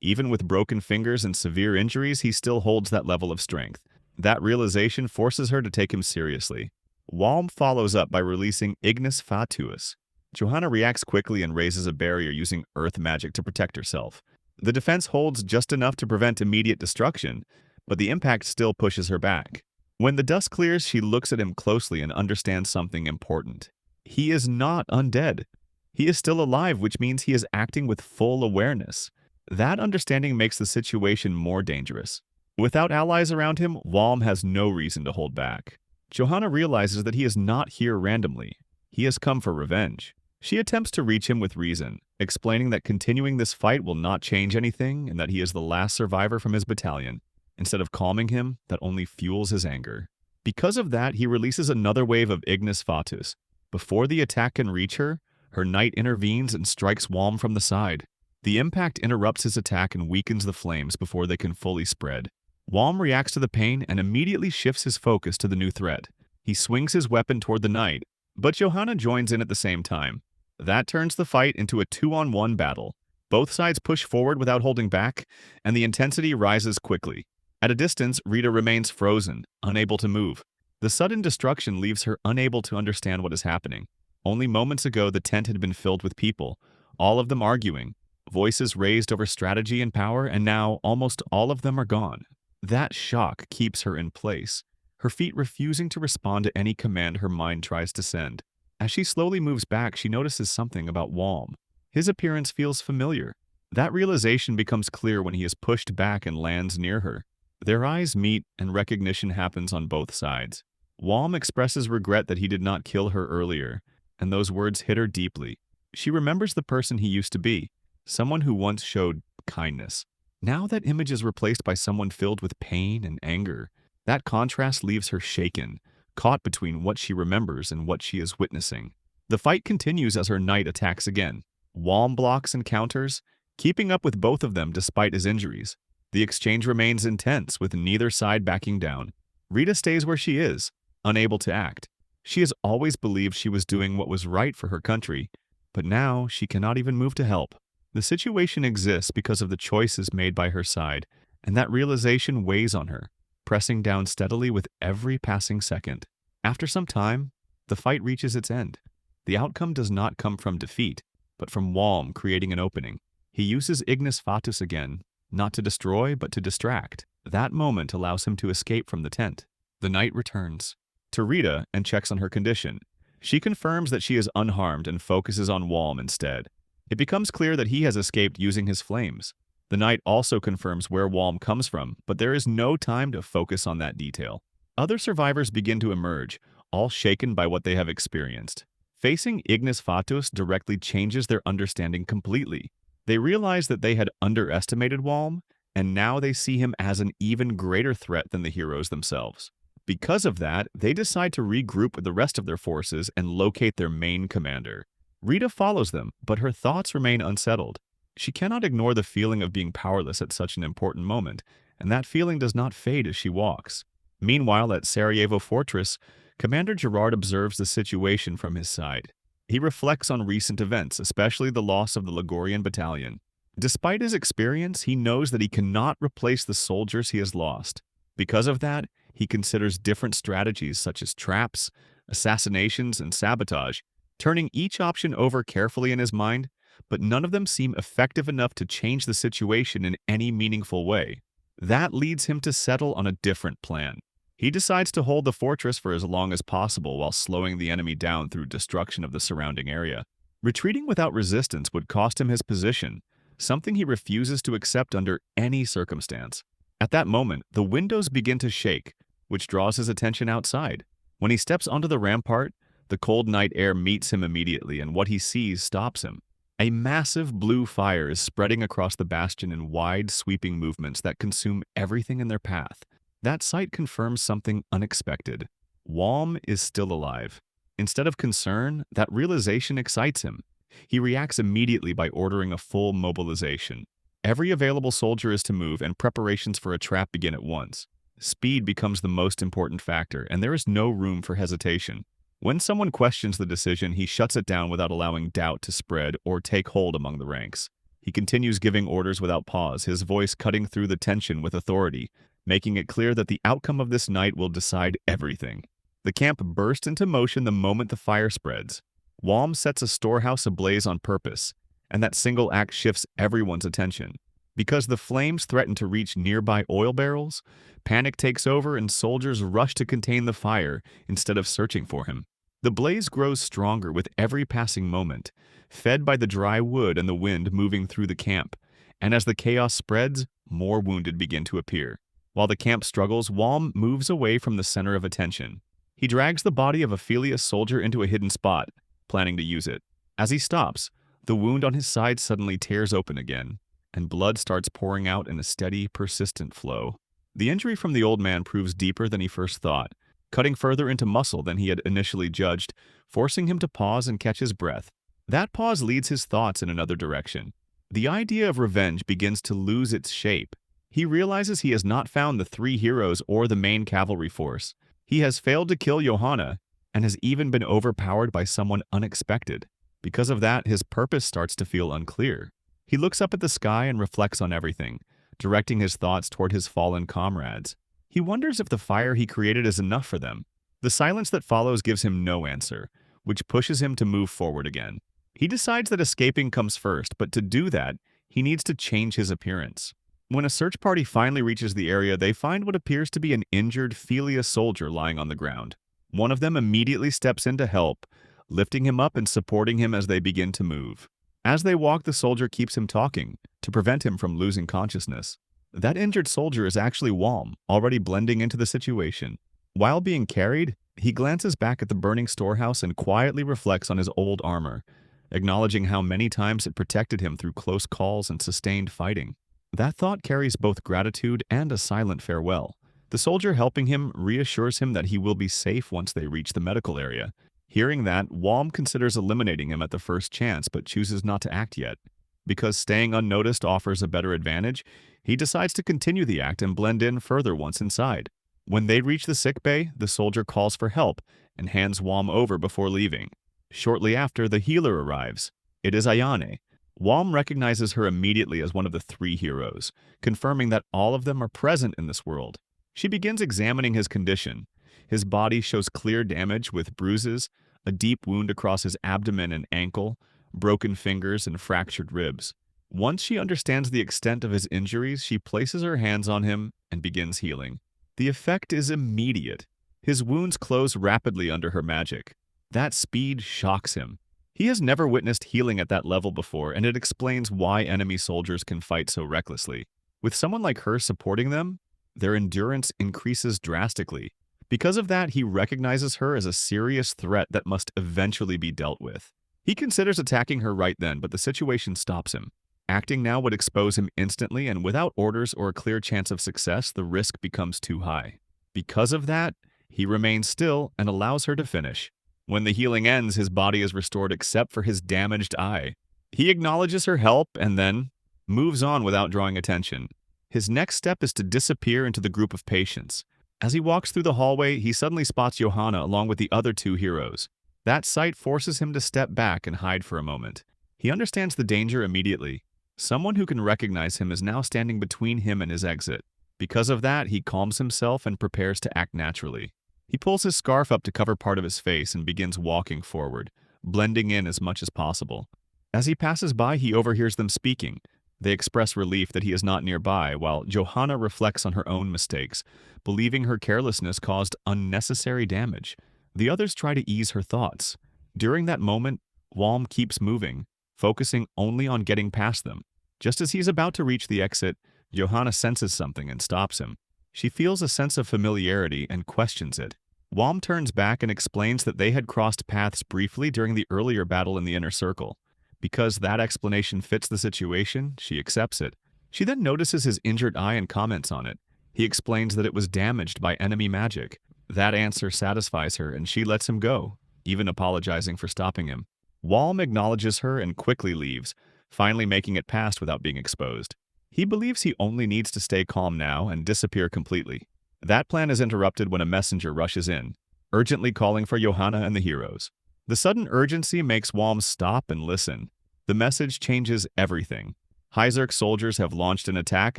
Even with broken fingers and severe injuries, he still holds that level of strength. That realization forces her to take him seriously. Walm follows up by releasing Ignis Fatuus. Johanna reacts quickly and raises a barrier using earth magic to protect herself. The defense holds just enough to prevent immediate destruction, but the impact still pushes her back. When the dust clears, she looks at him closely and understands something important. He is not undead. He is still alive, which means he is acting with full awareness. That understanding makes the situation more dangerous. Without allies around him, Walm has no reason to hold back. Johanna realizes that he is not here randomly. He has come for revenge. She attempts to reach him with reason, explaining that continuing this fight will not change anything and that he is the last survivor from his battalion. Instead of calming him, that only fuels his anger. Because of that, he releases another wave of Ignis Fatuus. Before the attack can reach her, her knight intervenes and strikes Walm from the side. The impact interrupts his attack and weakens the flames before they can fully spread. Walm reacts to the pain and immediately shifts his focus to the new threat. He swings his weapon toward the knight, but Johanna joins in at the same time. That turns the fight into a 2-on-1 battle. Both sides push forward without holding back, and the intensity rises quickly. At a distance, Rita remains frozen, unable to move. The sudden destruction leaves her unable to understand what is happening. Only moments ago, the tent had been filled with people, all of them arguing, voices raised over strategy and power, and now almost all of them are gone. That shock keeps her in place. her feet refusing to respond to any command her mind tries to send. As she slowly moves back, she notices something about Walm. His appearance feels familiar. That realization becomes clear when he is pushed back and lands near her. Their eyes meet, and recognition happens on both sides. Walm expresses regret that he did not kill her earlier, and those words hit her deeply. She remembers the person he used to be, someone who once showed kindness. Now that image is replaced by someone filled with pain and anger. That contrast leaves her shaken, caught between what she remembers and what she is witnessing. The fight continues as her knight attacks again. Walm blocks and counters, keeping up with both of them despite his injuries. The exchange remains intense, with neither side backing down. Rita stays where she is, unable to act. She has always believed she was doing what was right for her country, but now she cannot even move to help. The situation exists because of the choices made by her side, and that realization weighs on her, pressing down steadily with every passing second. After some time, the fight reaches its end. The outcome does not come from defeat, but from Walm creating an opening. He uses Ignis Fatuus again, not to destroy, but to distract. That moment allows him to escape from the tent. The knight returns to Rita and checks on her condition. She confirms that she is unharmed and focuses on Walm instead. It becomes clear that he has escaped using his flames. The knight also confirms where Walm comes from, but there is no time to focus on that detail. Other survivors begin to emerge, all shaken by what they have experienced. Facing Ignis Fatuus directly changes their understanding completely. They realize that they had underestimated Walm, and now they see him as an even greater threat than the heroes themselves. Because of that, they decide to regroup with the rest of their forces and locate their main commander. Rita follows them, but her thoughts remain unsettled. She cannot ignore the feeling of being powerless at such an important moment, and that feeling does not fade as she walks. Meanwhile, at Sarvo Fortress, Commander Gerard observes the situation from his side. He reflects on recent events, especially the loss of the Ligurian battalion. Despite his experience, he knows that he cannot replace the soldiers he has lost. Because of that, he considers different strategies such as traps, assassinations, and sabotage, turning each option over carefully in his mind, but none of them seem effective enough to change the situation in any meaningful way. That leads him to settle on a different plan. He decides to hold the fortress for as long as possible while slowing the enemy down through destruction of the surrounding area. Retreating without resistance would cost him his position, something he refuses to accept under any circumstance. At that moment, the windows begin to shake, which draws his attention outside. When he steps onto the rampart, the cold night air meets him immediately, and what he sees stops him. A massive blue fire is spreading across the bastion in wide, sweeping movements that consume everything in their path. That sight confirms something unexpected. Walm is still alive. Instead of concern, that realization excites him. He reacts immediately by ordering a full mobilization. Every available soldier is to move, and preparations for a trap begin at once. Speed becomes the most important factor, and there is no room for hesitation. When someone questions the decision, he shuts it down without allowing doubt to spread or take hold among the ranks. He continues giving orders without pause, his voice cutting through the tension with authority, making it clear that the outcome of this night will decide everything. The camp bursts into motion the moment the fire spreads. Walm sets a storehouse ablaze on purpose, and that single act shifts everyone's attention. Because the flames threaten to reach nearby oil barrels, panic takes over and soldiers rush to contain the fire instead of searching for him. The blaze grows stronger with every passing moment, fed by the dry wood and the wind moving through the camp, and as the chaos spreads, more wounded begin to appear. While the camp struggles, Walm moves away from the center of attention. He drags the body of a Philius soldier into a hidden spot, planning to use it. As he stops, the wound on his side suddenly tears open again, and blood starts pouring out in a steady, persistent flow. The injury from the old man proves deeper than he first thought, cutting further into muscle than he had initially judged, forcing him to pause and catch his breath. That pause leads his thoughts in another direction. The idea of revenge begins to lose its shape. He realizes he has not found the three heroes or the main cavalry force. He has failed to kill Johanna, and has even been overpowered by someone unexpected. Because of that, his purpose starts to feel unclear. He looks up at the sky and reflects on everything, directing his thoughts toward his fallen comrades. He wonders if the fire he created is enough for them. The silence that follows gives him no answer, which pushes him to move forward again. He decides that escaping comes first, but to do that, he needs to change his appearance. When a search party finally reaches the area, they find what appears to be an injured Philia soldier lying on the ground. One of them immediately steps in to help, lifting him up and supporting him as they begin to move. As they walk, the soldier keeps him talking to prevent him from losing consciousness. That injured soldier is actually Walm, already blending into the situation. While being carried, he glances back at the burning storehouse and quietly reflects on his old armor, acknowledging how many times it protected him through close calls and sustained fighting. That thought carries both gratitude and a silent farewell. The soldier helping him reassures him that he will be safe once they reach the medical area. Hearing that, Walm considers eliminating him at the first chance but chooses not to act yet. Because staying unnoticed offers a better advantage, he decides to continue the act and blend in further once inside. When they reach the sick bay, the soldier calls for help and hands Walm over before leaving. Shortly after, the healer arrives. It is Ayane. Walm recognizes her immediately as one of the three heroes, confirming that all of them are present in this world. She begins examining his condition. His body shows clear damage with bruises, a deep wound across his abdomen and ankle, broken fingers, and fractured ribs. Once she understands the extent of his injuries, she places her hands on him and begins healing. The effect is immediate. His wounds close rapidly under her magic. That speed shocks him. He has never witnessed healing at that level before, and it explains why enemy soldiers can fight so recklessly. With someone like her supporting them, their endurance increases drastically. Because of that, he recognizes her as a serious threat that must eventually be dealt with. He considers attacking her right then, but the situation stops him. Acting now would expose him instantly, and without orders or a clear chance of success, the risk becomes too high. Because of that, he remains still and allows her to finish. When the healing ends, his body is restored except for his damaged eye. He acknowledges her help and then moves on without drawing attention. His next step is to disappear into the group of patients. As he walks through the hallway, he suddenly spots Johanna along with the other two heroes. That sight forces him to step back and hide for a moment. He understands the danger immediately. Someone who can recognize him is now standing between him and his exit. Because of that, he calms himself and prepares to act naturally. He pulls his scarf up to cover part of his face and begins walking forward, blending in as much as possible. As he passes by, he overhears them speaking. They express relief that he is not nearby, while Johanna reflects on her own mistakes, believing her carelessness caused unnecessary damage. The others try to ease her thoughts. During that moment, Walm keeps moving, focusing only on getting past them. Just as he's about to reach the exit, Johanna senses something and stops him. She feels a sense of familiarity and questions it. Walm turns back and explains that they had crossed paths briefly during the earlier battle in the inner circle. Because that explanation fits the situation, she accepts it. She then notices his injured eye and comments on it. He explains that it was damaged by enemy magic. That answer satisfies her and she lets him go, even apologizing for stopping him. Walm acknowledges her and quickly leaves, finally making it past without being exposed. He believes he only needs to stay calm now and disappear completely. That plan is interrupted when a messenger rushes in, urgently calling for Johanna and the heroes. The sudden urgency makes Walm stop and listen. The message changes everything. Hyzerk soldiers have launched an attack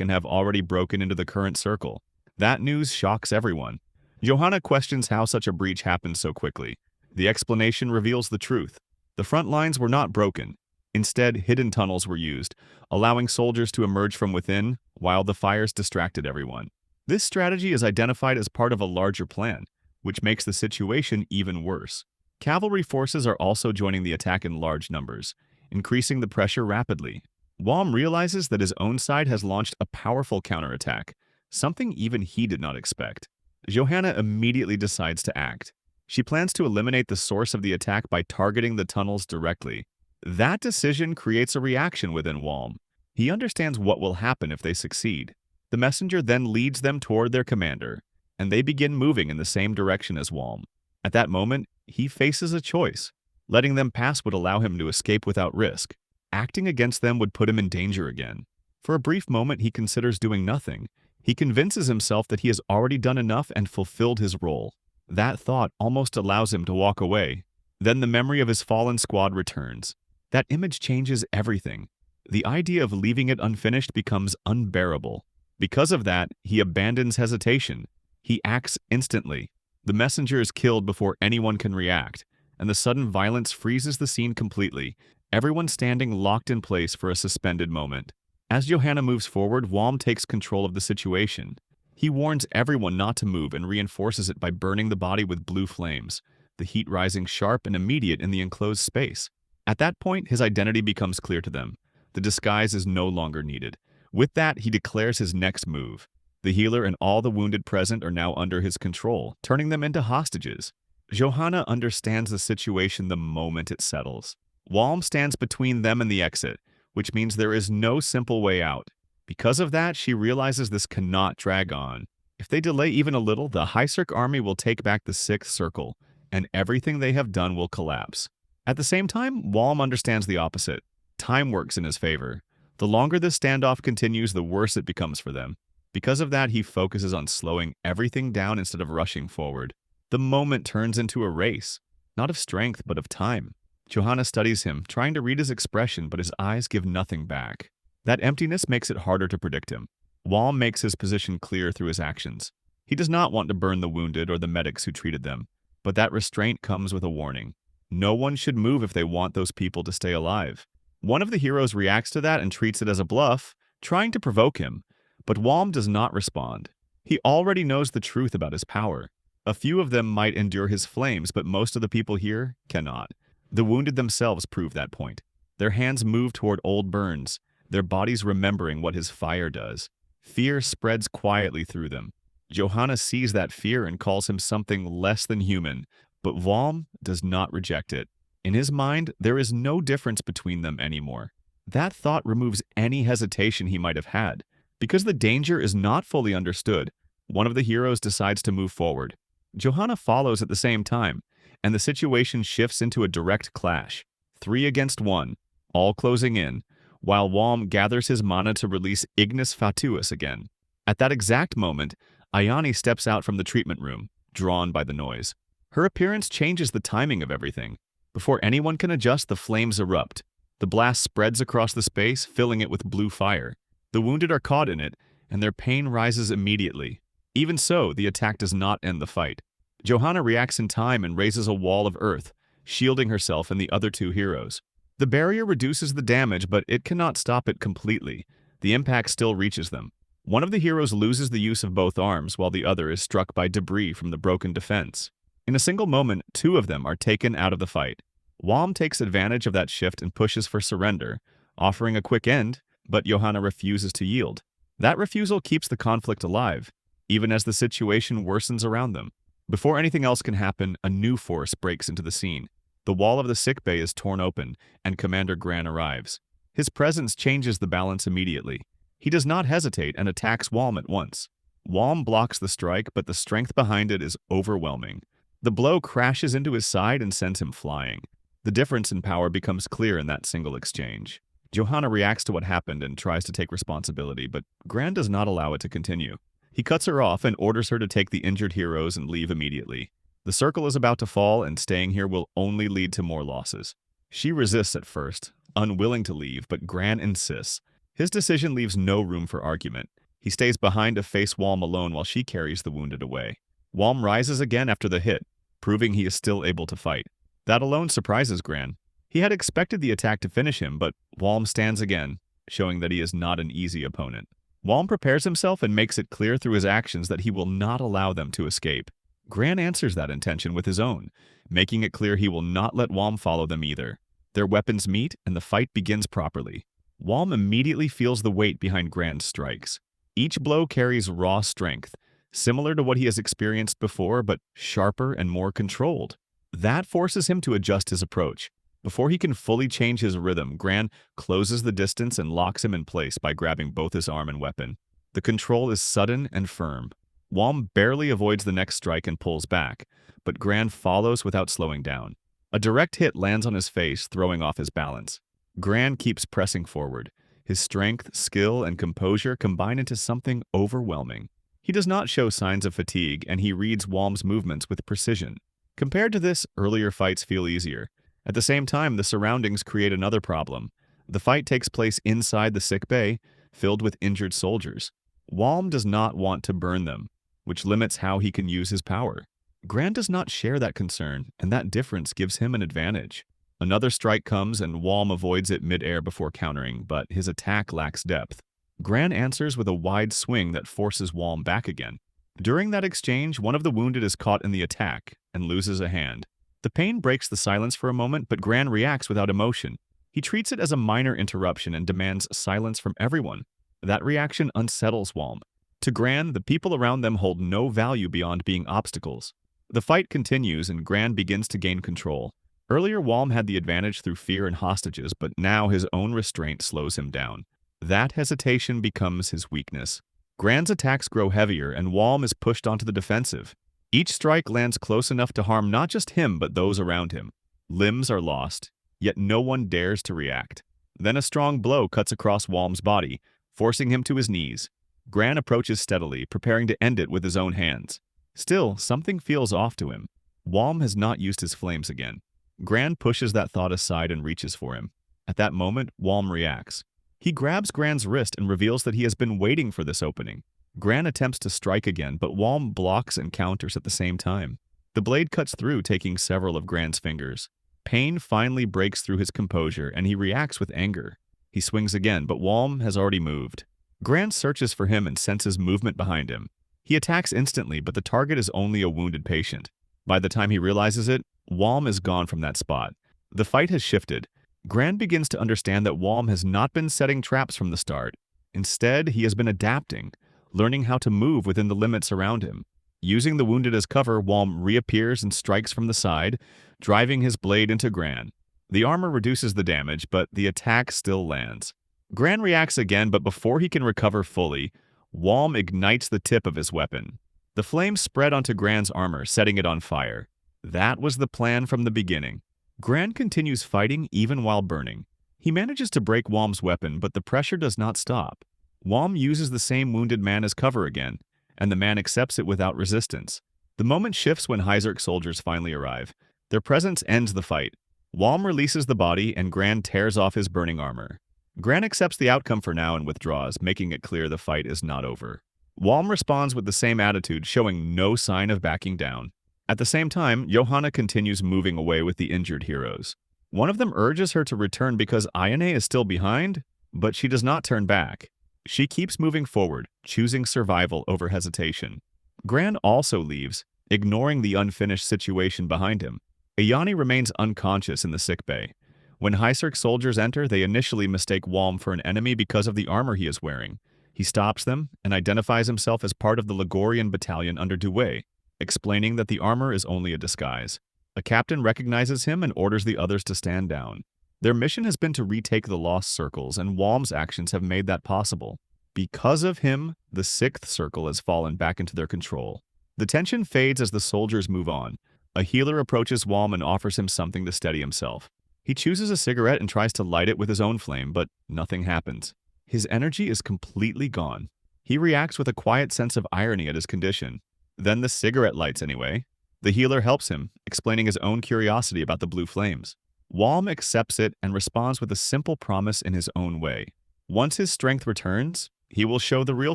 and have already broken into the current circle. That news shocks everyone. Johanna questions how such a breach happened so quickly. The explanation reveals the truth. The front lines were not broken. Instead, hidden tunnels were used, allowing soldiers to emerge from within while the fires distracted everyone. This strategy is identified as part of a larger plan, which makes the situation even worse. Cavalry forces are also joining the attack in large numbers, increasing the pressure rapidly. Walm realizes that his own side has launched a powerful counterattack, something even he did not expect. Johanna immediately decides to act. She plans to eliminate the source of the attack by targeting the tunnels directly. That decision creates a reaction within Walm. He understands what will happen if they succeed. The messenger then leads them toward their commander, and they begin moving in the same direction as Walm. At that moment, he faces a choice. Letting them pass would allow him to escape without risk. Acting against them would put him in danger again. For a brief moment, he considers doing nothing. He convinces himself that he has already done enough and fulfilled his role. That thought almost allows him to walk away. Then the memory of his fallen squad returns. That image changes everything. The idea of leaving it unfinished becomes unbearable. Because of that, he abandons hesitation. He acts instantly. The messenger is killed before anyone can react, and the sudden violence freezes the scene completely, everyone standing locked in place for a suspended moment. As Johanna moves forward, Walm takes control of the situation. He warns everyone not to move and reinforces it by burning the body with blue flames, the heat rising sharp and immediate in the enclosed space. At that point, his identity becomes clear to them. The disguise is no longer needed. With that, he declares his next move. The healer and all the wounded present are now under his control, turning them into hostages. Johanna understands the situation the moment it settles. Walm stands between them and the exit, which means there is no simple way out. Because of that, she realizes this cannot drag on. If they delay even a little, the High-Circ army will take back the Sixth Circle, and everything they have done will collapse. At the same time, Walm understands the opposite. Time works in his favor. The longer this standoff continues, the worse it becomes for them. Because of that, he focuses on slowing everything down instead of rushing forward. The moment turns into a race, not of strength, but of time. Johanna studies him, trying to read his expression, but his eyes give nothing back. That emptiness makes it harder to predict him. Walm makes his position clear through his actions. He does not want to burn the wounded or the medics who treated them, but that restraint comes with a warning. No one should move if they want those people to stay alive. One of the heroes reacts to that and treats it as a bluff, trying to provoke him, but Walm does not respond. He already knows the truth about his power. A few of them might endure his flames, but most of the people here cannot. The wounded themselves prove that point. Their hands move toward old burns, their bodies remembering what his fire does. Fear spreads quietly through them. Johanna sees that fear and calls him something less than human, but Walm does not reject it. In his mind, there is no difference between them anymore. That thought removes any hesitation he might have had. Because the danger is not fully understood, one of the heroes decides to move forward. Johanna follows at the same time, and the situation shifts into a direct clash. 3 against 1, all closing in, while Walm gathers his mana to release Ignis Fatuus again. At that exact moment, Ayani steps out from the treatment room, drawn by the noise. Her appearance changes the timing of everything. Before anyone can adjust, the flames erupt. The blast spreads across the space, filling it with blue fire. The wounded are caught in it, and their pain rises immediately. Even so, the attack does not end the fight. Johanna reacts in time and raises a wall of earth, shielding herself and the other 2 heroes. The barrier reduces the damage, but it cannot stop it completely. The impact still reaches them. One of the heroes loses the use of both arms, while the other is struck by debris from the broken defense. In a single moment, 2 of them are taken out of the fight. Walm takes advantage of that shift and pushes for surrender, offering a quick end, but Johanna refuses to yield. That refusal keeps the conflict alive, even as the situation worsens around them. Before anything else can happen, a new force breaks into the scene. The wall of the sickbay is torn open, and Commander Gran arrives. His presence changes the balance immediately. He does not hesitate and attacks Walm at once. Walm blocks the strike, but the strength behind it is overwhelming. The blow crashes into his side and sends him flying. The difference in power becomes clear in that single exchange. Johanna reacts to what happened and tries to take responsibility, but Gran does not allow it to continue. He cuts her off and orders her to take the injured heroes and leave immediately. The circle is about to fall, and staying here will only lead to more losses. She resists at first, unwilling to leave, but Gran insists. His decision leaves no room for argument. He stays behind to face Walm alone while she carries the wounded away. Walm rises again after the hit, proving he is still able to fight. That alone surprises Gran. He had expected the attack to finish him, but Walm stands again, showing that he is not an easy opponent. Walm prepares himself and makes it clear through his actions that he will not allow them to escape. Gran answers that intention with his own, making it clear he will not let Walm follow them either. Their weapons meet, and the fight begins properly. Walm immediately feels the weight behind Gran's strikes. Each blow carries raw strength, similar to what he has experienced before, but sharper and more controlled. That forces him to adjust his approach. Before he can fully change his rhythm, Gran closes the distance and locks him in place by grabbing both his arm and weapon. The control is sudden and firm. Walm barely avoids the next strike and pulls back, but Gran follows without slowing down. A direct hit lands on his face, throwing off his balance. Gran keeps pressing forward. His strength, skill, and composure combine into something overwhelming. He does not show signs of fatigue, and he reads Walm's movements with precision. Compared to this, earlier fights feel easier. At the same time, the surroundings create another problem. The fight takes place inside the sick bay, filled with injured soldiers. Walm does not want to burn them, which limits how he can use his power. Gran does not share that concern, and that difference gives him an advantage. Another strike comes and Walm avoids it mid-air before countering, but his attack lacks depth. Gran answers with a wide swing that forces Walm back again. During that exchange, one of the wounded is caught in the attack and loses a hand. The pain breaks the silence for a moment, but Gran reacts without emotion. He treats it as a minor interruption and demands silence from everyone. That reaction unsettles Walm. To Gran, the people around them hold no value beyond being obstacles. The fight continues and Gran begins to gain control. Earlier, Walm had the advantage through fear and hostages, but now his own restraint slows him down. That hesitation becomes his weakness. Gran's attacks grow heavier and Walm is pushed onto the defensive. Each strike lands close enough to harm not just him but those around him. Limbs are lost, yet no one dares to react. Then a strong blow cuts across Walm's body, forcing him to his knees. Gran approaches steadily, preparing to end it with his own hands. Still, something feels off to him. Walm has not used his flames again. Gran pushes that thought aside and reaches for him. At that moment, Walm reacts. He grabs Gran's wrist and reveals that he has been waiting for this opening. Gran attempts to strike again, but Walm blocks and counters at the same time. The blade cuts through, taking several of Gran's fingers. Pain finally breaks through his composure, and he reacts with anger. He swings again, but Walm has already moved. Gran searches for him and senses movement behind him. He attacks instantly, but the target is only a wounded patient. By the time he realizes it, Walm is gone from that spot. The fight has shifted. Gran begins to understand that Walm has not been setting traps from the start. Instead, he has been adapting, learning how to move within the limits around him. Using the wounded as cover, Walm reappears and strikes from the side, driving his blade into Gran. The armor reduces the damage, but the attack still lands. Gran reacts again, but before he can recover fully, Walm ignites the tip of his weapon. The flames spread onto Gran's armor, setting it on fire. That was the plan from the beginning. Gran continues fighting even while burning. He manages to break Walm's weapon, but the pressure does not stop. Walm uses the same wounded man as cover again, and the man accepts it without resistance. The moment shifts when Hyzerk soldiers finally arrive. Their presence ends the fight. Walm releases the body, and Gran tears off his burning armor. Gran accepts the outcome for now and withdraws, making it clear the fight is not over. Walm responds with the same attitude, showing no sign of backing down. At the same time, Johanna continues moving away with the injured heroes. One of them urges her to return because Ayane is still behind, but she does not turn back. She keeps moving forward, choosing survival over hesitation. Gran also leaves, ignoring the unfinished situation behind him. Ayane remains unconscious in the sickbay. When Hyzerk soldiers enter, they initially mistake Walm for an enemy because of the armor he is wearing. He stops them and identifies himself as part of the Ligurian battalion under Duel, explaining that the armor is only a disguise. A captain recognizes him and orders the others to stand down. Their mission has been to retake the Lost Circles, and Walm's actions have made that possible. Because of him, the Sixth Circle has fallen back into their control. The tension fades as the soldiers move on. A healer approaches Walm and offers him something to steady himself. He chooses a cigarette and tries to light it with his own flame, but nothing happens. His energy is completely gone. He reacts with a quiet sense of irony at his condition. Then the cigarette lights anyway. The healer helps him, explaining his own curiosity about the blue flames. Walm accepts it and responds with a simple promise in his own way. Once his strength returns, he will show the real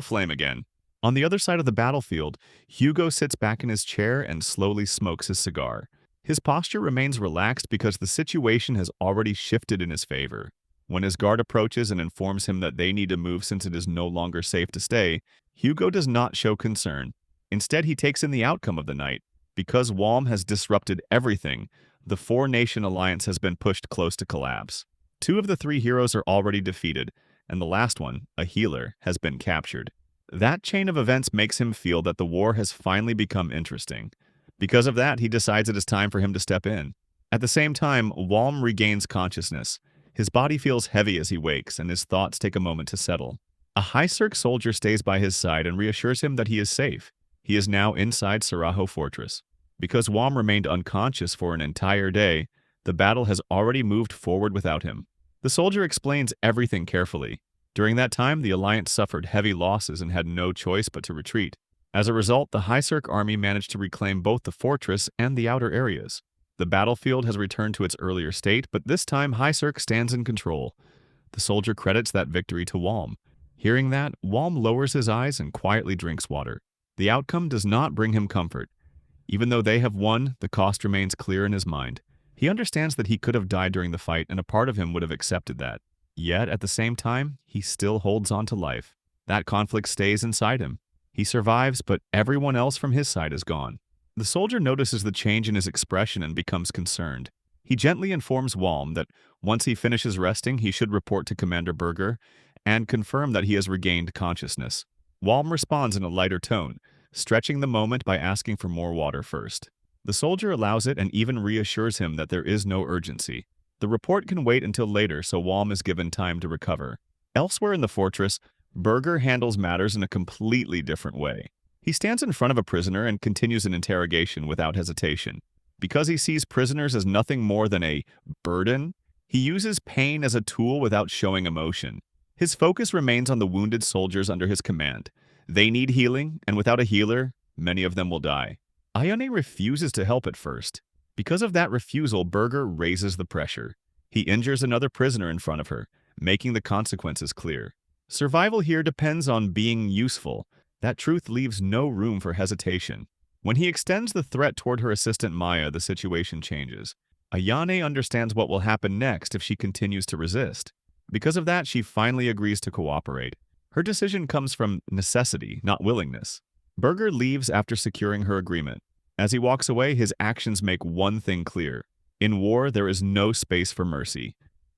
flame again. On the other side of the battlefield, Hugo sits back in his chair and slowly smokes his cigar. His posture remains relaxed because the situation has already shifted in his favor. When his guard approaches and informs him that they need to move since it is no longer safe to stay, Hugo does not show concern. Instead, he takes in the outcome of the night. Because Walm has disrupted everything, the four-nation alliance has been pushed close to collapse. 2 of the 3 heroes are already defeated, and the last one, a healer, has been captured. That chain of events makes him feel that the war has finally become interesting. Because of that, he decides it is time for him to step in. At the same time, Walm regains consciousness. His body feels heavy as he wakes, and his thoughts take a moment to settle. A Hyzerk soldier stays by his side and reassures him that he is safe. He is now inside Sarvo Fortress. Because Walm remained unconscious for an entire day, the battle has already moved forward without him. The soldier explains everything carefully. During that time, the Alliance suffered heavy losses and had no choice but to retreat. As a result, the Hyzerk army managed to reclaim both the fortress and the outer areas. The battlefield has returned to its earlier state, but this time Hyzerk stands in control. The soldier credits that victory to Walm. Hearing that, Walm lowers his eyes and quietly drinks water. The outcome does not bring him comfort. Even though they have won, the cost remains clear in his mind. He understands that he could have died during the fight, and a part of him would have accepted that. Yet, at the same time, he still holds on to life. That conflict stays inside him. He survives, but everyone else from his side is gone. The soldier notices the change in his expression and becomes concerned. He gently informs Walm that once he finishes resting, he should report to Commander Berger and confirm that he has regained consciousness. Walm responds in a lighter tone, stretching the moment by asking for more water first. The soldier allows it and even reassures him that there is no urgency. The report can wait until later, so Walm is given time to recover. Elsewhere in the fortress, Berger handles matters in a completely different way. He stands in front of a prisoner and continues an interrogation without hesitation. Because he sees prisoners as nothing more than a burden, he uses pain as a tool without showing emotion. His focus remains on the wounded soldiers under his command. They need healing, and without a healer, many of them will die. Ayane refuses to help at first. Because of that refusal, Berger raises the pressure. He injures another prisoner in front of her, making the consequences clear. Survival here depends on being useful. That truth leaves no room for hesitation. When he extends the threat toward her assistant Maya, the situation changes. Ayane understands what will happen next if she continues to resist. Because of that, she finally agrees to cooperate. Her decision comes from necessity, not willingness. Berger leaves after securing her agreement. As he walks away, his actions make one thing clear. In war, there is no space for mercy.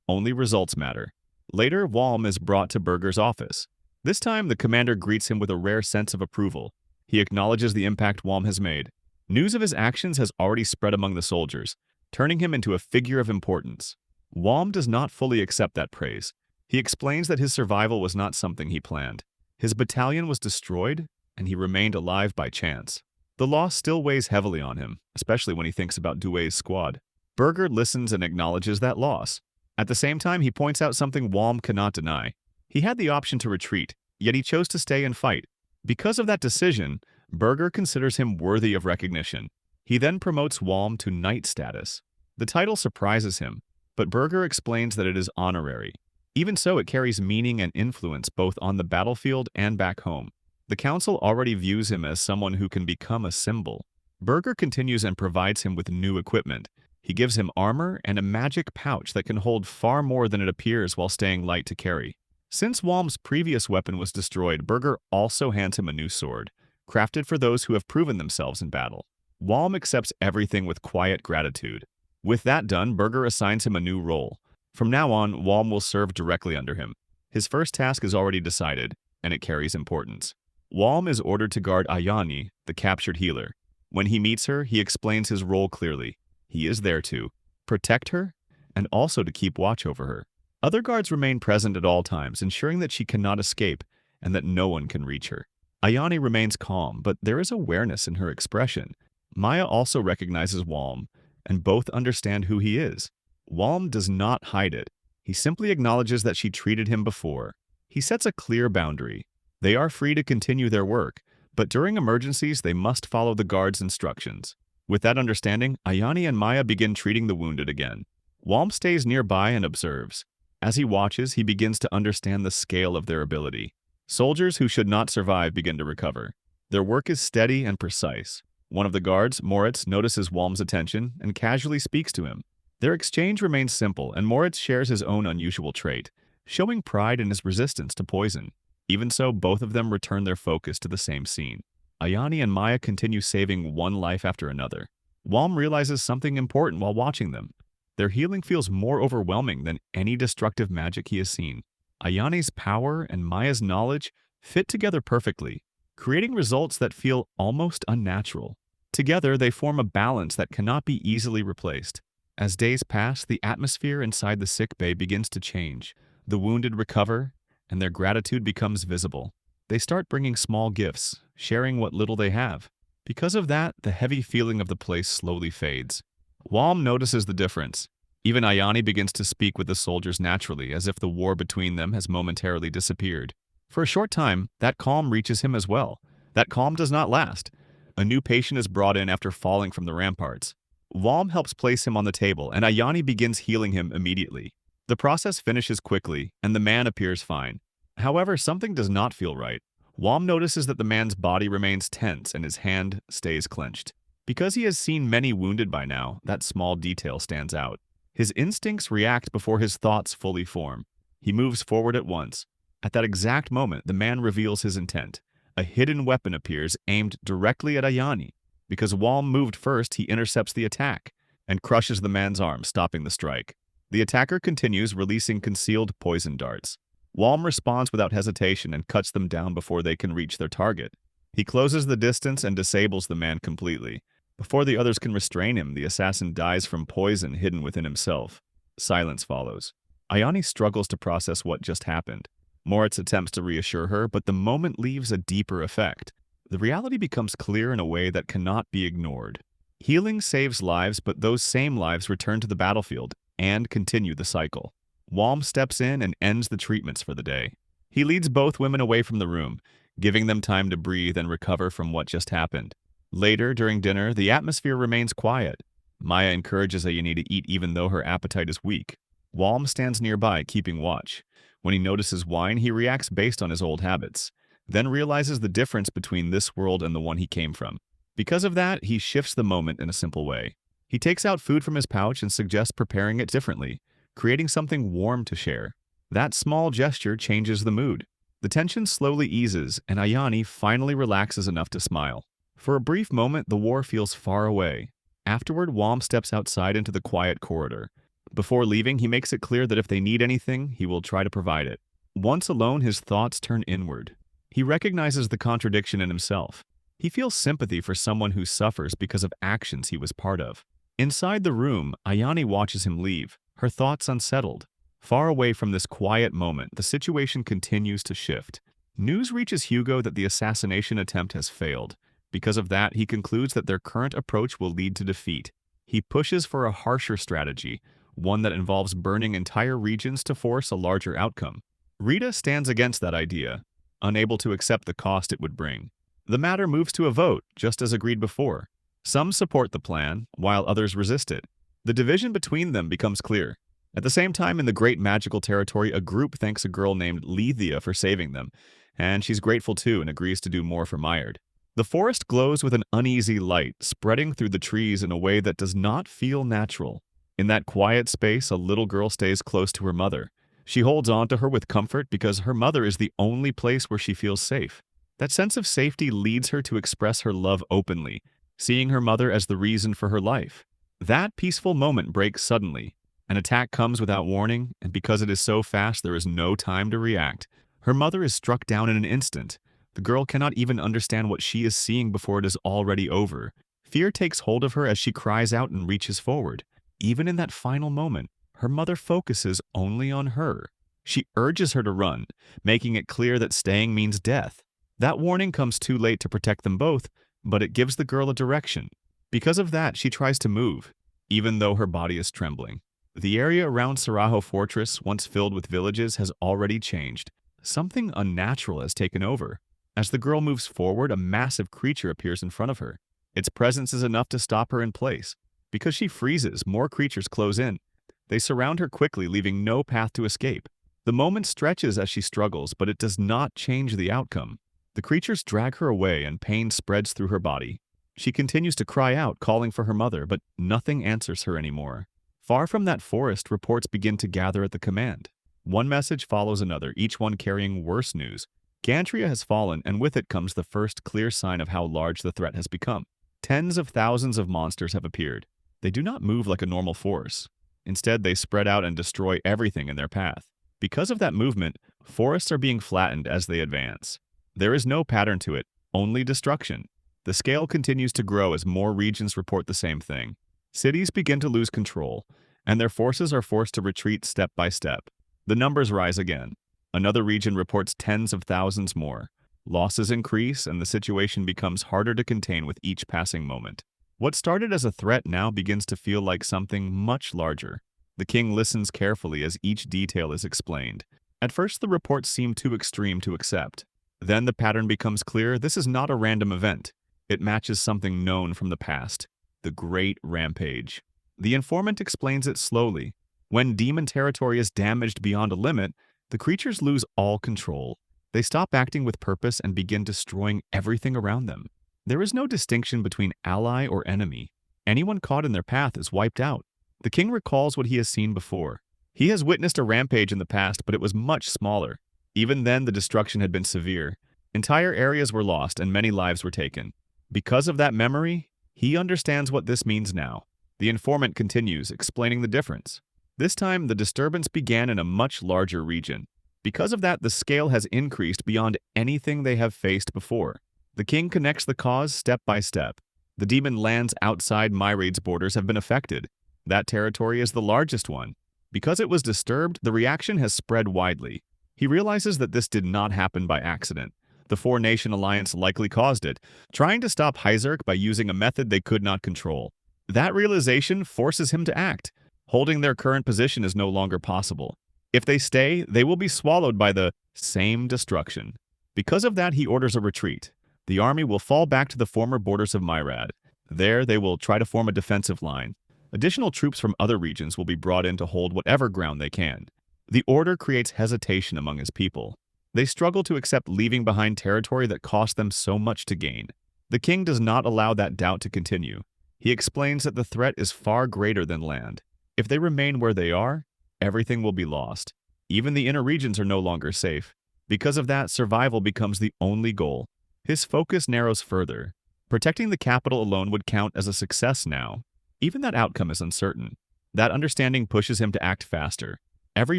Only results matter. Later, Walm is brought to Berger's office. This time, the commander greets him with a rare sense of approval. He acknowledges the impact Walm has made. News of his actions has already spread among the soldiers, turning him into a figure of importance. Walm does not fully accept that praise. He explains that his survival was not something he planned. His battalion was destroyed, and he remained alive by chance. The loss still weighs heavily on him, especially when he thinks about Duel's squad. Berger listens and acknowledges that loss. At the same time, he points out something Walm cannot deny. He had the option to retreat, yet he chose to stay and fight. Because of that decision, Berger considers him worthy of recognition. He then promotes Walm to knight status. The title surprises him, but Berger explains that it is honorary. Even so, it carries meaning and influence both on the battlefield and back home. The council already views him as someone who can become a symbol. Berger continues and provides him with new equipment. He gives him armor and a magic pouch that can hold far more than it appears while staying light to carry. Since Walm's previous weapon was destroyed, Berger also hands him a new sword, crafted for those who have proven themselves in battle. Walm accepts everything with quiet gratitude. With that done, Berger assigns him a new role. From now on, Walm will serve directly under him. His first task is already decided, and it carries importance. Walm is ordered to guard Ayane, the captured healer. When he meets her, he explains his role clearly. He is there to protect her and also to keep watch over her. Other guards remain present at all times, ensuring that she cannot escape and that no one can reach her. Ayane remains calm, but there is awareness in her expression. Maya also recognizes Walm, and both understand who he is. Walm does not hide it. He simply acknowledges that she treated him before. He sets a clear boundary. They are free to continue their work, but during emergencies they must follow the guard's instructions. With that understanding, Ayane and Maya begin treating the wounded again. Walm stays nearby and observes. As he watches, he begins to understand the scale of their ability. Soldiers who should not survive begin to recover. Their work is steady and precise. One of the guards, Moritz, notices Walm's attention and casually speaks to him. Their exchange remains simple, and Moritz shares his own unusual trait, showing pride in his resistance to poison. Even so, both of them return their focus to the same scene. Ayane and Maya continue saving one life after another. Walm realizes something important while watching them. Their healing feels more overwhelming than any destructive magic he has seen. Ayane's power and Maya's knowledge fit together perfectly, creating results that feel almost unnatural. Together, they form a balance that cannot be easily replaced. As days pass, the atmosphere inside the sick bay begins to change. The wounded recover, and their gratitude becomes visible. They start bringing small gifts, sharing what little they have. Because of that, the heavy feeling of the place slowly fades. Walm notices the difference. Even Ayane begins to speak with the soldiers naturally, as if the war between them has momentarily disappeared. For a short time, that calm reaches him as well. That calm does not last. A new patient is brought in after falling from the ramparts. Walm helps place him on the table, and Ayane begins healing him immediately. The process finishes quickly, and the man appears fine. However, something does not feel right. Walm notices that the man's body remains tense and his hand stays clenched. Because he has seen many wounded by now, that small detail stands out. His instincts react before his thoughts fully form. He moves forward at once. At that exact moment, the man reveals his intent. A hidden weapon appears, aimed directly at Ayani. Because Walm moved first, he intercepts the attack and crushes the man's arm, stopping the strike. The attacker continues, releasing concealed poison darts. Walm responds without hesitation and cuts them down before they can reach their target. He closes the distance and disables the man completely. Before the others can restrain him, the assassin dies from poison hidden within himself. Silence follows. Ayani struggles to process what just happened. Moritz attempts to reassure her, but the moment leaves a deeper effect. The reality becomes clear in a way that cannot be ignored. Healing saves lives, but those same lives return to the battlefield and continue the cycle. Walm steps in and ends the treatments for the day. He leads both women away from the room, giving them time to breathe and recover from what just happened. Later, during dinner, the atmosphere remains quiet. Maya encourages Ayani to eat even though her appetite is weak. Walm stands nearby, keeping watch. When he notices wine, he reacts based on his old habits, then realizes the difference between this world and the one he came from. Because of that, he shifts the moment in a simple way. He takes out food from his pouch and suggests preparing it differently, creating something warm to share. That small gesture changes the mood. The tension slowly eases, and Ayani finally relaxes enough to smile. For a brief moment, the war feels far away. Afterward, Walm steps outside into the quiet corridor. Before leaving, he makes it clear that if they need anything, he will try to provide it. Once alone, his thoughts turn inward. He recognizes the contradiction in himself. He feels sympathy for someone who suffers because of actions he was part of. Inside the room, Ayani watches him leave, her thoughts unsettled. Far away from this quiet moment, the situation continues to shift. News reaches Hugo that the assassination attempt has failed. Because of that, he concludes that their current approach will lead to defeat. He pushes for a harsher strategy, one that involves burning entire regions to force a larger outcome. Rita stands against that idea, unable to accept the cost it would bring. The matter moves to a vote, just as agreed before. Some support the plan, while others resist it. The division between them becomes clear. At the same time, in the Great Magical Territory, a group thanks a girl named Lethia for saving them, and she's grateful too and agrees to do more for Myard. The forest glows with an uneasy light, spreading through the trees in a way that does not feel natural. In that quiet space, a little girl stays close to her mother. She holds on to her with comfort because her mother is the only place where she feels safe. That sense of safety leads her to express her love openly, seeing her mother as the reason for her life. That peaceful moment breaks suddenly. An attack comes without warning, and because it is so fast, there is no time to react. Her mother is struck down in an instant. The girl cannot even understand what she is seeing before it is already over. Fear takes hold of her as she cries out and reaches forward. Even in that final moment, her mother focuses only on her. She urges her to run, making it clear that staying means death. That warning comes too late to protect them both, but it gives the girl a direction. Because of that, she tries to move, even though her body is trembling. The area around Sarvo Fortress, once filled with villages, has already changed. Something unnatural has taken over. As the girl moves forward, a massive creature appears in front of her. Its presence is enough to stop her in place. Because she freezes, more creatures close in. They surround her quickly, leaving no path to escape. The moment stretches as she struggles, but it does not change the outcome. The creatures drag her away and pain spreads through her body. She continues to cry out, calling for her mother, but nothing answers her anymore. Far from that forest, reports begin to gather at the command. One message follows another, each one carrying worse news. Gantria has fallen, and with it comes the first clear sign of how large the threat has become. Tens of thousands of monsters have appeared. They do not move like a normal force. Instead, they spread out and destroy everything in their path. Because of that movement, forests are being flattened as they advance. There is no pattern to it, only destruction. The scale continues to grow as more regions report the same thing. Cities begin to lose control, and their forces are forced to retreat step by step. The numbers rise again. Another region reports tens of thousands more. Losses increase, and the situation becomes harder to contain with each passing moment. What started as a threat now begins to feel like something much larger. The king listens carefully as each detail is explained. At first, the reports seem too extreme to accept. Then the pattern becomes clear. This is not a random event. It matches something known from the past, the Great Rampage. The informant explains it slowly. When demon territory is damaged beyond a limit, the creatures lose all control. They stop acting with purpose and begin destroying everything around them. There is no distinction between ally or enemy. Anyone caught in their path is wiped out. The king recalls what he has seen before. He has witnessed a rampage in the past, but it was much smaller. Even then, the destruction had been severe. Entire areas were lost and many lives were taken. Because of that memory, he understands what this means now. The informant continues, explaining the difference. This time, the disturbance began in a much larger region. Because of that, the scale has increased beyond anything they have faced before. The king connects the cause step by step. The demon lands outside Myraid's borders have been affected. That territory is the largest one. Because it was disturbed, the reaction has spread widely. He realizes that this did not happen by accident. The four-nation alliance likely caused it, trying to stop Hyzerk by using a method they could not control. That realization forces him to act. Holding their current position is no longer possible. If they stay, they will be swallowed by the same destruction. Because of that, he orders a retreat. The army will fall back to the former borders of Myrad. There, they will try to form a defensive line. Additional troops from other regions will be brought in to hold whatever ground they can. The order creates hesitation among his people. They struggle to accept leaving behind territory that cost them so much to gain. The king does not allow that doubt to continue. He explains that the threat is far greater than land. If they remain where they are, everything will be lost. Even the inner regions are no longer safe. Because of that, survival becomes the only goal. His focus narrows further. Protecting the capital alone would count as a success now. Even that outcome is uncertain. That understanding pushes him to act faster. Every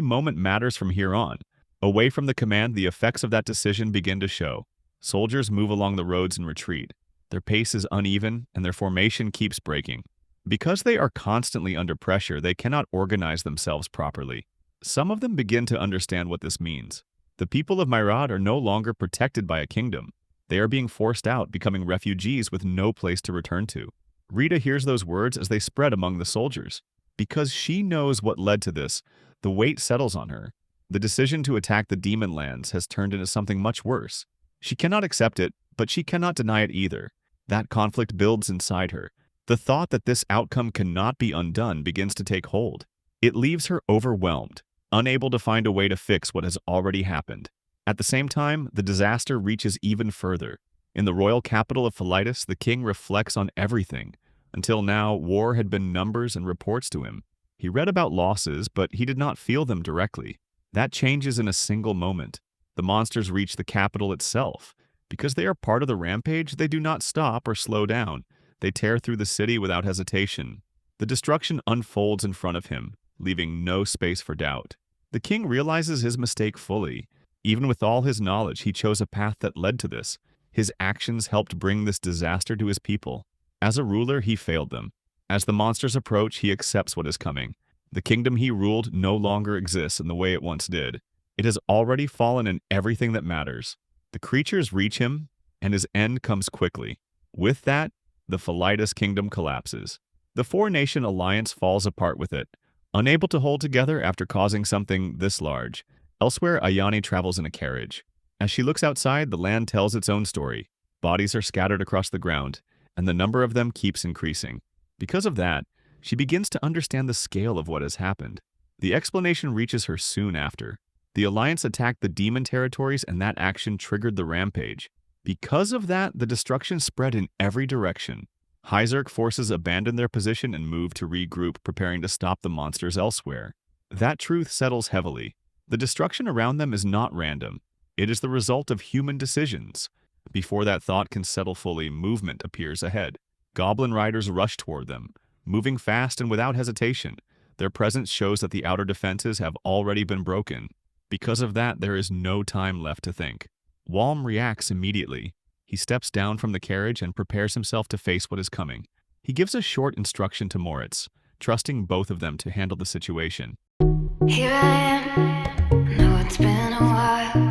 moment matters from here on. Away from the command, the effects of that decision begin to show. Soldiers move along the roads and retreat. Their pace is uneven, and their formation keeps breaking. Because they are constantly under pressure, they cannot organize themselves properly. Some of them begin to understand what this means. The people of Myrad are no longer protected by a kingdom. They are being forced out, becoming refugees with no place to return to. Rita hears those words as they spread among the soldiers. Because she knows what led to this, the weight settles on her. The decision to attack the demon lands has turned into something much worse. She cannot accept it, but she cannot deny it either. That conflict builds inside her. The thought that this outcome cannot be undone begins to take hold. It leaves her overwhelmed, unable to find a way to fix what has already happened. At the same time, the disaster reaches even further. In the royal capital of Philitis, the king reflects on everything. Until now, war had been numbers and reports to him. He read about losses, but he did not feel them directly. That changes in a single moment. The monsters reach the capital itself. Because they are part of the rampage, they do not stop or slow down. They tear through the city without hesitation. The destruction unfolds in front of him, leaving no space for doubt. The king realizes his mistake fully. Even with all his knowledge, he chose a path that led to this. His actions helped bring this disaster to his people. As a ruler, he failed them. As the monsters approach, he accepts what is coming. The kingdom he ruled no longer exists in the way it once did. It has already fallen in everything that matters. The creatures reach him, and his end comes quickly. With that, the Philitis kingdom collapses. The four-nation alliance falls apart with it, unable to hold together after causing something this large. Elsewhere, Ayani travels in a carriage. As she looks outside, the land tells its own story. Bodies are scattered across the ground, and the number of them keeps increasing. Because of that, she begins to understand the scale of what has happened. The explanation reaches her soon after. The Alliance attacked the demon territories, and that action triggered the rampage. Because of that, the destruction spread in every direction. Hyzerk forces abandon their position and move to regroup, preparing to stop the monsters elsewhere. That truth settles heavily. The destruction around them is not random. It is the result of human decisions. Before that thought can settle fully, movement appears ahead. Goblin riders rush toward them, moving fast and without hesitation. Their presence shows that the outer defenses have already been broken. Because of that, there is no time left to think. Walm reacts immediately. He steps down from the carriage and prepares himself to face what is coming. He gives a short instruction to Moritz, trusting both of them to handle the situation. Here I am, know it's been a while.